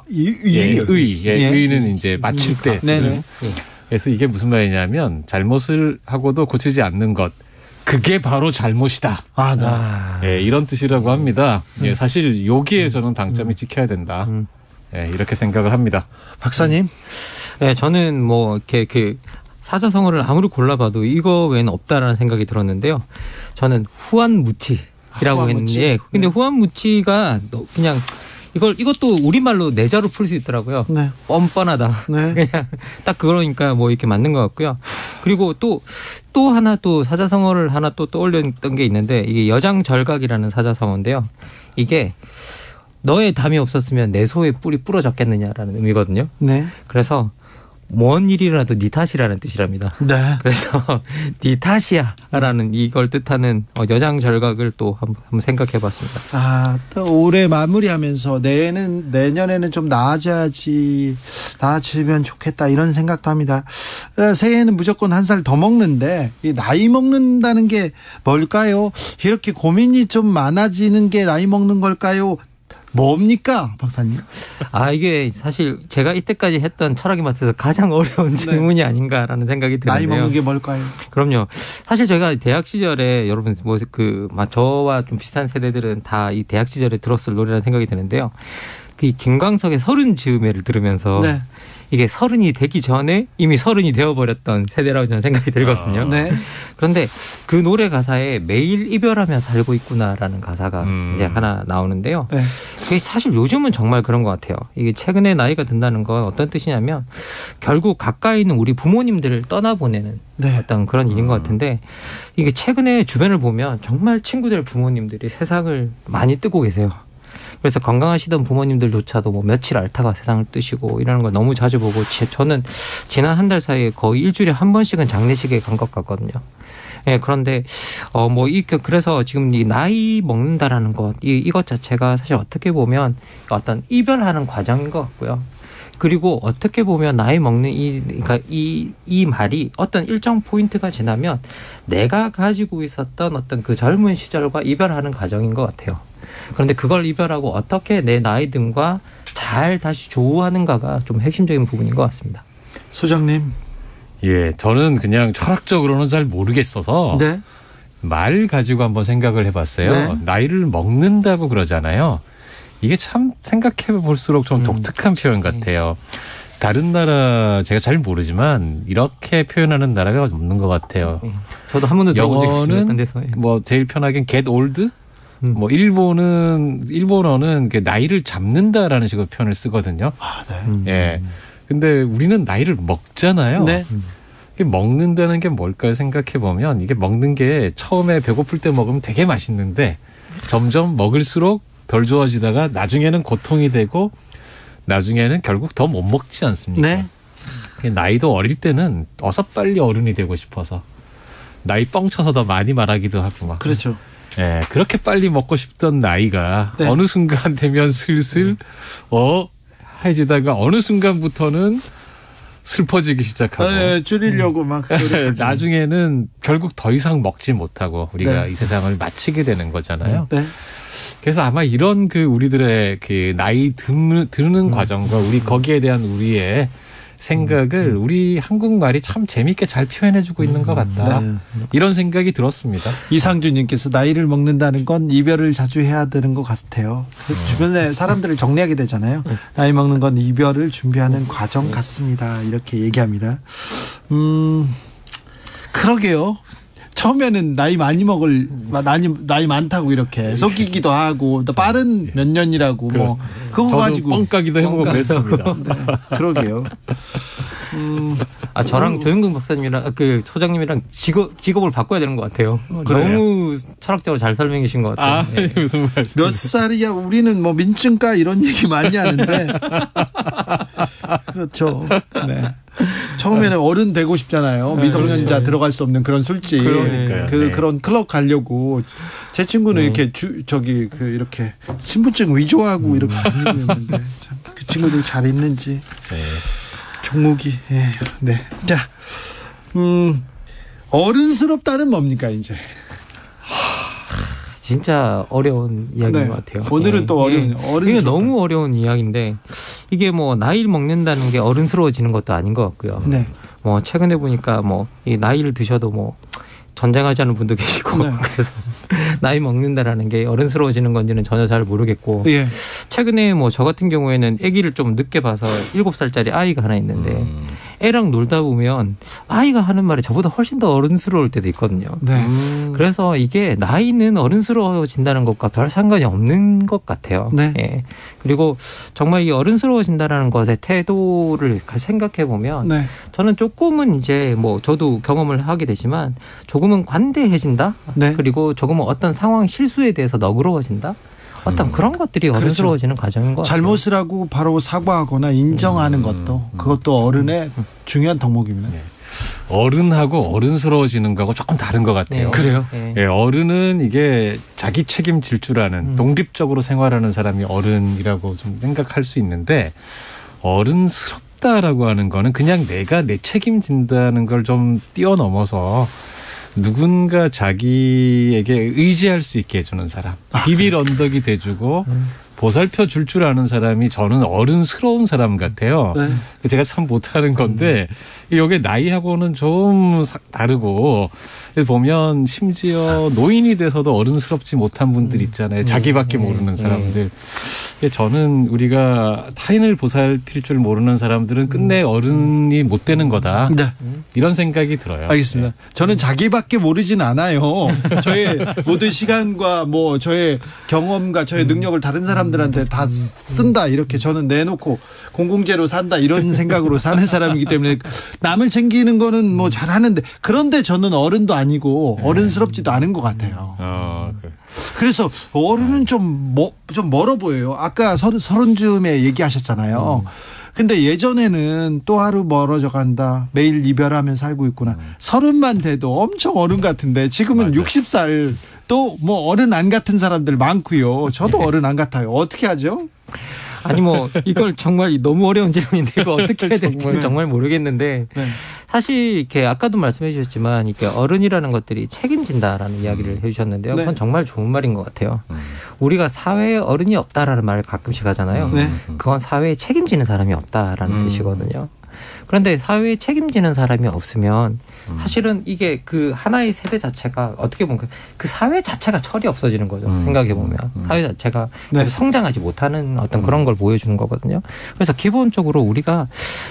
의는 이제 맞출 때. 네네. 그래서 이게 무슨 말이냐면 잘못을 하고도 고치지 않는 것. 그게 바로 잘못이다. 네, 이런 뜻이라고 합니다. 예, 사실 여기에 저는 방점이 찍혀야 된다. 이렇게 생각을 합니다. 박사님? 네, 저는 이렇게 사자성어를 아무리 골라봐도 이거 외에는 없다라는 생각이 들었는데요. 저는 후안무치라고 했는데, 근데 후안무치가 그냥 이것도 우리말로 내자로 풀 수 있더라고요. 네. 뻔뻔하다. 네. 그냥 딱 그러니까 이렇게 맞는 것 같고요. 그리고 또 하나 또 사자성어를 하나 또 떠올렸던 게 있는데 이게 여장절각이라는 사자성어인데요. 이게 너의 담이 없었으면 내 소의 뿔이 부러졌겠느냐라는 의미거든요. 네. 그래서 뭔 일이라도 네 탓이라는 뜻이랍니다. 네. 그래서 네 탓이야라는 이걸 뜻하는 여장절각을 또 한번 생각해봤습니다. 또 올해 마무리하면서 내년에는 좀 나아지면 좋겠다 이런 생각도 합니다. 새해에는 무조건 한 살 더 먹는데 이 나이 먹는다는 게 뭘까요? 이렇게 고민이 좀 많아지는 게 나이 먹는 걸까요? 뭡니까, 박사님? 이게 사실 제가 이때까지 했던 철학의 맛에서 가장 어려운 질문이 아닌가라는 생각이 드는데요. 나이 먹는 게 뭘까요? 그럼요. 사실 제가 대학 시절에 여러분 저와 좀 비슷한 세대들은 다 이 대학 시절에 들었을 노래라는 생각이 드는데요. 그 김광석의 서른 즈음에를 들으면서 이게 30이 되기 전에 이미 30이 되어버렸던 세대라고 저는 생각이 들거든요. 네. 그런데 그 노래 가사에 매일 이별하며 살고 있구나라는 가사가 이제 하나 나오는데요. 네. 그게 사실 요즘은 정말 그런 것 같아요. 이게 최근에 나이가 든다는 건 어떤 뜻이냐면 결국 가까이 있는 우리 부모님들을 떠나보내는 어떤 그런 일인 것 같은데 이게 최근에 주변을 보면 정말 친구들 부모님들이 세상을 많이 뜨고 계세요. 그래서 건강하시던 부모님들조차도 며칠 앓다가 세상을 뜨시고 이러는 걸 너무 자주 보고 저는 지난 한 달 사이에 거의 일주일에 한 번씩은 장례식에 간 것 같거든요. 예, 그런데 그래서 지금 이 나이 먹는다라는 것 이것 자체가 사실 어떻게 보면 어떤 이별하는 과정인 것 같고요. 그리고 어떻게 보면 나이 먹는 이 말이 어떤 일정 포인트가 지나면 내가 가지고 있었던 어떤 그 젊은 시절과 이별하는 과정인 것 같아요. 그런데 그걸 이별하고 어떻게 내 나이 듦과 잘 다시 조우하는가가 좀 핵심적인 부분인 것 같습니다. 소장님. 예, 저는 그냥 철학적으로는 잘 모르겠어서 말 가지고 한번 생각을 해봤어요. 나이를 먹는다고 그러잖아요. 이게 참 생각해 볼수록 좀 독특한 표현 같아요. 다른 나라 제가 잘 모르지만 이렇게 표현하는 나라가 없는 것 같아요. 저도 한 번도 들어본 적이 있습니다. 어떤 데서. 제일 편하게 get old? 일본어는 나이를 잡는다라는 식으로 표현을 쓰거든요. 예. 근데 우리는 나이를 먹잖아요. 먹는다는 게 뭘까요? 생각해 보면 이게 먹는 게 처음에 배고플 때 먹으면 되게 맛있는데 점점 먹을수록 덜 좋아지다가 나중에는 고통이 되고 나중에는 결국 더 못 먹지 않습니까? 나이도 어릴 때는 어서 빨리 어른이 되고 싶어서 나이 뻥쳐서 더 많이 말하기도 하고 막. 그렇죠. 예, 그렇게 빨리 먹고 싶던 나이가 어느 순간 되면 슬슬 해지다가 어느 순간부터는 슬퍼지기 시작하고 줄이려고 막 나중에는 결국 더 이상 먹지 못하고 우리가 이 세상을 마치게 되는 거잖아요. 그래서 아마 이런 우리들의 나이 드는 과정과 거기에 대한 우리의 생각을 우리 한국말이 참 재미있게 잘 표현해주고 있는 것 같다. 네. 이런 생각이 들었습니다. 이상준님께서 나이를 먹는다는 건 이별을 자주 해야 되는 것 같아요. 주변에 사람들을 정리하게 되잖아요. 나이 먹는 건 이별을 준비하는 과정 같습니다. 이렇게 얘기합니다. 그러게요. 처음에는 나이 많이 먹을 나이 많다고 이렇게 속이기도 하고 또 빠른 몇 년이라고 뭐 그거 가지고 뻥까기도 해보고 그랬습니다. 네, 그러게요. 저랑 조영근 박사님이랑 그 소장님이랑 직업을 바꿔야 되는 것 같아요. 너무 철학적으로 잘 설명해 주신 것 같아요. 네. 무슨 말씀? 몇 살이야? 우리는 뭐 민증가 이런 얘기 많이 하는데 그렇죠. 네. 처음에는 어른 되고 싶잖아요. 미성년자 그렇죠. 들어갈 수 없는 그런 술집, 그러니까요. 그런 클럽 가려고 제 친구는 이렇게 이렇게 신분증 위조하고 이렇게 다니는데 참 그 친구들 잘 있는지. 종욱이. 네. 자, 어른스럽다는 뭡니까 이제? 진짜 어려운 이야기인 것 같아요. 오늘은 또 이게 너무 어려운 이야기인데 이게 뭐 나이를 먹는다는 게 어른스러워지는 것도 아닌 것 같고요. 네. 뭐 최근에 보니까 뭐 이 나이를 드셔도 뭐 전쟁하자는 분도 계시고 그래서 나이 먹는다라는 게 어른스러워지는 건지는 전혀 잘 모르겠고 최근에 뭐 저 같은 경우에는 아기를 좀 늦게 봐서 7살짜리 아이가 하나 있는데 애랑 놀다 보면 아이가 하는 말이 저보다 훨씬 더 어른스러울 때도 있거든요. 네. 그래서 이게 나이는 어른스러워진다는 것과 별 상관이 없는 것 같아요. 네. 예. 그리고 정말 이 어른스러워진다라는 것의 태도를 생각해 보면 네. 저는 조금은 이제 뭐 저도 경험을 하게 되지만 조금은 관대해진다. 네. 그리고 조금은 어떤 상황 실수에 대해서 너그러워진다. 어떤 그런 것들이 어른스러워지는 과정인 것 같아요. 잘못을 하고 바로 사과하거나 인정하는 것도 그것도 어른의 중요한 덕목입니다. 네. 어른하고 어른스러워지는 거하고 조금 다른 것 같아요. 네. 그래요? 예, 어른은 이게 자기 책임질 줄 아는 독립적으로 생활하는 사람이 어른이라고 좀 생각할 수 있는데 어른스럽다라고 하는 거는 그냥 내가 내 책임진다는 걸 좀 뛰어넘어서 누군가 자기에게 의지할 수 있게 해주는 사람, 비빌 언덕이 돼주고 보살펴 줄 줄 아는 사람이 저는 어른스러운 사람 같아요. 네. 제가 참 못하는 건데 여기 나이하고는 좀 다르고 보면 심지어 노인이 돼서도 어른스럽지 못한 분들 있잖아요. 자기밖에 모르는 사람들. 저는 우리가 타인을 보살필 줄 모르는 사람들은 끝내 어른이 못 되는 거다. 네. 이런 생각이 들어요. 알겠습니다. 저는 자기밖에 모르진 않아요. 저의 모든 시간과 뭐 저의 경험과 저의 능력을 다른 사람들한테 다 쓴다 이렇게 저는 내놓고 공공재로 산다 이런 생각으로 사는 사람이기 때문에 남을 챙기는 거는 뭐 잘하는데 그런데 저는 어른도 아니고 어른스럽지도 않은 것 같아요. 그래서 어른은 좀 멀어 보여요. 아까 서른쯤에 얘기하셨잖아요. 근데 예전에는 또 하루 멀어져 간다. 매일 이별하며 살고 있구나. 30만 돼도 엄청 어른 같은데 지금은 60살 또 뭐 어른 안 같은 사람들 많고요. 저도 어른 안 같아요. 어떻게 하죠? 아니 뭐 이걸 정말 너무 어려운 질문인데 이거 어떻게 해야 될지 정말 모르겠는데 사실 이렇게 아까도 말씀해 주셨지만 이렇게 어른이라는 것들이 책임진다라는 이야기를 해주셨는데요. 그건 정말 좋은 말인 것 같아요. 우리가 사회에 어른이 없다라는 말을 가끔씩 하잖아요. 그건 사회에 책임지는 사람이 없다라는 뜻이거든요. 그런데 사회에 책임지는 사람이 없으면 사실은 이게 그 하나의 세대 자체가 어떻게 보면 그 사회 자체가 철이 없어지는 거죠. 생각해 보면 사회 자체가 성장하지 못하는 어떤 그런 걸 보여주는 거거든요. 그래서 기본적으로 우리가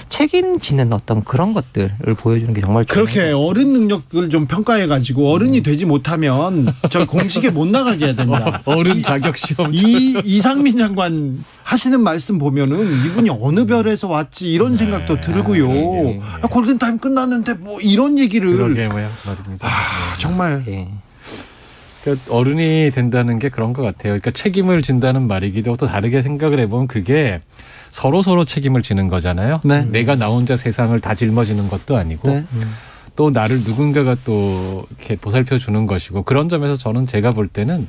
책임지는 어떤 그런 것들을 보여주는 게 정말 중요해요. 그렇게 어른 능력을 좀 평가해 가지고 어른이 되지 못하면 저 공직에 못 나가게 해야 됩니다. 어른 자격 시험. 이상민 장관 하시는 말씀 보면은 이분이 어느 별에서 왔지 이런 생각도 들고요. 골든타임 끝났는데 뭐 이런 얘기를. 그러게 말입니다. 정말. 그러니까 어른이 된다는 게 그런 것 같아요. 그러니까 책임을 진다는 말이기도 또 다르게 생각을 해보면 그게 서로 책임을 지는 거잖아요. 내가 나 혼자 세상을 다 짊어지는 것도 아니고 또 나를 누군가가 또 이렇게 보살펴 주는 것이고 그런 점에서 저는 제가 볼 때는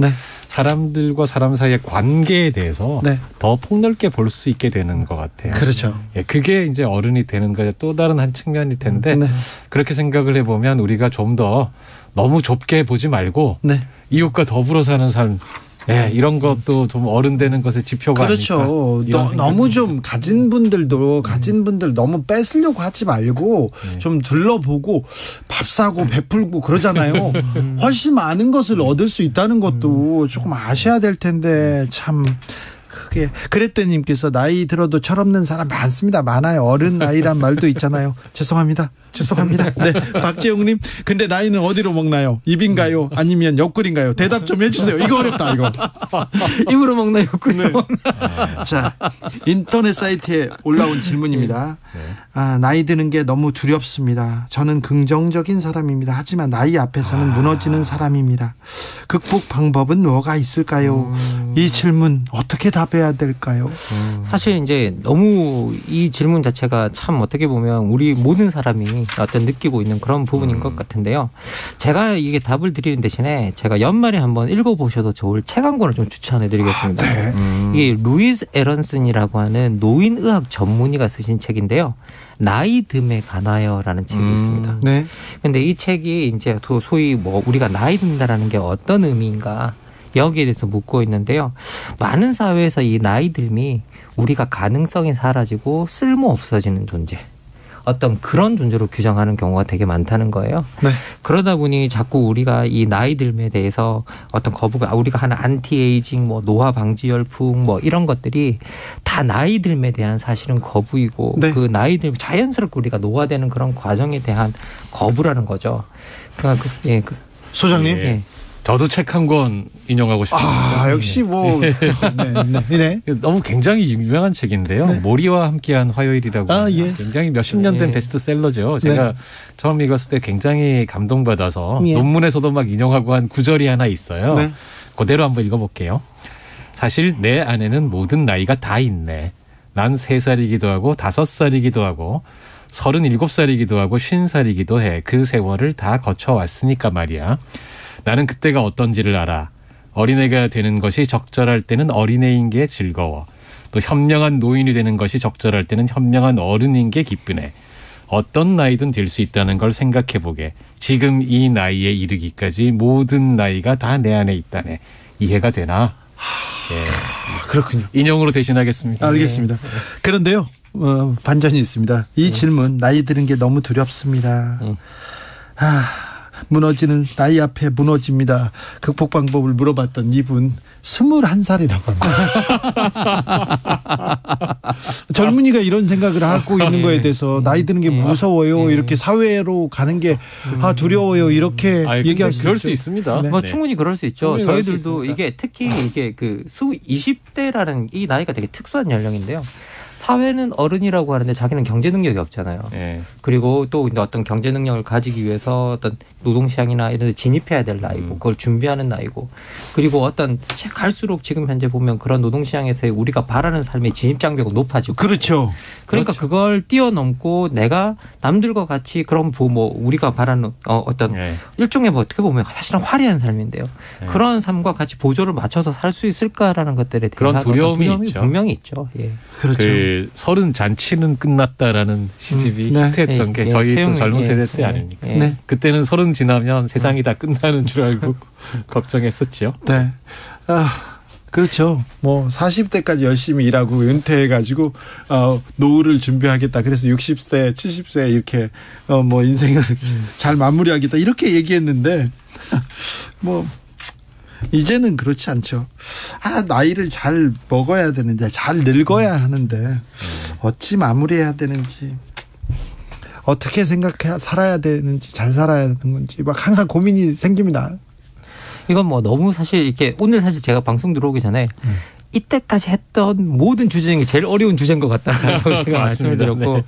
사람들과 사람 사이의 관계에 대해서 더 폭넓게 볼 수 있게 되는 것 같아요. 그렇죠. 그게 이제 어른이 되는 거에 또 다른 한 측면일 텐데 그렇게 생각을 해보면 우리가 좀 더 너무 좁게 보지 말고 이웃과 더불어 사는 삶 예, 이런 것도 좀 어른 되는 것의 지표가 그렇죠. 너무 좀 가진 분들 너무 뺏으려고 하지 말고 좀 둘러보고 밥 사고 베풀고 그러잖아요. 훨씬 많은 것을 얻을 수 있다는 것도 조금 아셔야 될 텐데 참. 크게 그랬대님께서 나이 들어도 철없는 사람 많아요. 어른 나이란 말도 있잖아요. 죄송합니다. 네, 박재용님, 근데 나이는 어디로 먹나요? 입인가요? 아니면 옆구리인가요? 대답 좀 해주세요. 이거 어렵다 이거. 입으로 먹나 옆구리로 먹나? 자, 인터넷 사이트에 올라온 질문입니다. 나이 드는 게 너무 두렵습니다. 저는 긍정적인 사람입니다. 하지만 나이 앞에서는 무너지는 사람입니다. 극복 방법은 뭐가 있을까요? 이 질문 어떻게 답해야 될까요? 사실 이제 너무 이 질문 자체가 참 어떻게 보면 우리 모든 사람이 어떤 느끼고 있는 그런 부분인 것 같은데요. 제가 이게 답을 드리는 대신에 제가 연말에 한번 읽어보셔도 좋을 책 한 권을 좀 추천해드리겠습니다. 이게 루이스 에런슨이라고 하는 노인의학 전문의가 쓰신 책인데요. 나이 듦에 관하여라는 책이 있습니다. 네. 근데 이 책이 이제 소위 뭐 우리가 나이 든다라는 게 어떤 의미인가 여기에 대해서 묻고 있는데요. 많은 사회에서 이 나이 듦이 우리가 가능성이 사라지고 쓸모 없어지는 존재. 어떤 그런 존재로 규정하는 경우가 되게 많다는 거예요. 네. 그러다 보니 자꾸 우리가 이 나이 듦에 대해서 어떤 거부가 우리가 하는 안티에이징, 뭐 노화 방지 열풍, 뭐 이런 것들이 다 나이 듦에 대한 사실은 거부이고 네. 그 나이 듦 자연스럽게 우리가 노화되는 그런 과정에 대한 거부라는 거죠. 그러니까 소장님. 예. 저도 책 한 권 인용하고 싶습니다. 역시 뭐 네. 너무 굉장히 유명한 책인데요. 네. 모리와 함께한 화요일이라고 굉장히 몇십 년 된 베스트셀러죠. 제가 처음 읽었을 때 굉장히 감동받아서 논문에서도 막 인용하고 한 구절이 하나 있어요. 네. 그대로 한번 읽어볼게요. 사실 내 안에는 모든 나이가 다 있네. 난 3살이기도 하고 5살이기도 하고 37살이기도 하고 50살이기도 해. 그 세월을 다 거쳐왔으니까 말이야. 나는 그때가 어떤지를 알아. 어린애가 되는 것이 적절할 때는 어린애인 게 즐거워. 또 현명한 노인이 되는 것이 적절할 때는 현명한 어른인 게 기쁘네. 어떤 나이든 될 수 있다는 걸 생각해보게. 지금 이 나이에 이르기까지 모든 나이가 다 내 안에 있다네. 이해가 되나? 그렇군요. 인용으로 대신하겠습니다. 알겠습니다. 그런데요. 반전이 있습니다. 이 질문 나이 드는 게 너무 두렵습니다. 무너지는 나이 앞에 무너집니다. 극복 방법을 물어봤던 이분 21살이라고 합니다. 젊은이가 이런 생각을 하고 있는 거에 대해서 나이 드는 게 무서워요. 이렇게 사회로 가는 게 두려워요. 이렇게 얘기할 그럴 수 있습니다. 네. 뭐 충분히 그럴 수 있죠. 저희들도 이게 특히 이게 그 20대라는 이 나이가 되게 특수한 연령인데요. 사회는 어른이라고 하는데 자기는 경제 능력이 없잖아요. 그리고 또 어떤 경제 능력을 가지기 위해서 어떤 노동시장이나 이런 데 진입해야 될 나이고 그걸 준비하는 나이고 그리고 어떤 갈수록 지금 현재 보면 그런 노동시장에서 우리가 바라는 삶의 진입장벽이 높아지고 그렇죠. 그러니까 그걸 뛰어넘고 내가 남들과 같이 그런 뭐 우리가 바라는 어떤 일종의 뭐 어떻게 보면 사실은 화려한 삶인데요. 그런 삶과 같이 보조를 맞춰서 살 수 있을까라는 것들에 대한 그런 두려움이 있죠. 분명히 있죠. 그렇죠. 서른 잔치는 끝났다라는 시집이 히트했던 게 저희 또 젊은 세대 때 아닙니까? 그때는 30 지나면 세상이 다 끝나는 줄 알고 걱정했었죠. 네. 그렇죠. 뭐 40대까지 열심히 일하고 은퇴해가지고 노후를 준비하겠다. 그래서 60세, 70세 이렇게 뭐 인생을 잘 마무리하겠다 이렇게 얘기했는데 뭐. 이제는 그렇지 않죠. 나이를 잘 먹어야 되는데 잘 늙어야 하는데 어찌 마무리해야 되는지 어떻게 생각해 살아야 되는지 잘 살아야 되는 건지 막 항상 고민이 생깁니다. 이건 뭐 너무 사실 이렇게 오늘 사실 제가 방송 들어오기 전에 이때까지 했던 모든 주제 중에 제일 어려운 주제인 것 같다라고 제가 말씀을 드렸고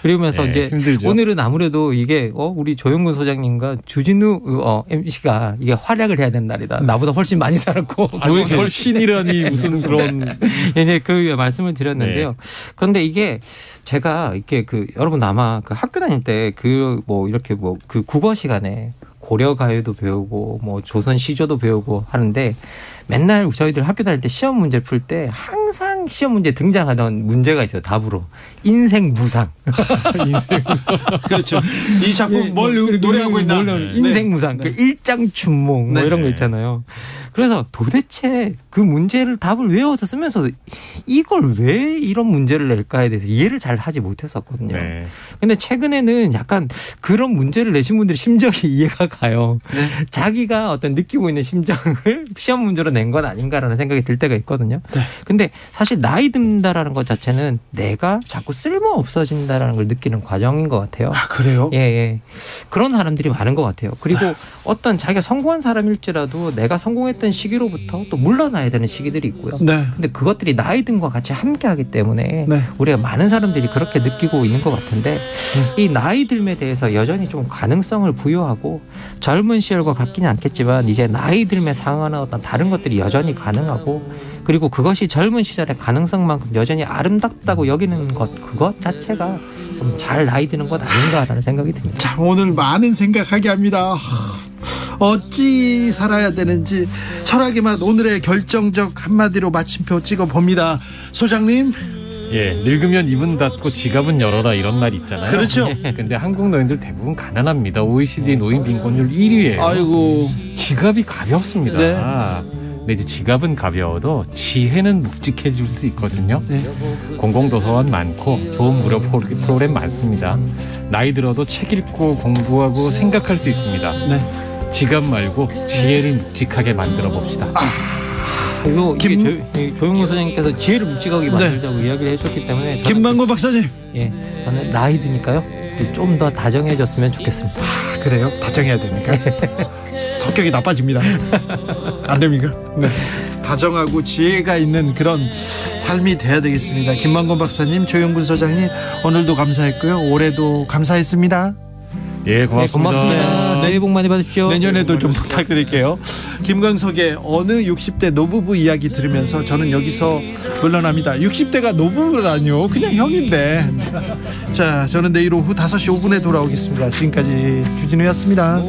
그러면서 이제 힘들죠. 오늘은 아무래도 이게 우리 조영근 소장님과 주진우 MC가 이게 활약을 해야 되는 날이다. 나보다 훨씬 많이 살았고 훨씬이라니 무슨 그런 그 말씀을 드렸는데요. 그런데 이게 제가 이렇게 여러분 아마 학교 다닐 때 뭐 이렇게 뭐 그 국어 시간에 고려 가요도 배우고 뭐 조선 시조도 배우고 하는데 맨날 저희들 학교 다닐 때 시험 문제를 풀 때 항상 항상 시험 문제에 등장하던 문제가 있어요. 답으로. 인생 무상. 인생 무상. 그렇죠. 이 작품 뭘 노래하고 있나? 인생 무상. 그 일장춘몽 뭐 이런 거 있잖아요. 그래서 도대체 그 문제를 답을 외워서 쓰면서 이걸 왜 이런 문제를 낼까에 대해서 이해를 잘 하지 못했었거든요. 근데 최근에는 약간 그런 문제를 내신 분들이 심정이 이해가 가요. 자기가 어떤 느끼고 있는 심정을 시험 문제로 낸 건 아닌가라는 생각이 들 때가 있거든요. 근데 사실 나이 든다라는 것 자체는 내가 자꾸 쓸모 없어진다라는 걸 느끼는 과정인 것 같아요. 아, 그래요? 예. 그런 사람들이 많은 것 같아요. 그리고 어떤 자기가 성공한 사람일지라도 내가 성공했던 시기로부터 또 물러나야 되는 시기들이 있고요. 근데 그것들이 나이 든과 같이 함께하기 때문에 우리가 많은 사람들이 그렇게 느끼고 있는 것 같은데 이 나이 듦에 대해서 여전히 좀 가능성을 부여하고 젊은 시절과 같기는 않겠지만 이제 나이 듦에 상응하는 어떤 다른 것들이 여전히 가능하고 그리고 그것이 젊은 시절의 가능성만큼 여전히 아름답다고 여기는 것 그것 자체가 좀 잘 나이 드는 것 아닌가라는 생각이 듭니다. 자, 오늘 많은 생각하게 합니다. 어찌 살아야 되는지 철학의 맛 오늘의 결정적 한마디로 마침표 찍어봅니다. 소장님. 예, 늙으면 입은 닫고 지갑은 열어라 이런 말 있잖아요. 그렇죠. 근데 한국 노인들 대부분 가난합니다. OECD 노인 빈곤율 1위예요. 아이고. 지갑이 가볍습니다. 근데 이제 지갑은 가벼워도 지혜는 묵직해질 수 있거든요. 공공도서관 많고 좋은 무료 프로그램 많습니다. 나이 들어도 책 읽고 공부하고 생각할 수 있습니다. 지갑 말고 지혜를 묵직하게 만들어 봅시다. 조영문 선생님께서 지혜를 묵직하게 만들자고 이야기를 해주셨기 때문에 김만고 박사님. 예, 저는 나이 드니까요 좀 더 다정해졌으면 좋겠습니다. 그래요? 다정해야 됩니까? 성격이 나빠집니다. 안 됩니까? 다정하고 지혜가 있는 그런 삶이 돼야 되겠습니다. 김만곤 박사님, 조영근 소장님 오늘도 감사했고요. 올해도 감사했습니다. 예, 고맙습니다. 고맙습니다. 새해 복 많이 받으십시오. 내년에도 좀 부탁드릴게요. 김광석의 어느 60대 노부부 이야기 들으면서 저는 여기서 물러납니다. 60대가 노부부라뇨. 그냥 형인데. 자, 저는 내일 오후 5시 5분에 돌아오겠습니다. 지금까지 주진우였습니다.